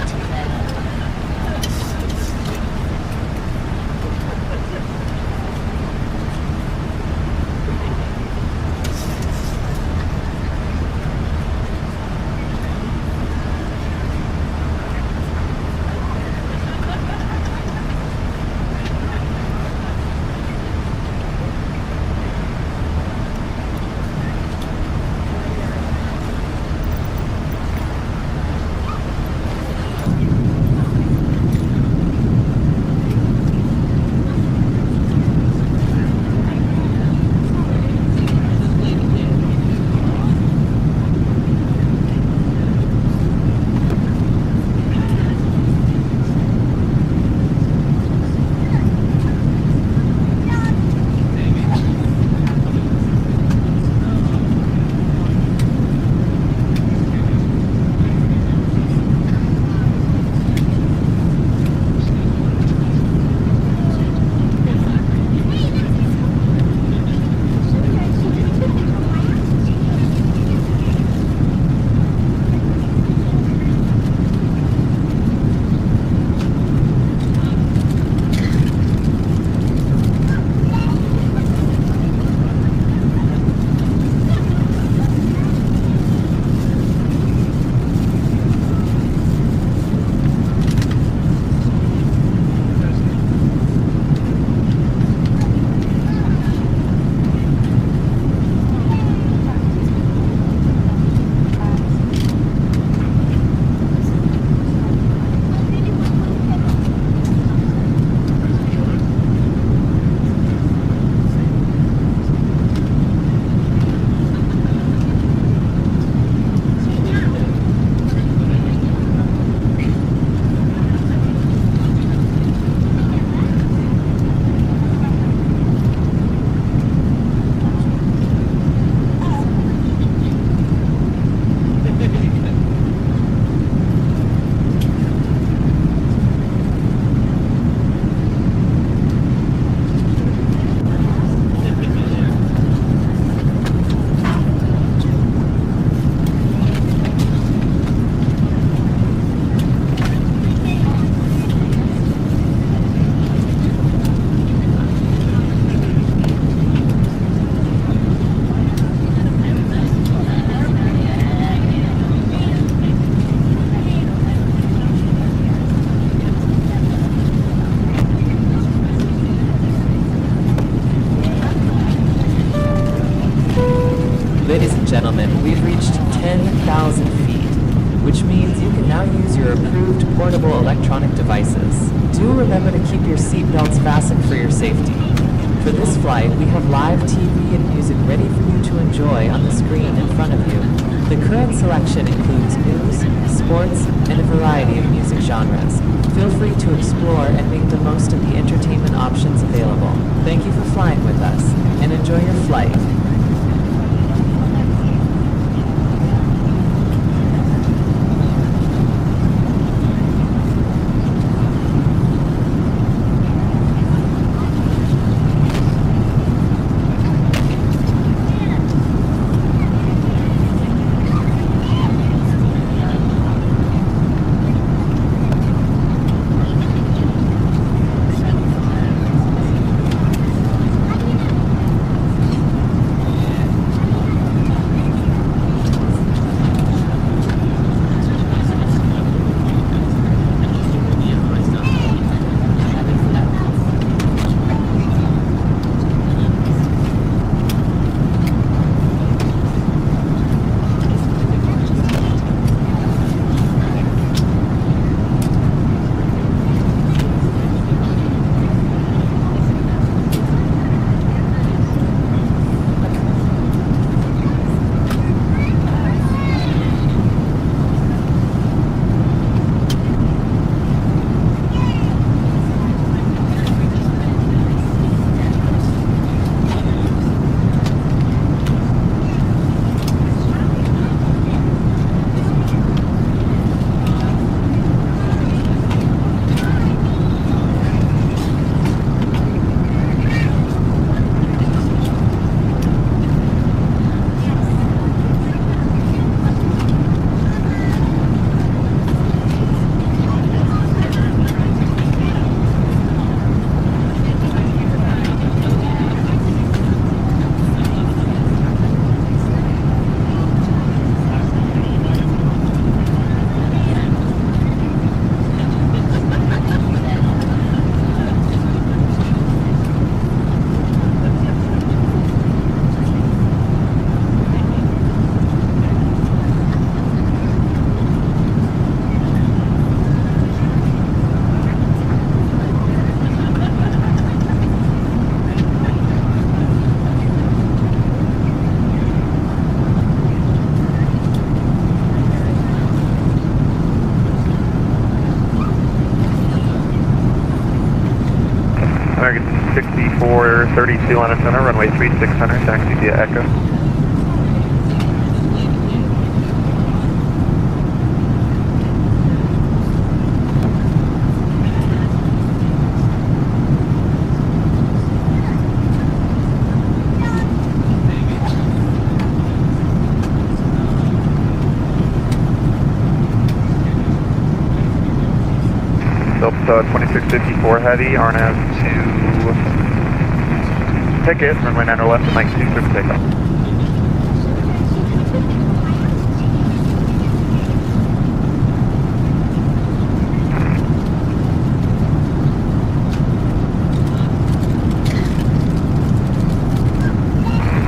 Ladies and gentlemen, we've reached 10,000 feet, which means you can now use your approved portable electronic devices. Do remember to keep your seatbelts fastened for your safety. For this flight, we have live TV and music ready for you to enjoy on the screen in front of you. The current selection includes news, sports, and a variety of music genres. Feel free to explore and make the most of the entertainment options available. Thank you for flying with us, and enjoy your flight. 32 on a center, runway 3600, taxi via Echo. Delta 2654 heavy, RNAV to ticket, runway 9 or left and Mike 2 for takeoff.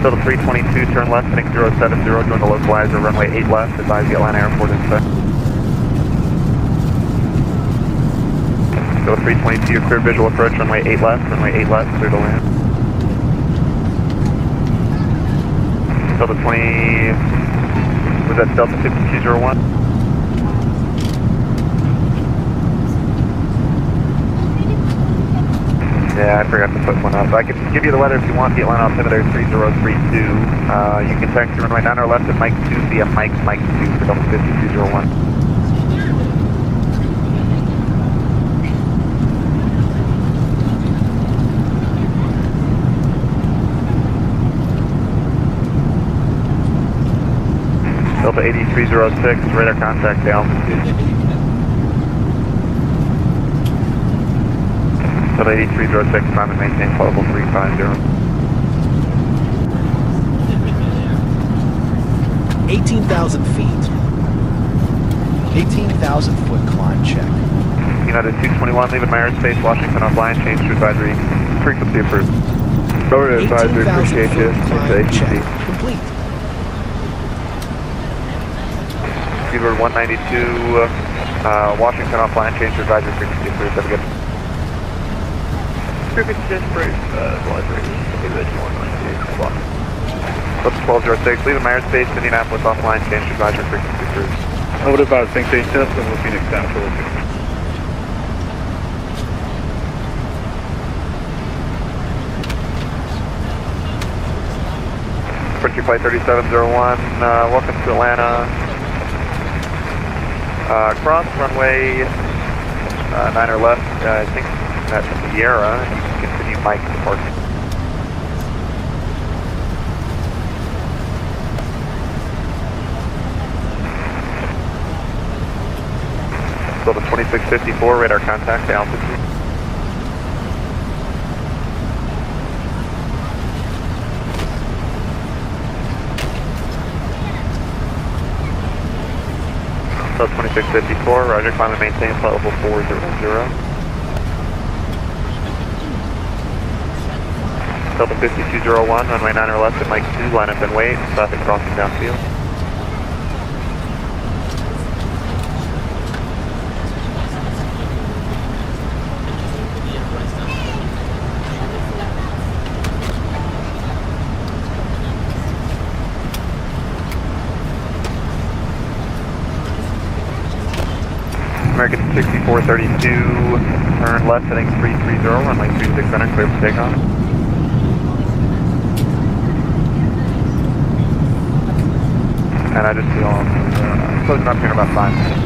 Delta 322, turn left, heading 070, join the localizer, runway 8 left, advise the Atlanta Airport inspect. Delta 322, clear visual approach, runway 8 left, clear to land. Delta 20, was that Delta 5201? Yeah, I forgot to put one up. I can give you the weather if you want. The Atlanta altimeter 3032. You can taxi runway 9 or left at Mike 2 via Mike 2 for Delta 5201. Delta 8306, radar contact to altitude. Delta 8306, climb and maintain flight level 350. 18,000 feet. 18,000 foot climb check. United 221, leaving my airspace, Washington offline, change to advisory, frequency approved. Over to advisory, appreciate you. Climb check complete. Speedbird 192, Washington offline, change to advisory, frequency approved. Have a good. Frequency just approved, advisory, Speedbird 192, block. Delta 1206, leaving my airspace, Minneapolis offline, change to advisory, frequency approved. Over to advisory, St Louis test, and we'll Phoenix down for Frontier Flight 3701, welcome to Atlanta. Cross runway 9 or left, I think that's Sierra, and you can continue Mike departure. Delta 2654, radar contact to altitude. Delta 2654, roger, climb and maintain flight level 400. Delta 5201, runway 9 or left at Mike 2, line up and wait, traffic crossing downfield. American 6432, turn left heading 330, runway 2600, clear for takeoff. And I just feel closing up here in about 5 minutes.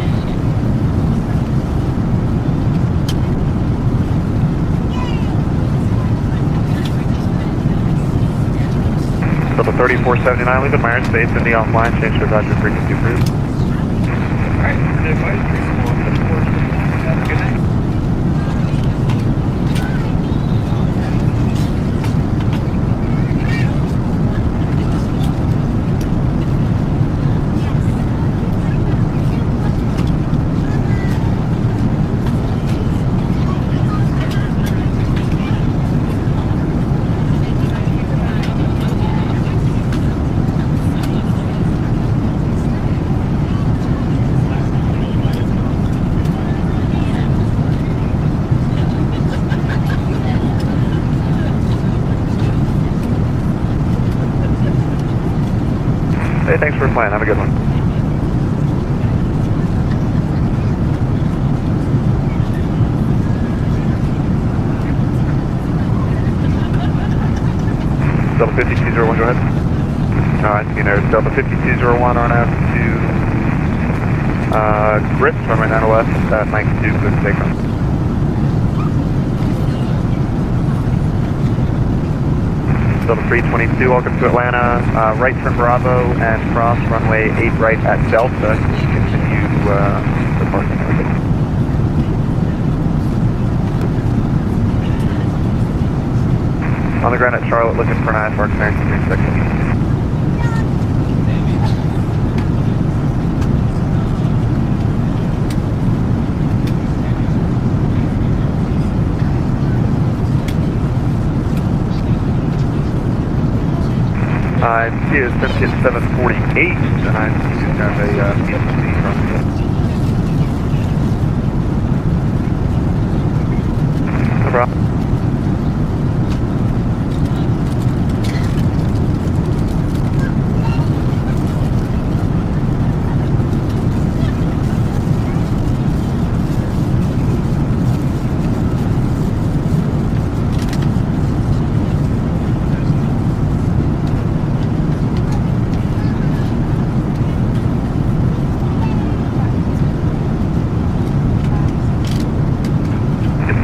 Delta 3479, leaving my airspace in the offline, change to advisory frequency approved. Alright, the advisory is on the course. Have a good night. Hey, thanks for flying. Have a good one. Delta 5201, go ahead. Alright, there's Delta 5201 RNF to Grits, runway 9 left at Mike 2, clear takeoff. Delta 322, welcome to Atlanta. Right turn Bravo and cross runway 8 right at Delta. Continue departing. On the ground at Charlotte, looking for an IFR clearance in 3 seconds. I see it's 748, and I see you have a PSC from you. No problem.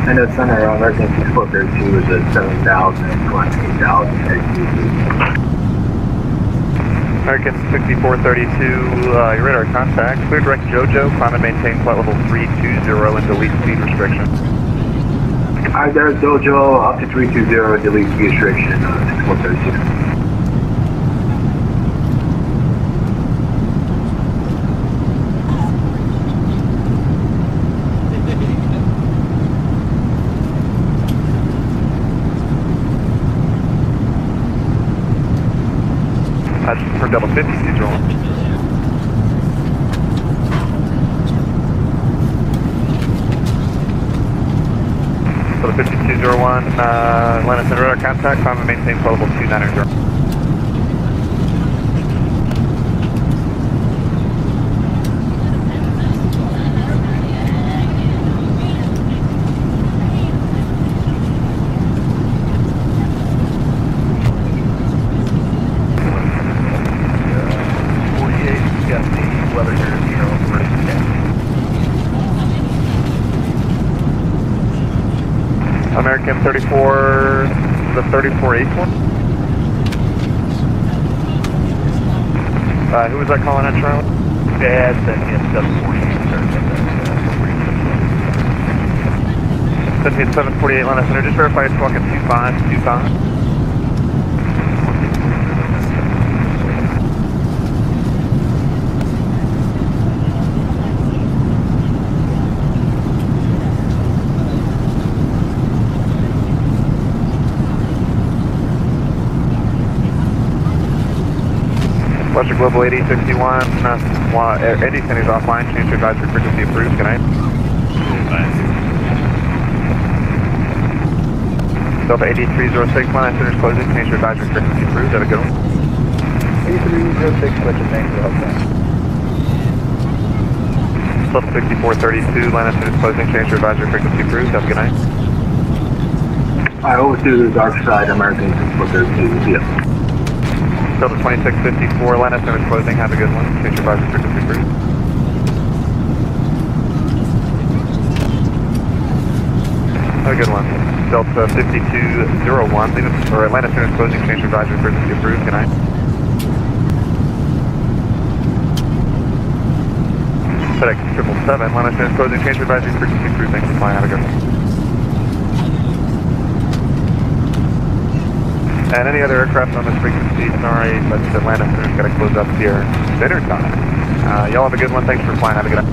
I know center American 6432 is at 7,000, going 8,000 American 6432, your radar contact. Clear direct JoJo, climb and maintain flight level 320 and delete speed restriction. Alright, there's Dojo, up to 320, delete speed restriction, 6432. That's for Delta 50, he's rolling. Delta 5201, Atlanta Center radar contact, climb and maintain flight level 290. American 34, the 3481. Who was that calling at Charlotte? Yeah, it's 748, 748 Atlanta Center, just verify it's walking 2525. Western Global 8061, Indy Center's offline, change to advisory frequency approved, good night. Delta 8306, Line Center's closing, change to advisory frequency approved, have a good one. 8306, switching, thanks for helping. Delta 6432, Line Center's closing, change to advisory frequency approved, have a good night. Alright, over to the dark side, American 6432, see ya. Delta 2654, Atlanta Center closing, have a good one. Change your advisory frequency approved. Have a good one. Delta 5201, or Atlanta Center closing, change your advisory frequency approved, good night. FedEx 777, Atlanta Center closing, change your advisory frequency approved, thanks for flying, have a good one. And any other aircraft on this frequency, sorry, but Atlanta Center's got to close up here. Dinner time. Y'all have a good one. Thanks for flying. Have a good night.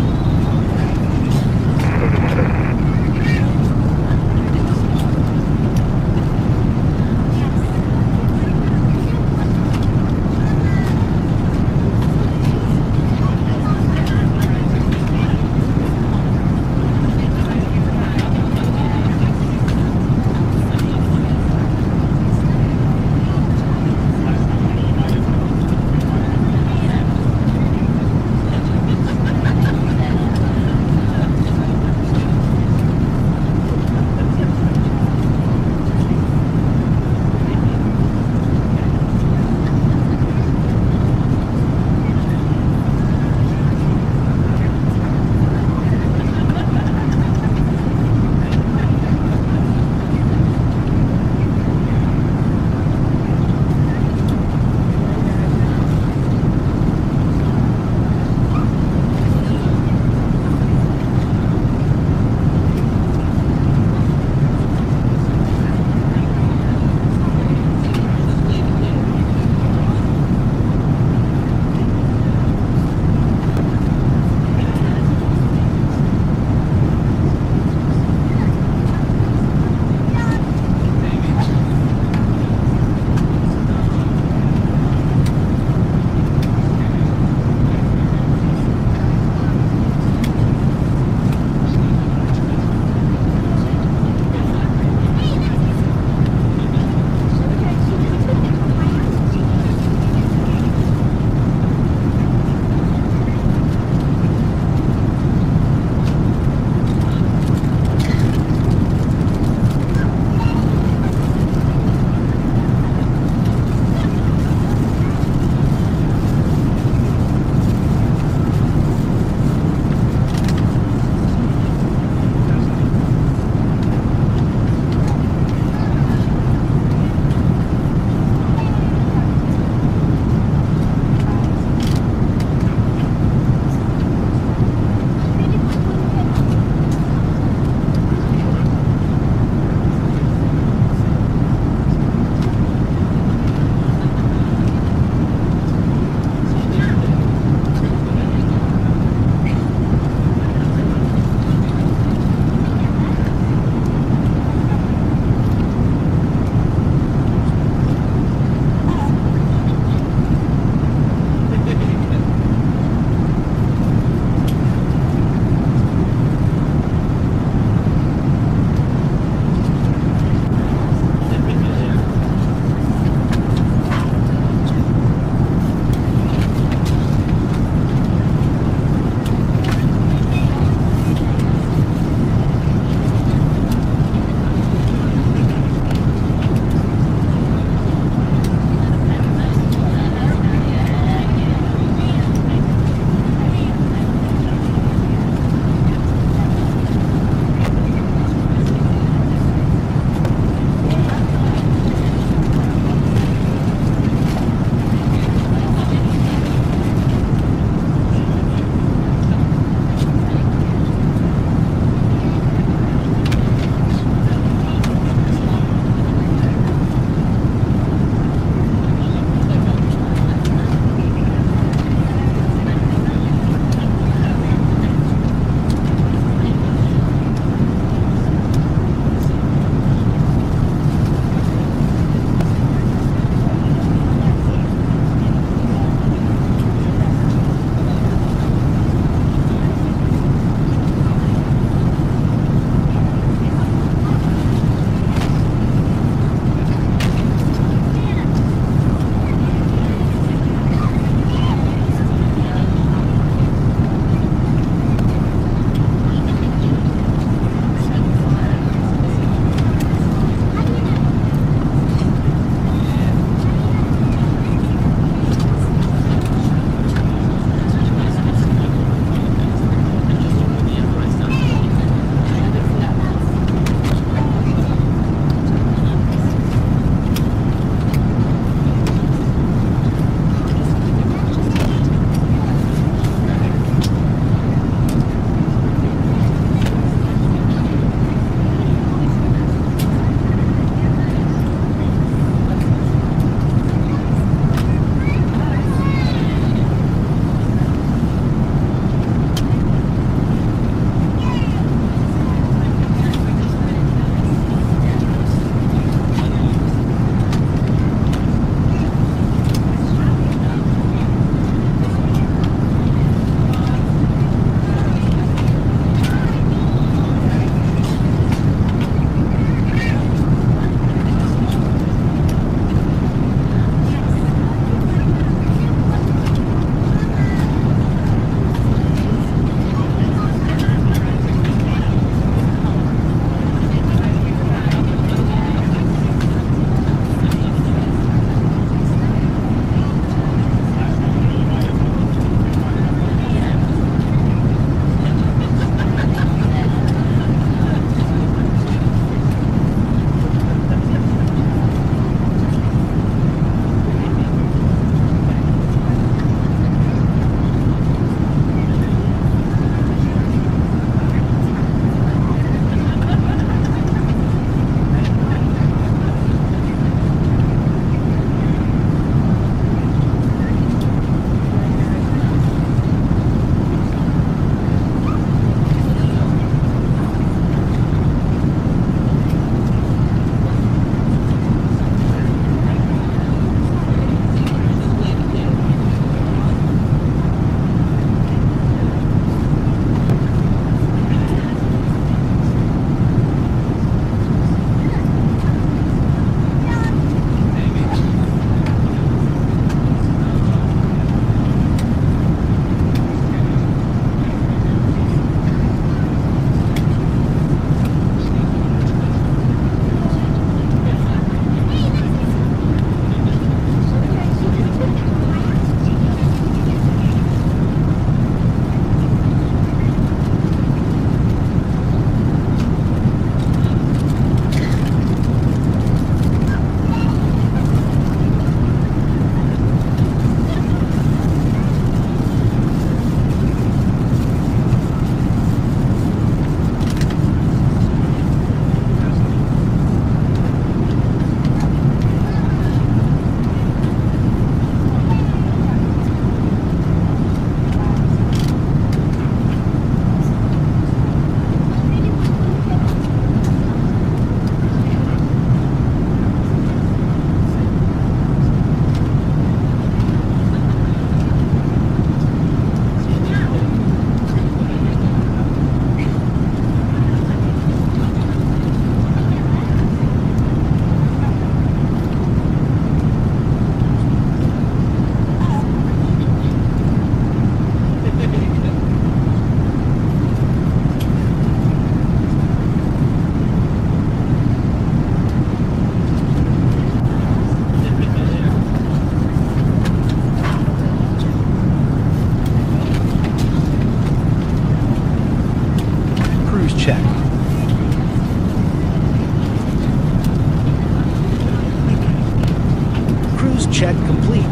check complete.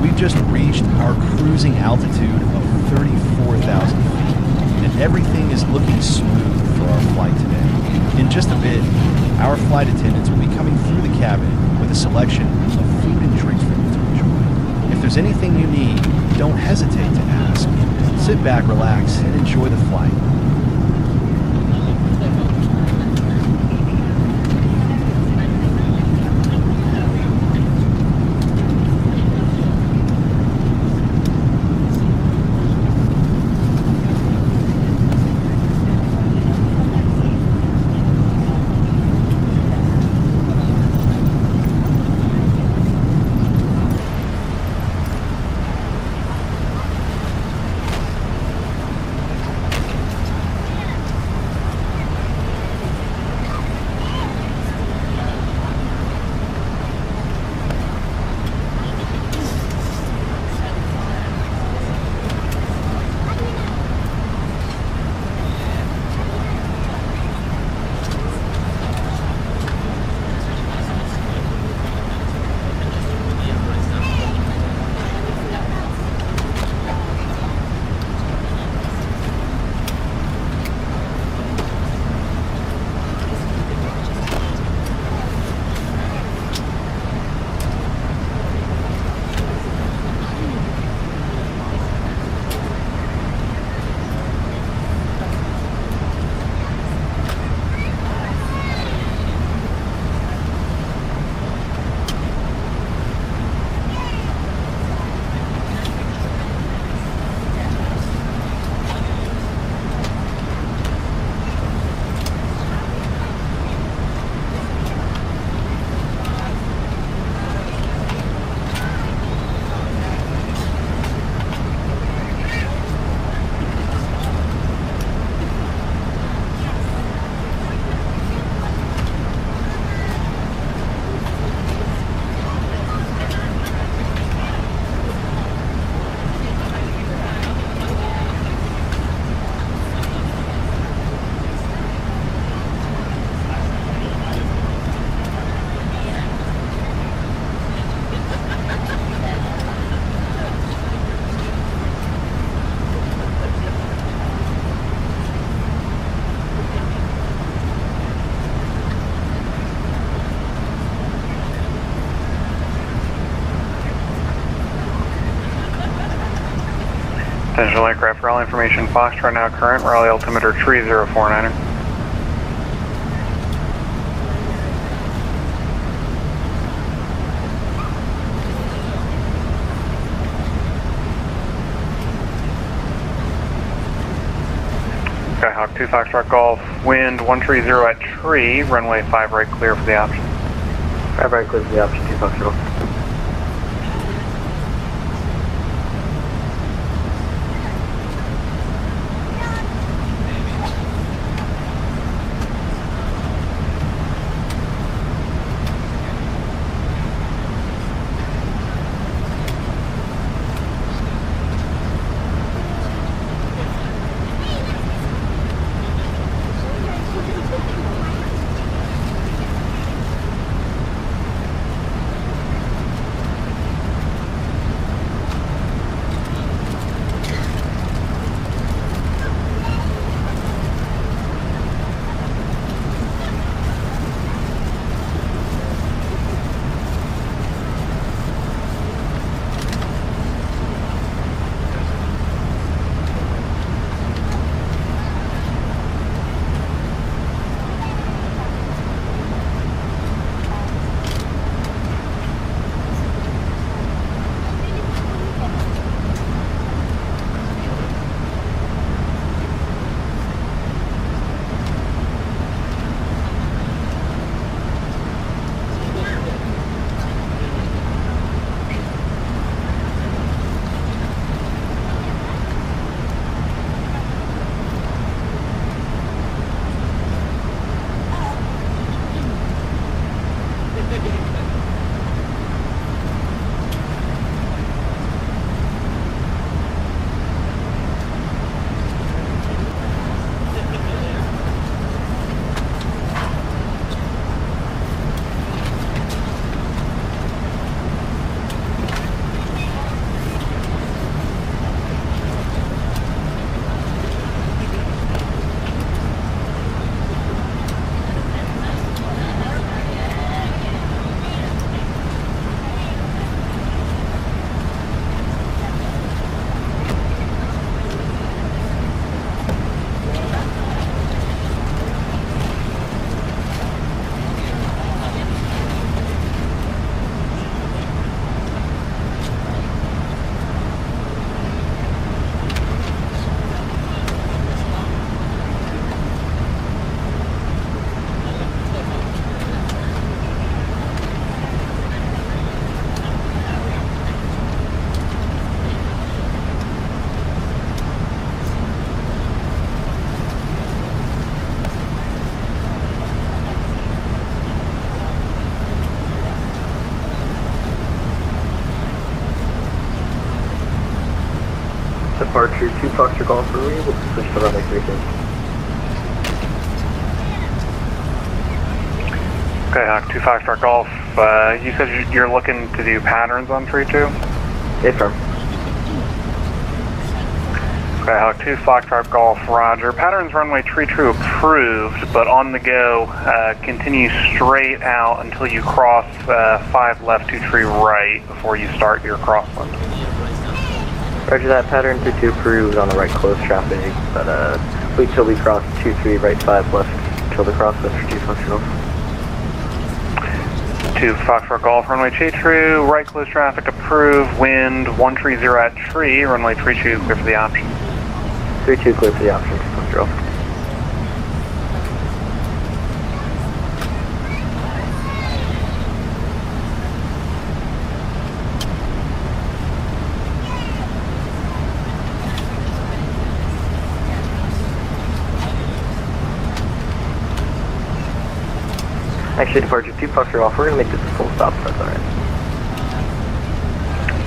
We've just reached our cruising altitude of 34,000 feet, and everything is looking smooth for our flight today. In just a bit, our flight attendants will be coming through the cabin with a selection of food and drinks for you to enjoy. If there's anything you need, don't hesitate to ask. Sit back, relax, and enjoy the flight. Potential aircraft rally information, Foxtrot now current, rally altimeter 3049er. Skyhawk 2 Foxtrot Golf, wind 130 at tree, runway 5 right clear for the option. 5 right clear for the option, 2 Foxtrot. departure 2 Foxtrot Golf, are we able to switch to runway 32? Okay, Hawk 2 Foxtrot Golf. You said you're looking to do patterns on 3-2? Yes, sir. Okay, Hawk 2 Foxtrot Golf, roger. Patterns runway tree true approved, but on the go, continue straight out until you cross 5 left 2 tree right before you start your crosswind. Roger that, pattern 32 approved on the right close traffic, but wait till we cross 2-3 right 5 left till the crosswind for 2 Foxtrot Golf. 2 Foxtrot Golf, runway tree true, right close traffic approved, wind 130 at tree, runway 32 clear for the option. 32 clear for the option, 2 Foxtrot Golf. Actually, departure 2 Foxtrot Golf, we're going to make this a full stop, that's alright.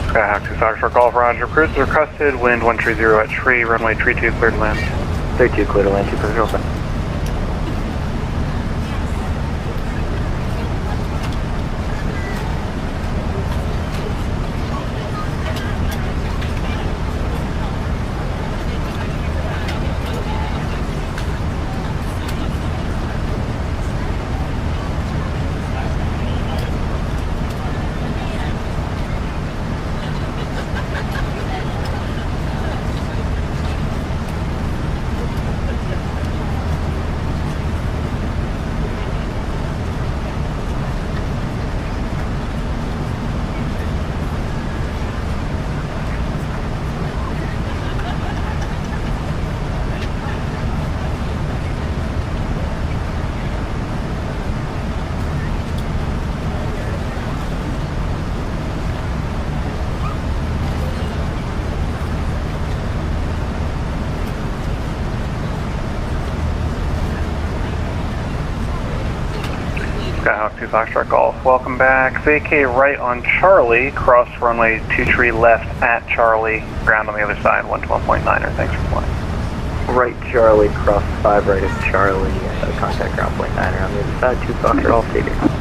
Okay, Hawk 2 Foxtrot Golf, roger. Cruise is requested, wind 130 at tree, runway 32 clear to land. 32 clear to land, 2 Foxtrot Golf. Skyhawk 2 Foxtrot Golf, welcome back. Vacate right on Charlie, cross runway 2 tree left at Charlie, ground on the other side, 112.9er, thanks for flying. Right Charlie, cross 5 right of Charlie, contact ground point 9er on the other side, 2 Foxtrot Golf, stay here.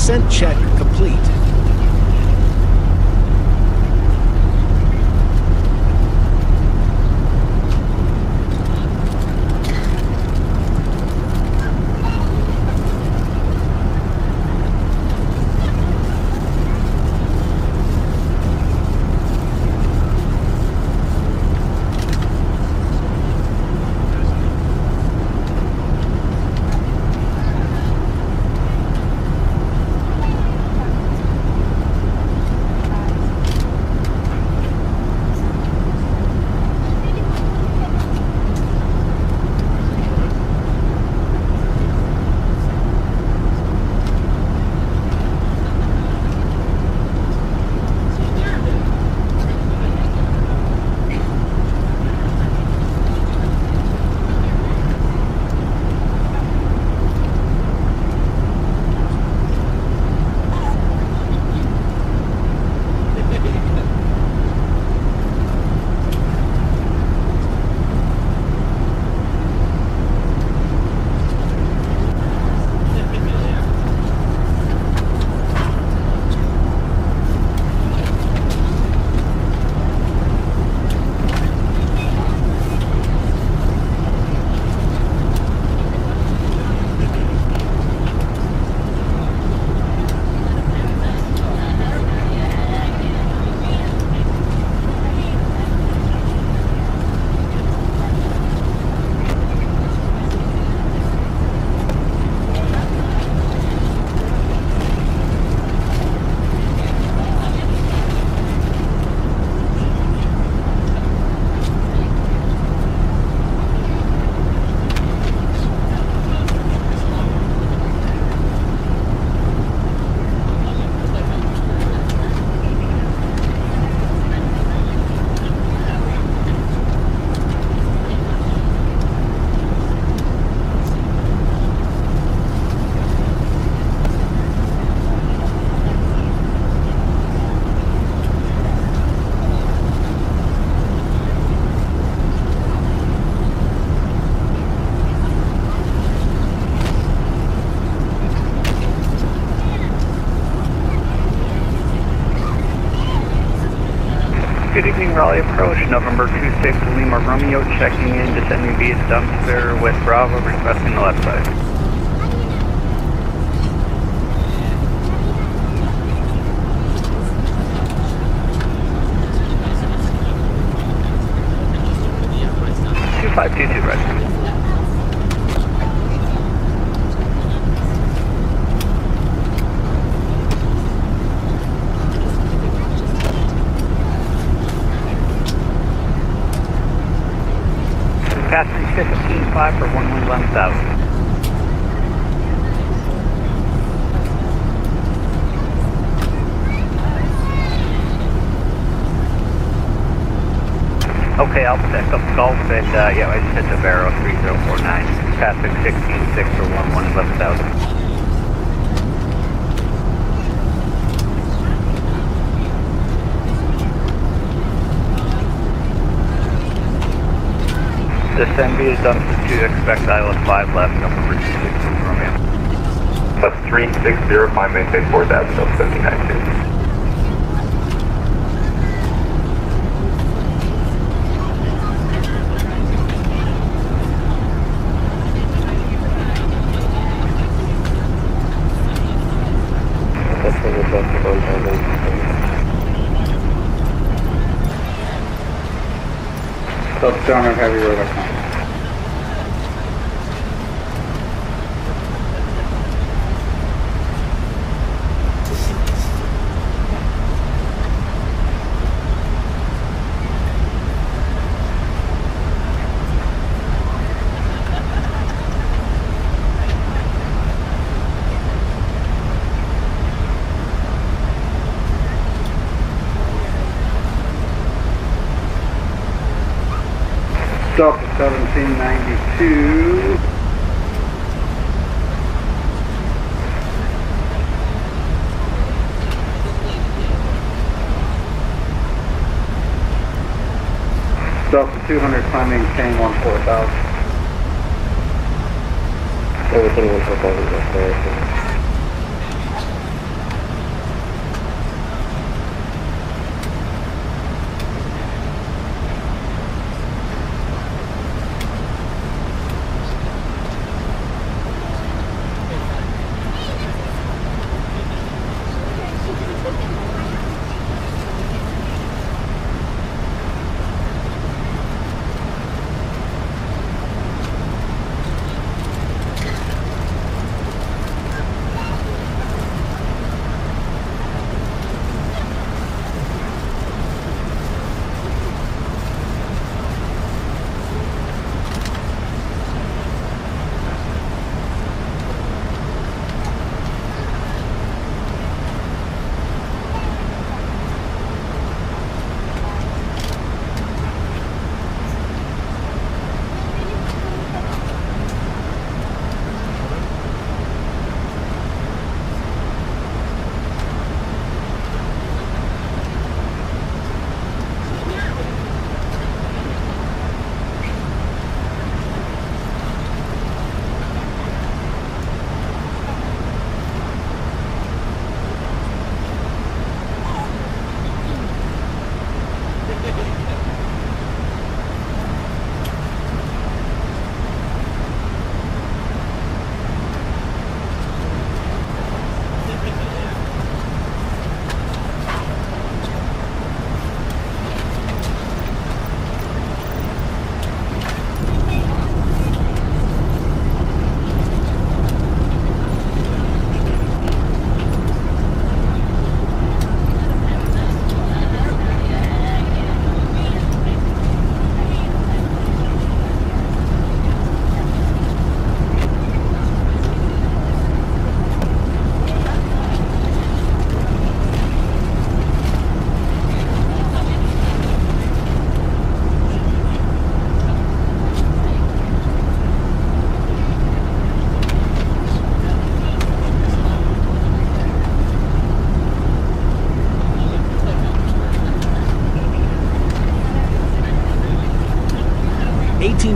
Descent check complete. Good evening, Raleigh approach, November 26 Lima Romeo, checking in, descending via dumpster with Bravo, requesting the left side. Two 522, right. Passing 15.5 for 11,000. Okay, I'll pick up Gulf and yeah, I just hit the Vero 3049. Passing 16.6 for 11,000. Descend via dumpster 2, expect island 5 left, November 26 Romeo. Plus 360, climb maintain 4,000, 79. Touchdown at heavy radar. Delta 1792. Delta 200, climb maintain 14,000. Everything 14,000 is there.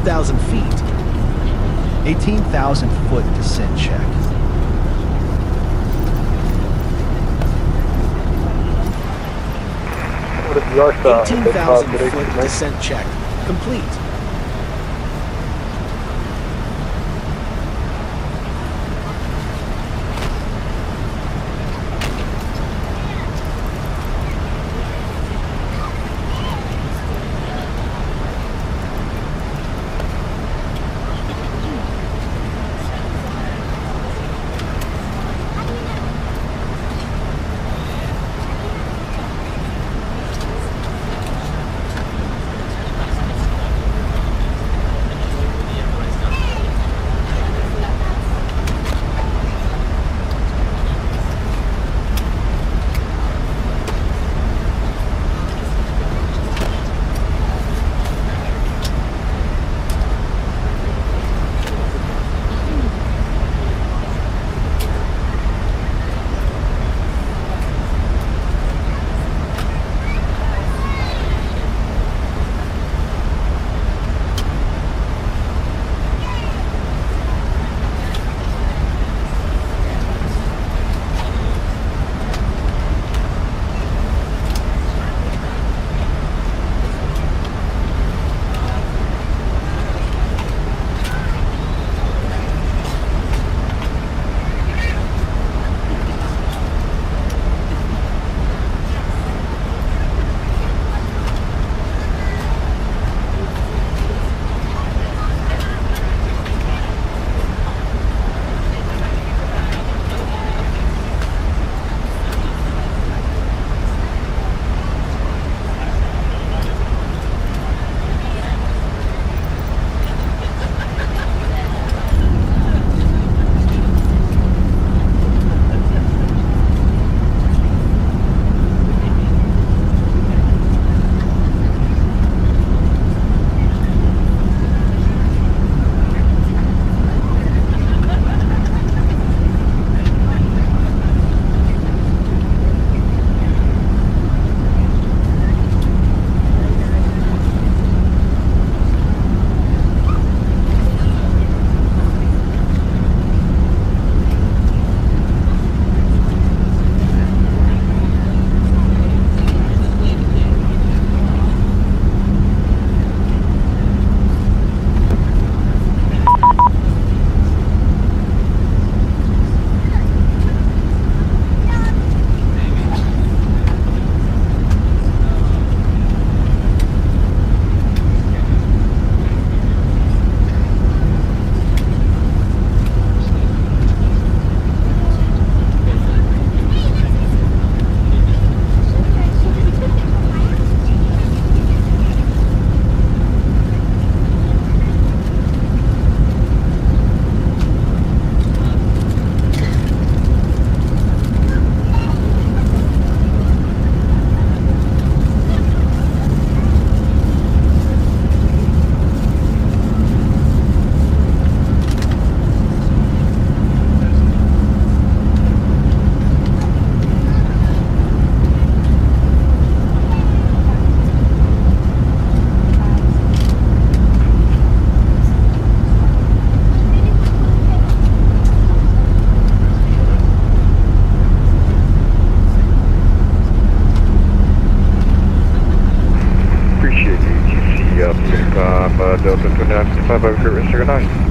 18,000 feet. 18,000 foot descent check. What is your 18,000 foot descent check. Complete. Delta 2955 over Kurt Sugar 9.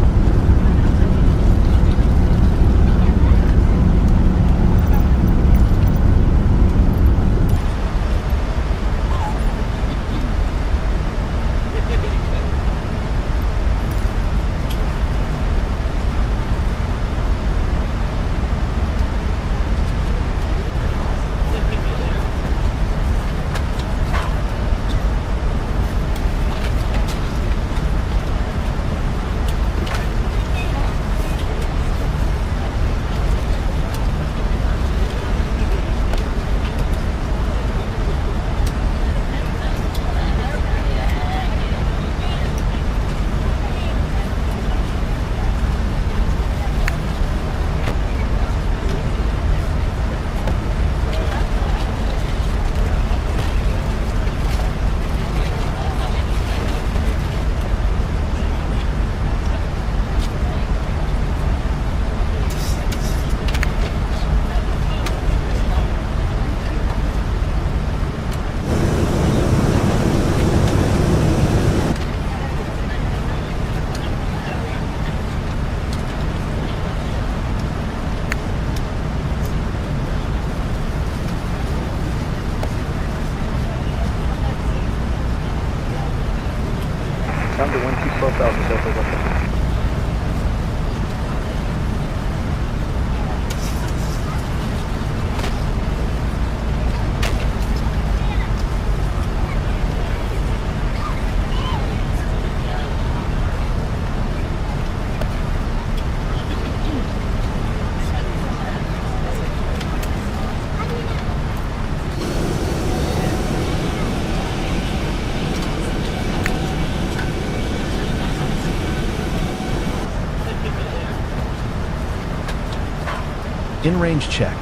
In-range check.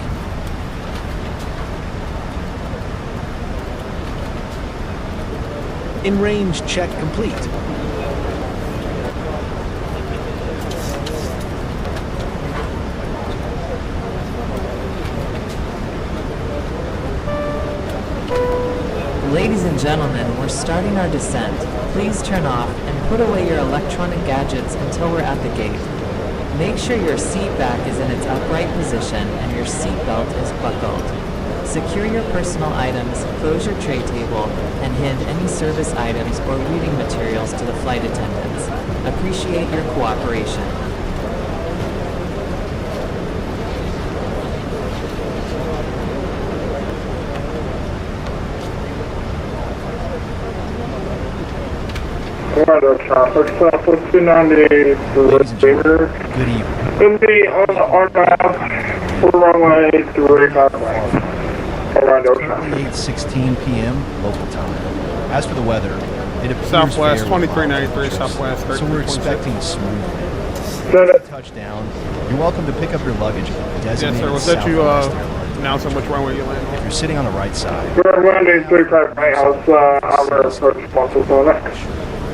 In-range check complete. Ladies and gentlemen, we're starting our descent. Please turn off and put away your electronic gadgets until we're at the gate. Make sure your seat back is in its upright position and your seat belt is buckled. Secure your personal items, close your tray table, and hand any service items or reading materials to the flight attendants. Appreciate your cooperation. Traffic stop was 298 Good evening. in the on ramp for runway 35 around Currently 8:16 p.m. local time. As for the weather, it appears Southwest fair with 2393, mild Southwest so we're 33.6. expecting a smooth touchdown. You're welcome to pick up your luggage at the Yes, designated sir. Was that you Southwest Airlines. announcing which runway you land on? If you're sitting on the right side, We're running 35 right house, our responsible on it.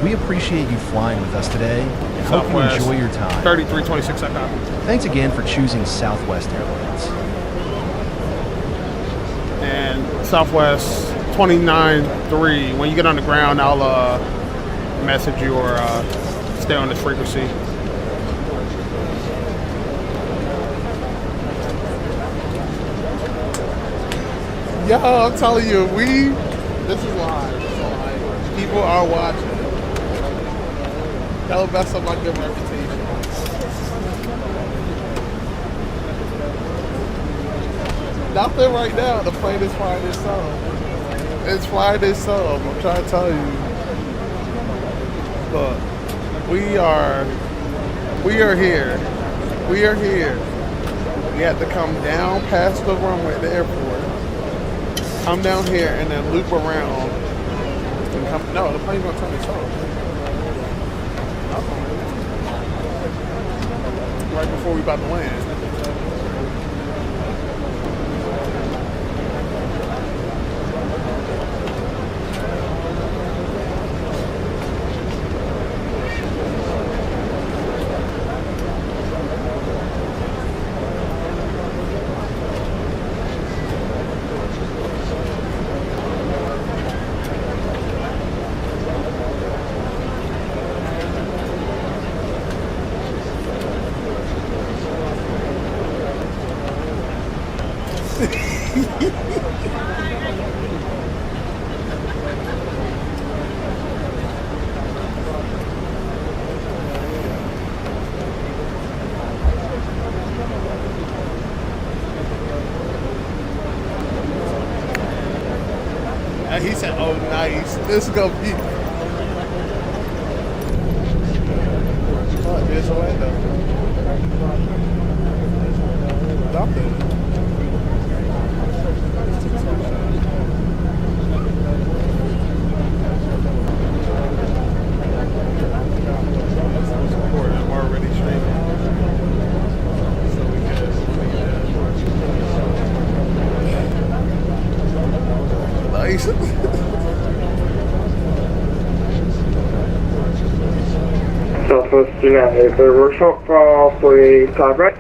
we appreciate you flying with us today and hope you Southwest enjoy your time. 3326, I copy. Thanks again for choosing Southwest Airlines. And Southwest 293. When you get on the ground, I'll message you or stay on this frequency. Yo, I'm telling you, this is live. So like, people are watching. That'll mess up my good reputation. Nothing right now. The plane is flying itself. It's flying itself. I'm trying to tell you. Look, we are here. We are here. We have to come down past the runway, the airport. Come down here and then loop around. And come, no, the plane's gonna turn itself. Right before we about to land. And he said, oh, nice. This is going to be... Oh, there's Orlando. Stop there. I'm already streaming. So we can... Nice. Southwest United, the workshop for a time right.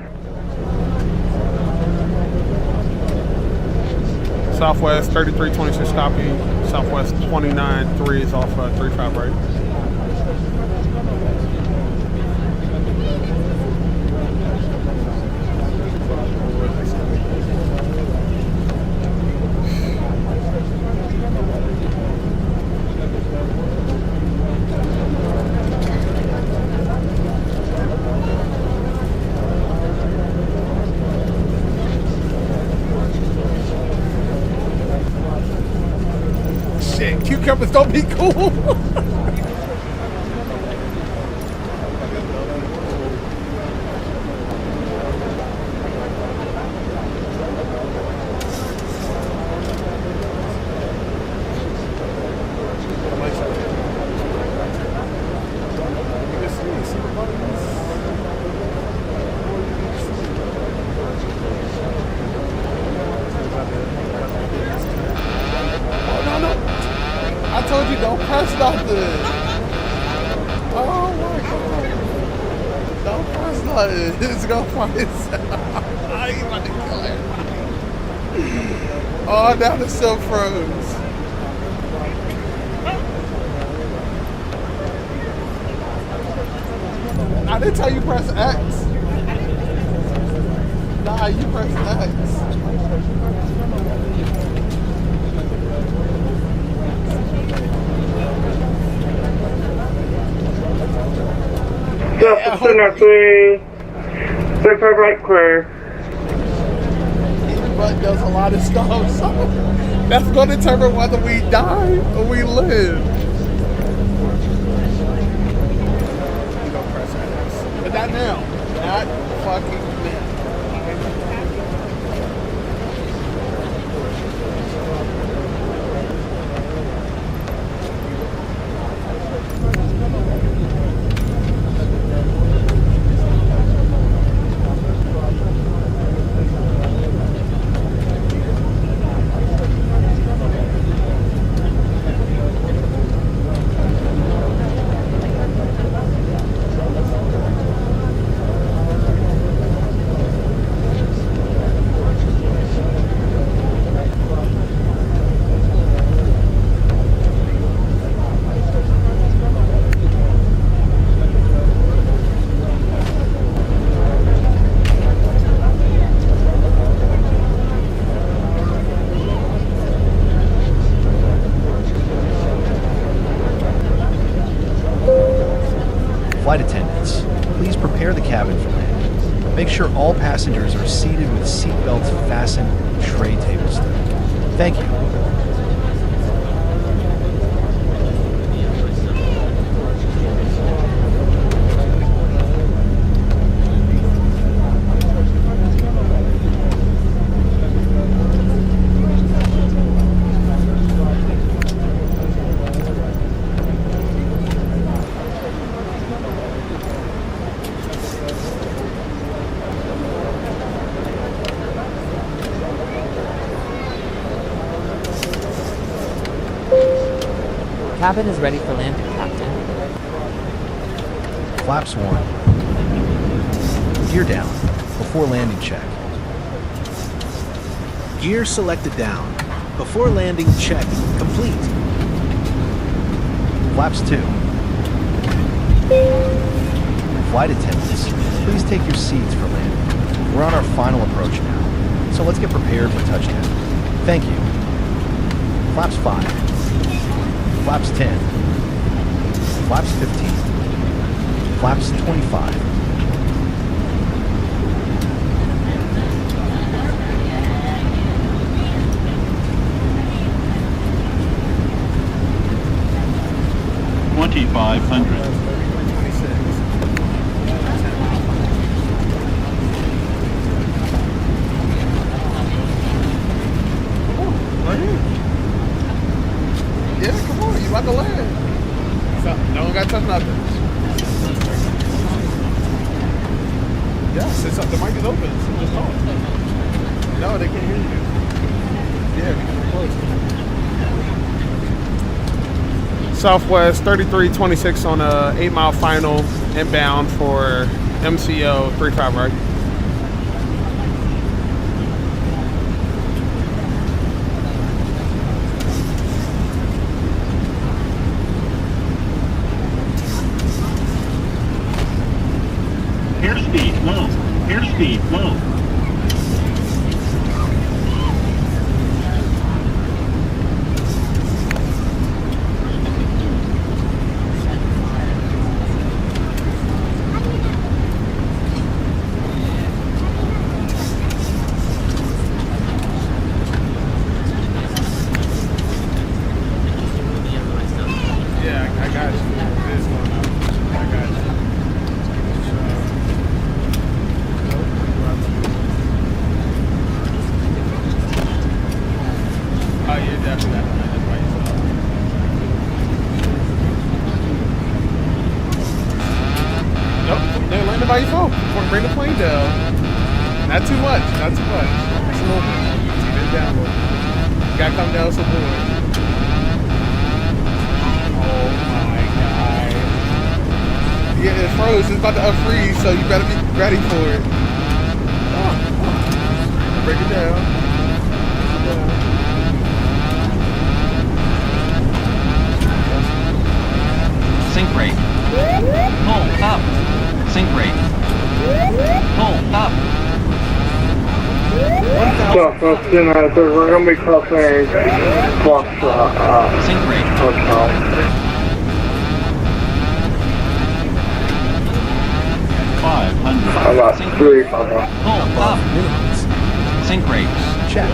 Southwest 3326 copy. Southwest 293 is off 35 right. Shit, cucumbers don't be cool. It's gonna fly itself. I ain't about to kill everybody. Oh, now the still froze. I didn't tell you press X. Nah, you press X. Yeah, center 35 right clear. But does a lot of stuff, so that's going to determine whether we die or we live. You don't press X. But not now. Not fucking now. Flight attendants, please prepare the cabin for landing. Make sure all passengers are seated with seatbelts fastened and tray tables stowed. Thank you. Cabin is ready for landing, Captain. Flaps 1. Gear down. Before landing check. Gear selected down. Before landing check complete. Flaps 2. Flight attendants, please take your seats for landing. We're on our final approach now, so let's get prepared for touchdown. Thank you. Flaps 5. Flaps 10. Flaps 15. Flaps 25. Yeah, come on, you about to land. So, no one got to touch nothing. Yes, it's up. The mic is open, so just talk. No, they can't hear you. Yeah, because we're close. Southwest 3326 on a 8-mile final inbound for MCO 35 right. Airspeed low. Airspeed low. Yeah, I got you. It is going up. I got you. Oh, yeah, definitely. That's by yourself. Nope, they're landing by yourself. Bring the plane down. Not too much. Not too much. Just a little bit. Keep it down a little bit. You gotta come down some more. Oh my god. Yeah, it's froze. It's about to unfreeze, so you better be ready for it. Break it down. Sink rate. Pull up. Sink rate. Pull up. Southwest United, we're going to be crossing Sink rate. Hotel. 500. About 300. Pull up. Sink rate. Check.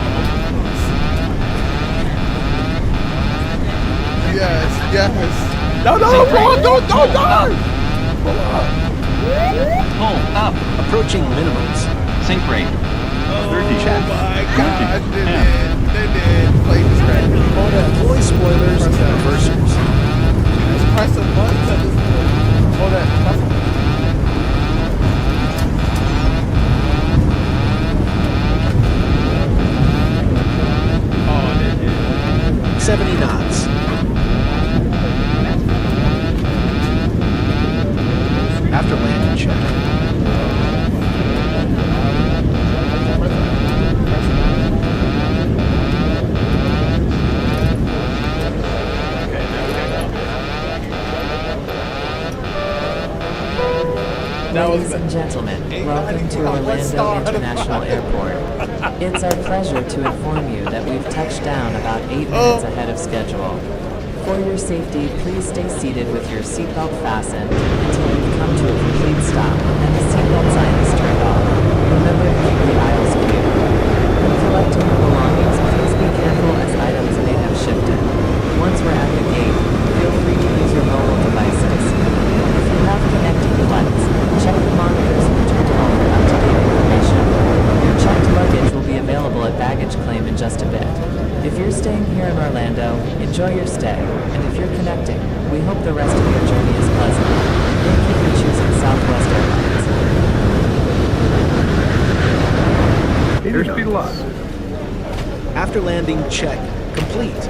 Yes. No, don't die! Pull up. Approaching minimums. Sink rate. 30. Oh my gosh, they did. Play this right. Deploy spoilers and reversers. Just press a button at this point. Hold that. 70 knots. After landing check. Ladies and gentlemen, welcome to Orlando International Airport. It's our pleasure to inform you that we've touched down about 8 minutes ahead of schedule. For your safety, please stay seated with your seatbelt fastened until we come to a complete stop and the seatbelt sign is turned off. Remember to keep the aisles clear. When collecting your belongings, please be careful as items may have shifted. Once we're at the gate, feel free to use your mobile devices. If you have connecting devices, check the monitors and terminal for up-to-date information. Your checked luggage will be available at baggage claim in just a bit. If you're staying here in Orlando, enjoy your stay. And if you're connecting, we hope the rest of your journey is pleasant. Thank you for choosing Southwest Airlines. Airspeed lock. After landing, check. Complete.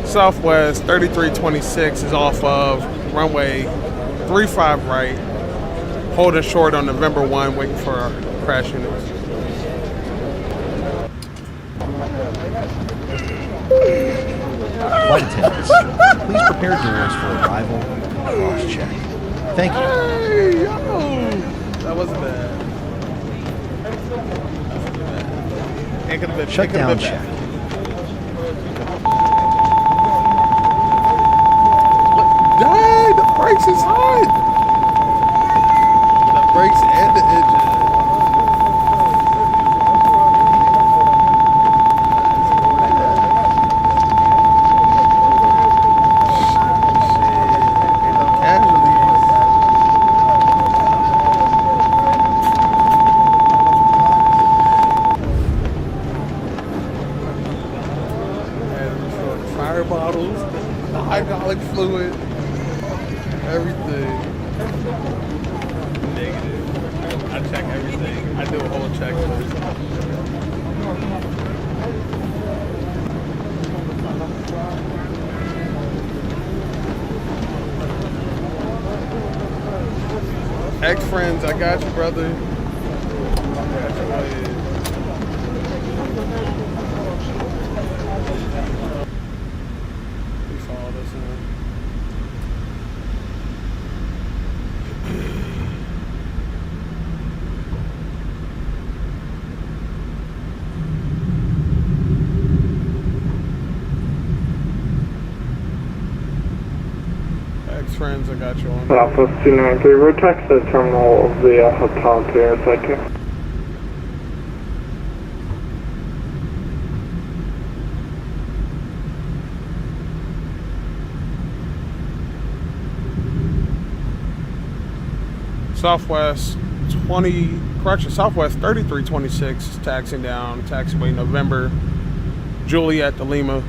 Southwest 3326 is off of runway 35 right, holding short on November 1, waiting for our crash units. Flight attendants, please prepare doors for arrival and cross-check. Thank you. Hey, yo! That wasn't bad. Shutdown check. Dang, the brakes is hot. The brakes and the engine. Fire bottles, the hydraulic fluid. Everything. Negative. I check everything. I do a whole checklist. Ex-friends, I got you, brother. I got you, buddy. We follow this in. Friends, I got you on. Southwest 293, we're taxi the terminal of the hotel here. Thank you. Southwest 3326 is taxiing down, taxiway November, Juliet to Lima,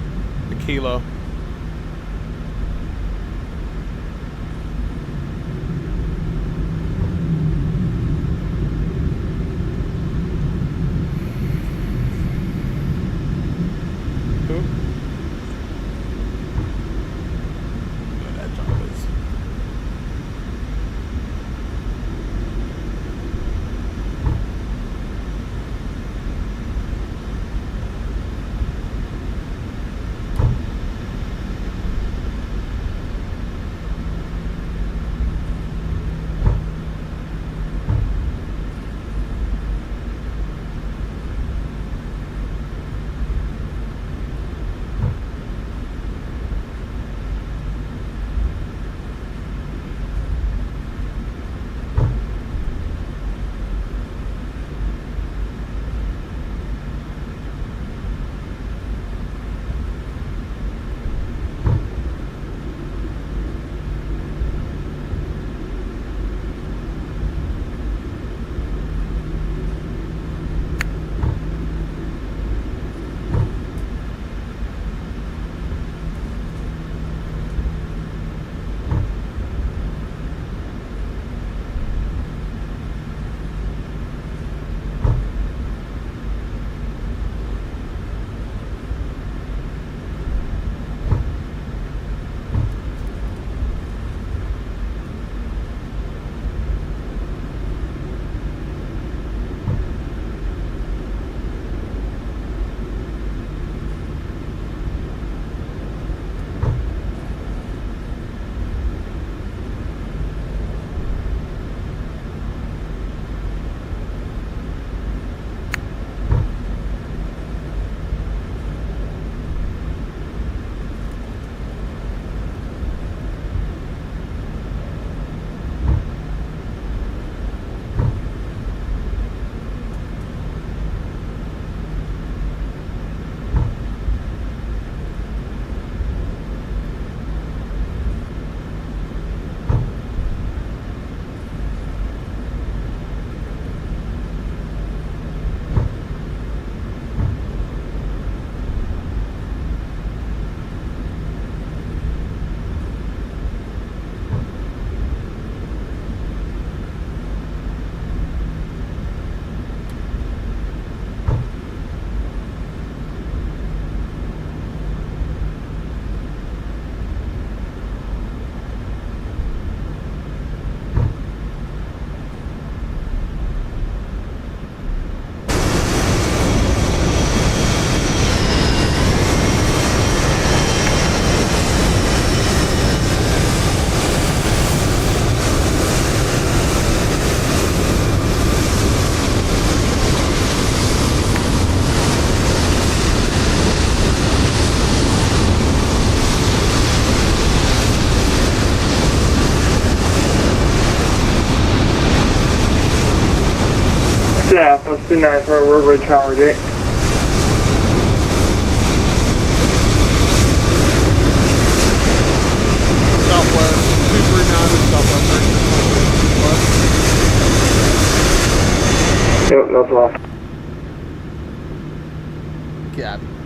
to Kilo. Staff, let's do 9 for River Tower Gate. Southwest, 239 is Southwest, Yep, no problem. Copy.